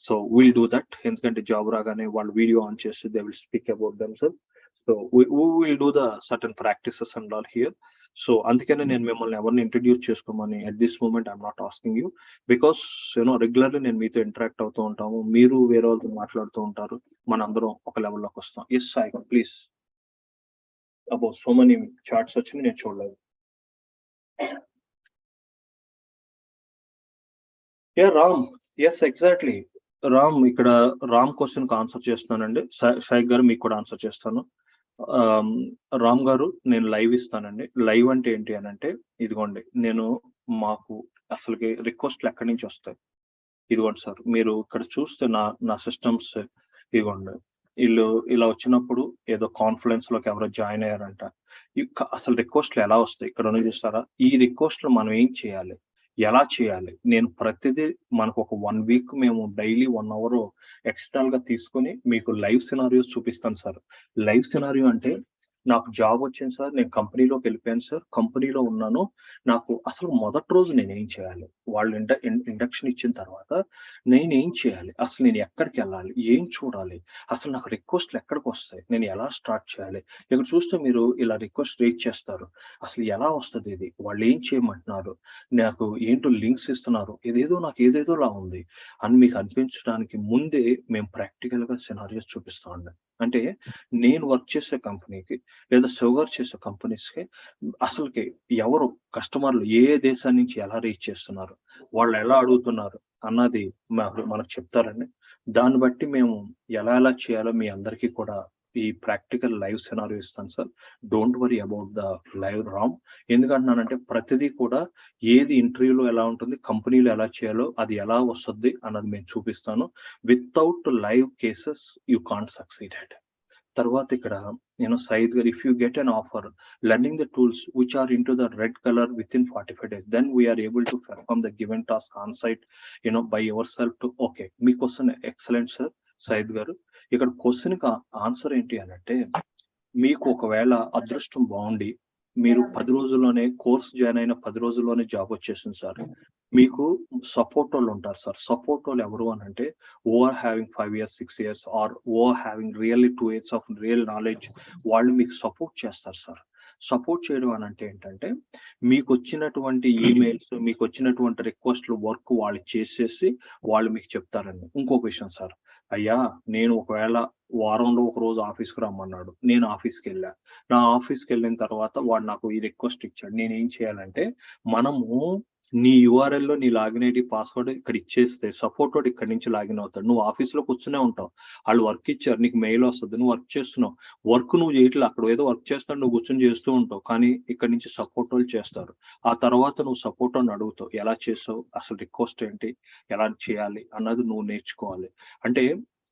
So will do that. ఎందుకంటే జాబ్ రాగానే వాళ్ళు వీడియో ఆన్ చేస్తే they will speak about themselves. So we will do the certain practices and all here. So అందుకనే నేను మిమ్మల్ని ఎవరిని introduce చేసుకోమని at this moment I'm not asking you, because regularly నేను మీతో ఇంటరాక్ట్ అవుతూ ఉంటాము, మీరు వేరే వాళ్ళతో మాట్లాడుతూ ఉంటారు, మన అందరం ఒక లెవెల్లోకి వస్తాం. Yes Sai please. Above so many charts వచ్చి నేను చూడలేదు. రామ్, ఎస్ ఎగ్జాక్ట్లీ రామ్, ఇక్కడ రామ్ క్వశ్చన్ కి ఆన్సర్ చేస్తున్నానండి. షైక్ గారు మీకు కూడా ఆన్సర్ చేస్తాను. రామ్ గారు నేను లైవ్ ఇస్తానండి. లైవ్ అంటే ఏంటి అని అంటే ఇదిగోండి, నేను మాకు అసలుకి రిక్వెస్ట్లు ఎక్కడి నుంచి వస్తాయి, ఇదిగోండి సార్ మీరు ఇక్కడ చూస్తే నా సిస్టమ్స్ ఇదిగోండి, వీళ్ళు ఇలా వచ్చినప్పుడు ఏదో కాన్ఫరెన్స్ లోకి ఎవరో జాయిన్ అయ్యారంట, అసలు రిక్వెస్ట్లు ఎలా వస్తాయి ఇక్కడ చూస్తారా, ఈ రిక్వెస్ట్లు మనం ఏం చేయాలి, ఎలా చేయాలి, నేను ప్రతిదీ మనకు ఒక 1 week మేము డైలీ 1 hour ఎక్స్ట్రాల్ గా తీసుకుని మీకు లైవ్ సినారియోస్ చూపిస్తాను సార్. లైవ్ సినారియో అంటే నాకు జాబ్ వచ్చింది సార్, నేను కంపెనీలోకి వెళ్ళిపోయాను సార్, కంపెనీలో ఉన్నాను, నాకు అసలు మొదటి రోజు నేను ఏం చేయాలి, వాళ్ళు ఇండక్షన్ ఇచ్చిన తర్వాత నేను ఏం చేయాలి, అసలు నేను ఎక్కడికి వెళ్ళాలి, ఏం చూడాలి, అసలు నాకు రిక్వెస్ట్లు ఎక్కడికి వస్తాయి, నేను ఎలా స్టార్ట్ చేయాలి. ఇక్కడ చూస్తే మీరు ఇలా రిక్వెస్ట్ రేట్ చేస్తారు, అసలు ఎలా వస్తుంది ఇది, వాళ్ళు ఏం చేయమంటున్నారు, నాకు ఏంటో లింక్స్ ఇస్తున్నారు, నాకు ఏదేదోలా ఉంది అని మీకు అనిపించడానికి ముందే మేము ప్రాక్టికల్ గా సినారియోస్ చూపిస్తామండి. అంటే నేను వర్క్ చేసే కంపెనీకి లేదా షుగర్ చేసే కంపెనీస్ కి అసలుకి ఎవరు కస్టమర్లు ఏ దేశం నుంచి ఎలా రీచ్ చేస్తున్నారు, వాళ్ళు ఎలా అడుగుతున్నారు అన్నది మనకు చెప్తారండి. దాన్ని బట్టి మేము ఎలా చేయాలో మీ అందరికీ కూడా ఈ ప్రాక్టికల్ లైవ్ సినారియో ఇస్తాను sir. Don't worry about the live RAM. ఎందుకంటున్నానంటే ప్రతిదీ కూడా ఏది ఇంటర్వ్యూలో ఎలా ఉంటుంది, కంపెనీలో ఎలా చేయాలో అది ఎలా వస్తుంది అన్నది మేము చూపిస్తాను. Without live cases you can't succeeded. తర్వాత ఇక్కడ Saeed గారు, if you get an offer learning the tools which are into the red color within 45 days, then we are able to perform the given task on site by yourself to okay. మీ question excellent sir Sayeed గారు. ఇక్కడ question కి answer ఏంటి అని అంటే, మీకు ఒకవేళ అదృష్టం బాగుండి మీరు 10 రోజుల్లోనే కోర్స్ జాయిన్ అయిన 10 రోజుల్లోనే జాబ్ వచ్చేసింది సార్, మీకు సపోర్ట్ వాళ్ళు ఉంటారు సార్. సపోర్ట్ వాళ్ళు ఎవరు అని అంటే over having 5 years 6 years are over having really 2 years of real knowledge, వాళ్ళు మీకు సపోర్ట్ చేస్తారు సార్. సపోర్ట్ చేయడం అని అంటే ఏంటంటే మీకు వచ్చినటువంటి ఈమెయిల్స్, మీకు వచ్చినటువంటి రిక్వెస్ట్లు వర్క్ వాళ్ళు చేసేసి వాళ్ళు మీకు చెప్తారండి. ఇంకొక విషయం సార్, అయ్యా నేను ఒకవేళ వారంలో ఒక రోజు ఆఫీస్కి రమ్మన్నాడు, నేను ఆఫీస్కి వెళ్ళా. నా ఆఫీస్కి వెళ్ళిన తర్వాత వాడు నాకు ఈ రిక్వెస్ట్ ఇచ్చాడు. నేను ఏం చేయాలంటే, మనము నీ యూఆర్ఎల్లో నీ లాగిన్ ఐడి పాస్వర్డ్ ఇక్కడ ఇచ్చేస్తే సపోర్ట్ వాడు ఇక్కడ నుంచి లాగిన్ అవుతాడు. నువ్వు ఆఫీస్లో కూర్చునే ఉంటావు, వాళ్ళు వర్క్ ఇచ్చారు, నీకు మెయిల్ వస్తుంది, నువ్వు వర్క్ చేస్తున్నావు. వర్క్ నువ్వు చేయట్లేదు, అక్కడ ఏదో వర్క్ చేస్తాడు, నువ్వు కూర్చొని చేస్తూ ఉంటావు, కానీ ఇక్కడ నుంచి సపోర్ట్ వాళ్ళు చేస్తారు. ఆ తర్వాత నువ్వు సపోర్ట్ అని అడుగుతావు, ఎలా చేసావు, అసలు రిక్వెస్ట్ ఏంటి, ఎలా చేయాలి అన్నది నువ్వు నేర్చుకోవాలి. అంటే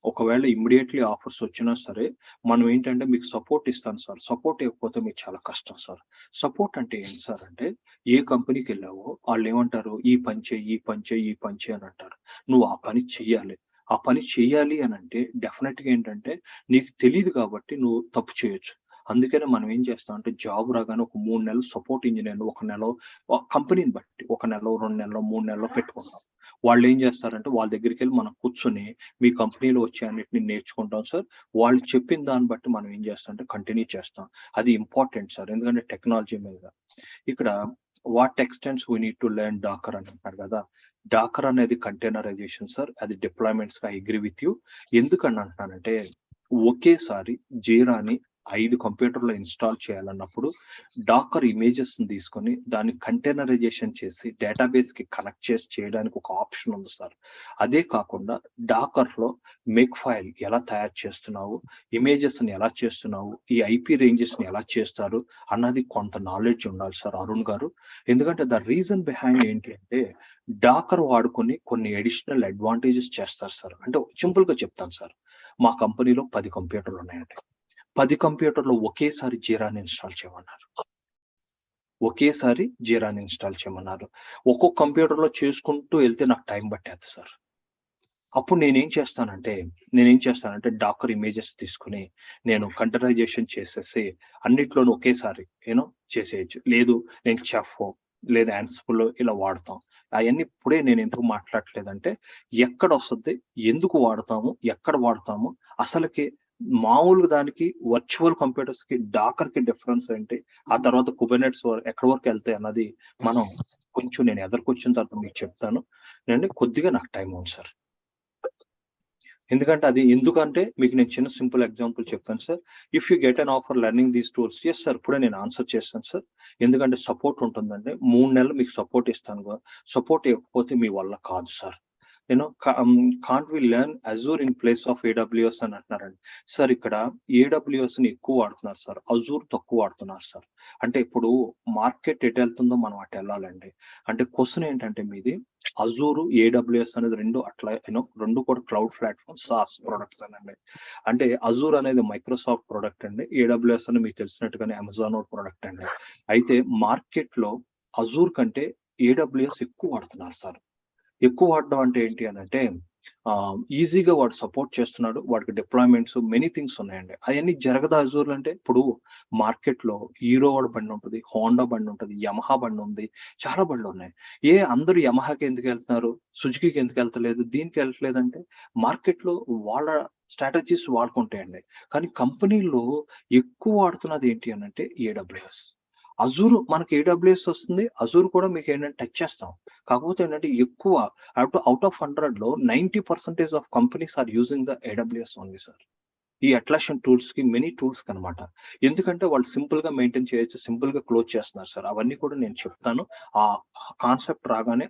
ఒకవేళ ఇమ్మీడియట్లీ ఆఫర్స్ వచ్చినా సరే మనం ఏంటంటే, మీకు సపోర్ట్ ఇస్తాను సార్, సపోర్ట్ ఇవ్వకపోతే మీకు చాలా కష్టం సార్. సపోర్ట్ అంటే ఏంటి సార్ అంటే, ఏ కంపెనీకి వెళ్ళావో వాళ్ళు ఏమంటారు, ఈ పని చేయి, ఈ పని చేయి, ఈ పని చేయి అని అంటారు. నువ్వు ఆ పని చెయ్యాలి. ఆ పని చెయ్యాలి అని అంటే డెఫినెట్ గా ఏంటంటే, నీకు తెలియదు కాబట్టి నువ్వు తప్పు చేయొచ్చు. అందుకనే మనం ఏం చేస్తాం అంటే, జాబ్ రాగానే ఒక 3 నెలలు సపోర్ట్ ఇంజనీర్, ఒక నెల కంపెనీని బట్టి 1 నెల, 2 నెలలు, 3 నెలలు పెట్టుకుంటాం. వాళ్ళు ఏం చేస్తారంటే, వాళ్ళ దగ్గరికి వెళ్ళి మనం కూర్చొని మీ కంపెనీలో వచ్చే అన్నిటిని నేర్చుకుంటాం సార్. వాళ్ళు చెప్పిన దాన్ని బట్టి మనం ఏం చేస్తాం అంటే కంటిన్యూ చేస్తాం. అది ఇంపార్టెంట్ సార్, ఎందుకంటే టెక్నాలజీ మీద. ఇక్కడ what extents we need to learn Docker అని అంటారు కదా. డాకర్ అనేది కంటైనరైజేషన్ సార్, అది డిప్లాయ్మెంట్స్ గా అగ్రీ విత్ యూ. ఎందుకని అంటున్నానంటే, ఒకేసారి జీరాని 5 కంప్యూటర్లో ఇన్స్టాల్ చేయాలన్నప్పుడు డాకర్ ఇమేజెస్ తీసుకొని దాన్ని కంటైనరైజేషన్ చేసి డేటాబేస్ కి కనెక్ట్ చేసి చేయడానికి ఒక ఆప్షన్ ఉంది సార్. అదే కాకుండా డాకర్ లో మేక్ ఫైల్ ఎలా తయారు చేస్తున్నావు, ఇమేజెస్ ని ఎలా చేస్తున్నావు, ఈ ఐపీ రేంజెస్ ని ఎలా చేస్తారు అన్నది కొంత నాలెడ్జ్ ఉండాలి సార్ అరుణ్ గారు. ఎందుకంటే ద రీజన్ బిహైండ్ ఏంటి అంటే, డాకర్ వాడుకొని కొన్ని అడిషనల్ అడ్వాంటేజెస్ చేస్తారు సార్. అంటే సింపుల్ గా చెప్తాను సార్, మా కంపెనీలో 10 కంప్యూటర్లు ఉన్నాయండి. 10 కంప్యూటర్లు ఒకేసారి జీరాని ఇన్స్టాల్ చేయమన్నారు. ఒకేసారి జీరాని ఇన్స్టాల్ చేయమన్నారు. ఒక్కొక్క కంప్యూటర్ లో చేసుకుంటూ వెళ్తే నాకు టైం పట్టేది సార్. అప్పుడు నేనేం చేస్తానంటే డాకర్ ఇమేజెస్ తీసుకుని నేను కంటైనరైజేషన్ చేసేసి అన్నిట్లోనూ ఒకేసారి చేసేయచ్చు. లేదు నేను చెఫ్ లేదా యాన్సిబుల్ ఇలా వాడతాం. అవన్నీ ఇప్పుడే నేను ఎందుకు మాట్లాడలేదంటే, ఎక్కడ వస్తుంది, ఎందుకు వాడతాము, ఎక్కడ వాడతాము, అసలుకి మామూలుగా దానికి వర్చువల్ కంప్యూటర్స్ కి డాకర్ కి డిఫరెన్స్ ఏంటి, ఆ తర్వాత కుబర్నెట్స్ ఎక్కడి వరకు వెళ్తాయి అన్నది మనం కొంచెం నేను ఎదుర్కొచ్చిన తర్వాత మీకు చెప్తాను. నేను కొద్దిగా నాకు టైం ఉంది సార్. ఎందుకంటే మీకు నేను చిన్న సింపుల్ ఎగ్జాంపుల్ చెప్తాను sir. If you get an offer learning these tools, yes sir, ఇప్పుడే నేను ఆన్సర్ చేస్తాను సార్. ఎందుకంటే సపోర్ట్ ఉంటుందండి, 3 నెలలు మీకు సపోర్ట్ ఇస్తాను. సపోర్ట్ ఇవ్వకపోతే మీ వల్ల కాదు sir. Can't we learn Azure in place of AWS అని అంటున్నారండి. సార్ ఇక్కడ ఏడబ్ల్యూఎస్ ని ఎక్కువ వాడుతున్నారు సార్, అజూర్ తక్కువ వాడుతున్నారు సార్. అంటే ఇప్పుడు మార్కెట్ ఎటు వెళ్తుందో మనం అటు వెళ్ళాలండి. అంటే క్వశ్చన్ ఏంటంటే మీది, అజూరు ఏడబ్ల్యూఎస్ అనేది రెండు అట్లా రెండు కూడా క్లౌడ్ ప్లాట్ఫామ్ సాస్ ప్రొడక్ట్స్ అనండి. అంటే అజూర్ అనేది మైక్రోసాఫ్ట్ ప్రొడక్ట్ అండి, ఏడబ్ల్యూఎస్ అని మీకు తెలిసినట్టుగానే అమెజాన్ ప్రొడక్ట్ అండి. అయితే మార్కెట్ లో అజూర్ కంటే ఏడబ్ల్యూఎస్ ఎక్కువ వాడుతున్నారు సార్. ఎక్కువ వాడడం అంటే ఏంటి అని అంటే, ఈజీగా వాడు సపోర్ట్ చేస్తున్నాడు, వాడికి డిప్లాయ్మెంట్స్ మెనీ థింగ్స్ ఉన్నాయండి. అవన్నీ జరగదా అజూర్ అంటే? ఇప్పుడు మార్కెట్ లో హీరో వాడు బండి ఉంటుంది, హోండా బండి ఉంటుంది, యమహా బండి ఉంది, చాలా బండ్లు ఉన్నాయి. అందరూ యమహాకి ఎందుకు వెళ్తున్నారు, సుజుకికి ఎందుకు వెళ్తలేదు, దీనికి వెళ్ళట్లేదంటే మార్కెట్ లో వాళ్ళ స్ట్రాటజీస్ వాడుకుంటాయండి. కానీ కంపెనీల్లో ఎక్కువ వాడుతున్నది ఏంటి అని అంటే ఏడబ్ల్యూఎస్. అజూర్ మనకి ఏడబ్ల్యూఎస్ వస్తుంది, అజూర్ కూడా మీకు ఏంటంటే టచ్ చేస్తాం. కాకపోతే ఏంటంటే ఎక్కువ అవుట్ ఆఫ్ 100 లో 90% of companies are using the AWS only sir. ఈ అట్లాషన్ టూల్స్ కి మెనీ టూల్స్ కనమాట. ఎందుకంటే వాళ్ళు సింపుల్ గా మెయింటైన్ చేయొచ్చు, సింపుల్ గా క్లోజ్ చేస్తున్నారు సార్. అవన్నీ కూడా నేను చెప్తాను. ఆ కాన్సెప్ట్ రాగానే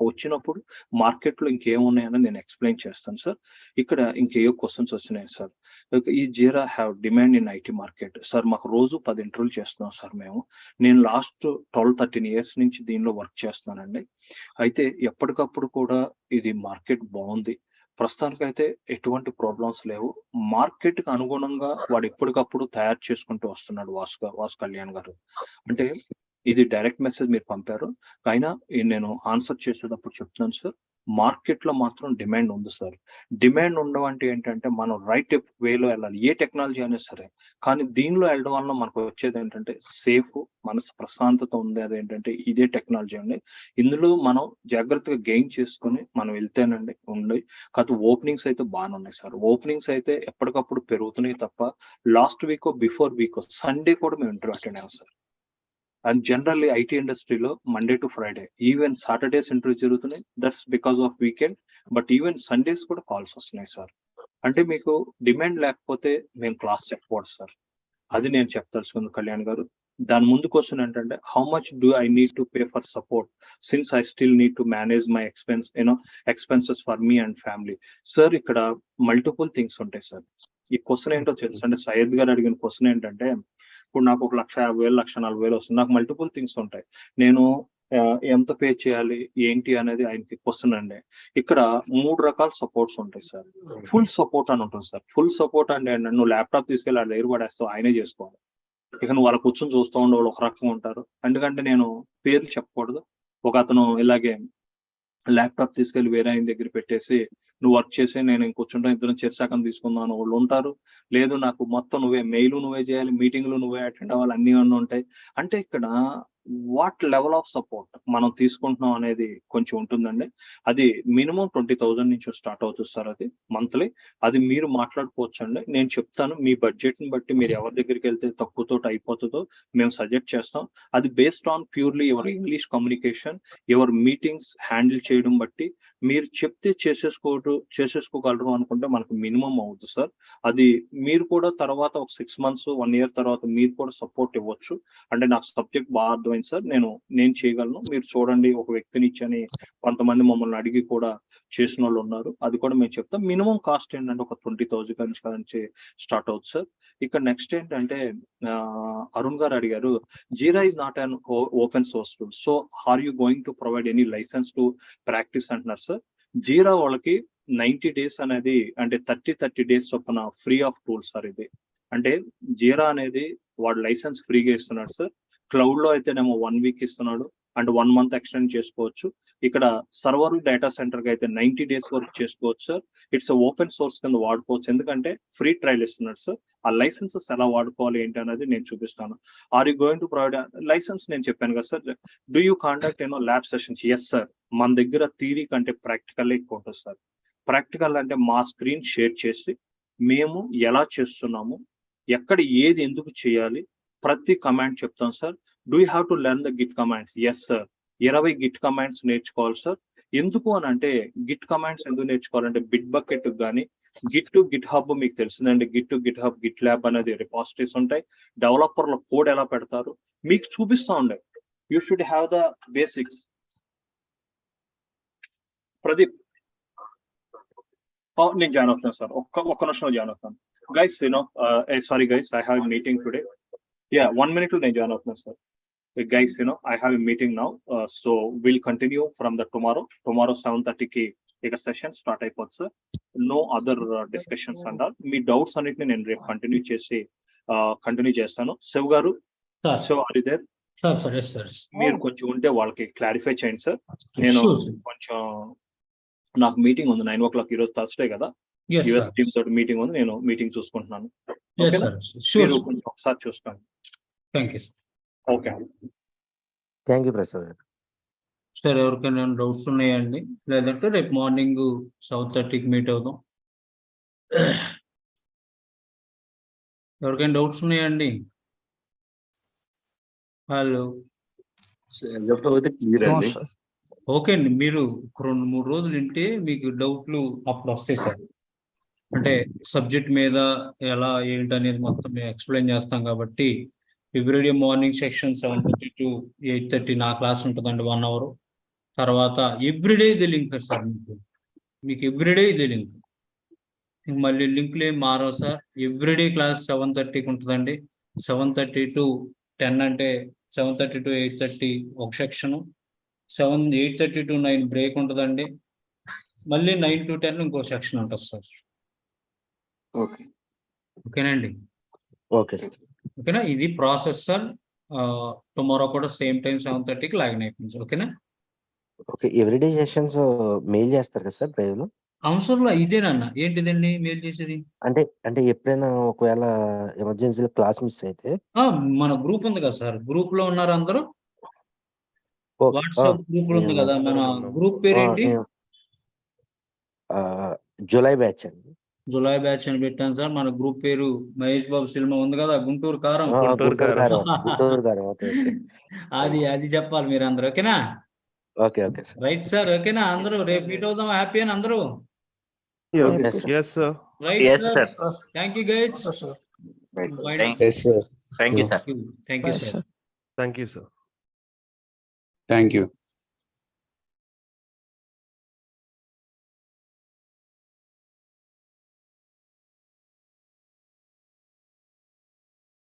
వచ్చినప్పుడు మార్కెట్ లో ఇంకేమున్నాయని నేను ఎక్స్ప్లెయిన్ చేస్తాను సార్. ఇక్కడ ఇంకేయో క్వశ్చన్స్ వచ్చినాయి సార్. ఈ Jira have demand in IT market. Sir మాకు రోజు 10 ఇంటర్వ్యూలు చేస్తున్నాం సార్ మేము. నేను లాస్ట్ 12-13 ఇయర్స్ నుంచి దీనిలో వర్క్ చేస్తున్నానండి. అయితే ఎప్పటికప్పుడు కూడా ఇది మార్కెట్ బాగుంది. ప్రస్తుతానికైతే ఎటువంటి ప్రాబ్లమ్స్ లేవు. మార్కెట్ కి అనుగుణంగా వాడు ఎప్పటికప్పుడు తయారు చేసుకుంటూ వస్తున్నాడు వాసు కళ్యాణ్ గారు. అంటే ఇది డైరెక్ట్ మెసేజ్ మీరు పంపారు, అయినా నేను ఆన్సర్ చేసేటప్పుడు చెప్తున్నాను సార్. మార్కెట్ లో మాత్రం డిమాండ్ ఉంది సార్. డిమాండ్ ఉండడం అంటే ఏంటంటే, మనం రైట్ వేలో వెళ్ళాలి, ఏ టెక్నాలజీ అయినా సరే. కానీ దీనిలో వెళ్ళడం వల్ల మనకు వచ్చేది ఏంటంటే సేఫ్, మనసు ప్రశాంతత ఉంది. అదేంటంటే ఇదే టెక్నాలజీ అండి. ఇందులో మనం జాగ్రత్తగా గెయిన్ చేసుకుని మనం వెళ్తేనండి ఉంది. కాకపోతే ఓపెనింగ్స్ అయితే బాగానే ఉన్నాయి సార్. ఓపెనింగ్స్ అయితే ఎప్పటికప్పుడు పెరుగుతున్నాయి తప్ప, last week before week Sunday కూడా మేము ఇంటర్వ్యూ అటెండ్ అయ్యాం సార్. అండ్ జనరల్లీ ఐటీ ఇండస్ట్రీలో Monday to Friday, even Saturdays interview జరుగుతున్నాయి. That's because of weekend. But even Sundays కూడా కాల్స్ వస్తున్నాయి సార్. అంటే మీకు డిమాండ్ లేకపోతే మేము క్లాస్ చెప్పకూడదు సార్. అది నేను చెప్తాల్సింది కళ్యాణ్ గారు. దాని ముందు క్వశ్చన్ ఏంటంటే how much do I need to pay for support since I still need to manage my expenses for me and family. Sir ఇక్కడ మల్టిపుల్ థింగ్స్ ఉంటాయి సార్. ఈ క్వశ్చన్ ఏంటో తెలుసు అంటే సయ్యద్ గారు అడిగిన క్వశ్చన్ ఏంటంటే ఇప్పుడు నాకు 1,50,000 1,40,000 వస్తుంది, నాకు మల్టిపుల్ థింగ్స్ ఉంటాయి, నేను ఎంత పే చేయాలి ఏంటి అనేది ఆయనకి క్వశ్చన్ అండి. ఇక్కడ 3 రకాల సపోర్ట్స్ ఉంటాయి సార్. ఫుల్ సపోర్ట్ అని ఉంటుంది సార్. ఫుల్ సపోర్ట్ అంటే ఏంటంటే నువ్వు ల్యాప్టాప్ తీసుకెళ్ళి ఆ దగ్గర పడేస్తావు, ఆయనే చేసుకోవాలి. ఇక నువ్వు వాళ్ళ కూర్చొని చూస్తూ ఉండే వాళ్ళు ఒక రకంగా ఉంటారు. ఎందుకంటే నేను పేర్లు చెప్పకూడదు. ఒక అతను ఇలాగే ల్యాప్టాప్ తీసుకెళ్లి వేరే ఆయన దగ్గర పెట్టేసి నువ్వు వర్క్ చేసి నేను కూర్చుంటాను, ఇద్దరం చర్చాకం తీసుకుందాం వాళ్ళు ఉంటారు. లేదు నాకు మొత్తం నువ్వే చేయాలి, మీటింగ్లు నువ్వే అటెండ్ అవ్వాలి, అన్ని ఉంటాయి. అంటే ఇక్కడ వాట్ లెవెల్ ఆఫ్ సపోర్ట్ మనం తీసుకుంటున్నాం అనేది కొంచెం ఉంటుందండి. అది మినిమం 20,000 నుంచి స్టార్ట్ అవుతుంది సార్. అది మంత్లీ, అది మీరు మాట్లాడుకోవచ్చు అండి. నేను చెప్తాను మీ బడ్జెట్ ని బట్టి మీరు ఎవరి దగ్గరికి వెళ్తే తక్కువతో అయిపోతుందో మేము సజెస్ట్ చేస్తాం. అది based on purely your English communication, your meetings handle చేయడం బట్టి మీరు చెప్తే చేసేసుకోగలరు అనుకుంటే మనకు మినిమం అవుతుంది సార్. అది మీరు కూడా తర్వాత ఒక 6 months 1 year తర్వాత మీరు కూడా సపోర్ట్ ఇవ్వచ్చు. అంటే నాకు సబ్జెక్ట్ బాగా అర్థమైంది సార్, నేను చేయగలను, మీరు చూడండి ఒక వ్యక్తిని ఇచ్చని కొంతమంది మమ్మల్ని అడిగి కూడా చేసిన వాళ్ళు ఉన్నారు. అది కూడా మేము చెప్తాం. మినిమం కాస్ట్ ఏంటంటే ఒక 20,000 నుంచి స్టార్ట్ అవుతుంది సార్. ఇక నెక్స్ట్ ఏంటంటే అరుణ్ గారు అడిగారు Jira is not an open source tool, so are you going to provide any licence to practice అంటున్నారు సార్. జీరా వాళ్ళకి 90 days అనేది అంటే 30 days చొప్పున ఫ్రీ ఆఫ్ టూల్ సార్. ఇది అంటే జీరా అనేది వాడు లైసెన్స్ ఫ్రీగా ఇస్తున్నాడు సార్. క్లౌడ్ లో అయితేనేమో 1 week ఇస్తున్నాడు అండ్ 1 month ఎక్స్టెండ్ చేసుకోవచ్చు. ఇక్కడ సర్వర్ డేటా సెంటర్ కి అయితే 90 days వరకు చేసుకోవచ్చు సార్. ఇట్స్ ఓపెన్ సోర్స్ కింద వాడుకోవచ్చు, ఎందుకంటే ఫ్రీ ట్రయల్ ఇస్తున్నాడు సార్. ఆ లైసెన్సెస్ ఎలా వాడుకోవాలి ఏంటి అనేది నేను చూపిస్తాను. Are you going to provide license? నేను చెప్పాను కదా sir. Do you conduct lab sessions? Yes sir. మన దగ్గర థియరీ కంటే ప్రాక్టికల్ ఎక్కువ ఉంటుంది సార్. ప్రాక్టికల్ అంటే మా స్క్రీన్ షేర్ చేసి మేము ఎలా చేస్తున్నాము, ఎక్కడ ఏది ఎందుకు చేయాలి, ప్రతి కమాండ్ చెప్తాం sir. Do you have to learn the git commands? Yes sir. 20 git commands నేర్చుకోవాలి సార్. ఎందుకు అని అంటే గిట్ కమాండ్స్ ఎందుకు నేర్చుకోవాలంటే బిట్ బకెట్ కానీ గిట్ హబ్ మీకు తెలిసిందండి. గిట్ హబ్, గిట్ ల్యాబ్ అనేది రిపాజిటరీస్ ఉంటాయి. డెవలపర్ల కోడ్ ఎలా పెడతారు మీకు చూపిస్తా ఉండే. You should have the basics. Pradeep నేను జాయిన్ అవుతాను సార్. ఒక్క నిమిషం జాయిన్ అవుతాను guys. Sorry guys, I have meeting today. 1 minute నేను జాయిన్ అవుతున్నాను sir. Guys, I have a meeting now, so we'll continue from the tomorrow 7:30 ఇక సెషన్ స్టార్ట్ అయిపోతుంది sir. No other discussions అంటారు. మీ doubts అన్నిటిని నేను రేపు కంటిన్యూ చేస్తాను. శివ్ గారు, సో ఆర్ దేర్? మీరు కొంచెం ఉంటే వాళ్ళకి క్లారిఫై చేయండి సార్. నేను కొంచెం నాకు మీటింగ్ ఉంది 9 o'clock, ఈరోజు థర్స్డే కదా, యుఎస్ టీమ్ తోటి మీటింగ్ ఉంది, నేను మీటింగ్ చూసుకుంటున్నాను. మీరు కొంచెం ఒకసారి చూసుకోండి. ఓకే, థ్యాంక్ యూ ప్రసాద్ గారు. సార్ ఎవరికైనా డౌట్స్ ఉన్నాయండి? లేదంటే రేపు మార్నింగ్ 7:30కి మీట్ అవుదాం. ఎవరికైనా డౌట్స్ ఉన్నాయండి? హలో, ఓకే అండి. మీరు 2-3 రోజులు వింటే మీకు డౌట్లు అప్పుడు వస్తాయి సార్. అంటే సబ్జెక్ట్ మీద ఎలా ఏంటి అనేది మొత్తం మేము ఎక్స్ప్లెయిన్ చేస్తాం కాబట్టి ఎవ్రీడే మార్నింగ్ సెక్షన్ 7:30 to 8:30 నా క్లాస్ ఉంటుందండి, 1 hour. తర్వాత ఎవ్రీడే ఇది లింక్ సార్. మీకు ఎవ్రీడే ఇది లింక్, మళ్ళీ లింక్లు ఏం మారవు సార్. ఎవ్రీడే క్లాస్ 7:30కి ఉంటుందండి. 7:30 to 10 అంటే 7:30 to 8:30 ఒక సెక్షను, 8:30 to 9 బ్రేక్ ఉంటుందండి. మళ్ళీ 9 to 10 ఇంకో సెక్షన్ ఉంటుంది సార్. ఓకేనండి? Okay sir. ఓకేనా? ఇది ప్రాసెస్ సార్. టుమారో కూడా సేమ్ టైం 7:30కి లాగిన్ అయిపోయింది. ఓకేనా? ఓకే, ఎవ్రీడే సెషన్స్ మెయిల్ చేస్తారు కదా సార్ ప్రైజ్లో? అవసరంలో ఇదేనన్నా. ఏంటిదండి మెయిల్ చేసేది? అంటే ఎప్పుడైనా ఒకవేళ ఎమర్జెన్సీలో క్లాస్ మిస్ అయితే మన గ్రూప్ ఉంది కదా సార్, గ్రూప్ లో ఉన్నారు అందరూ. వాట్సాప్ గ్రూప్ లో ఉంది కదా, మన గ్రూప్ పేరు ఏంటి? జూలై బ్యాచ్ అండి. జులై బ్యాచ్ అని పెట్టాను సార్. మన గ్రూప్ పేరు మహేష్ బాబు సినిమా ఉంది కదా, గుంటూరు కారం. అది చెప్పాలి మీరు అందరూ. ఓకేనా? Okay sir. Right sir. ఓకేనా? అందరూ రేపు మీట్ అవుదాం. హ్యాపీ అని అందరూ. Right, Yes, sir? sir. Thank you, guys. Yes, sir. Right. Yes, sir. Thank you, sir. Thank you, sir. Thank you, sir. Thank you.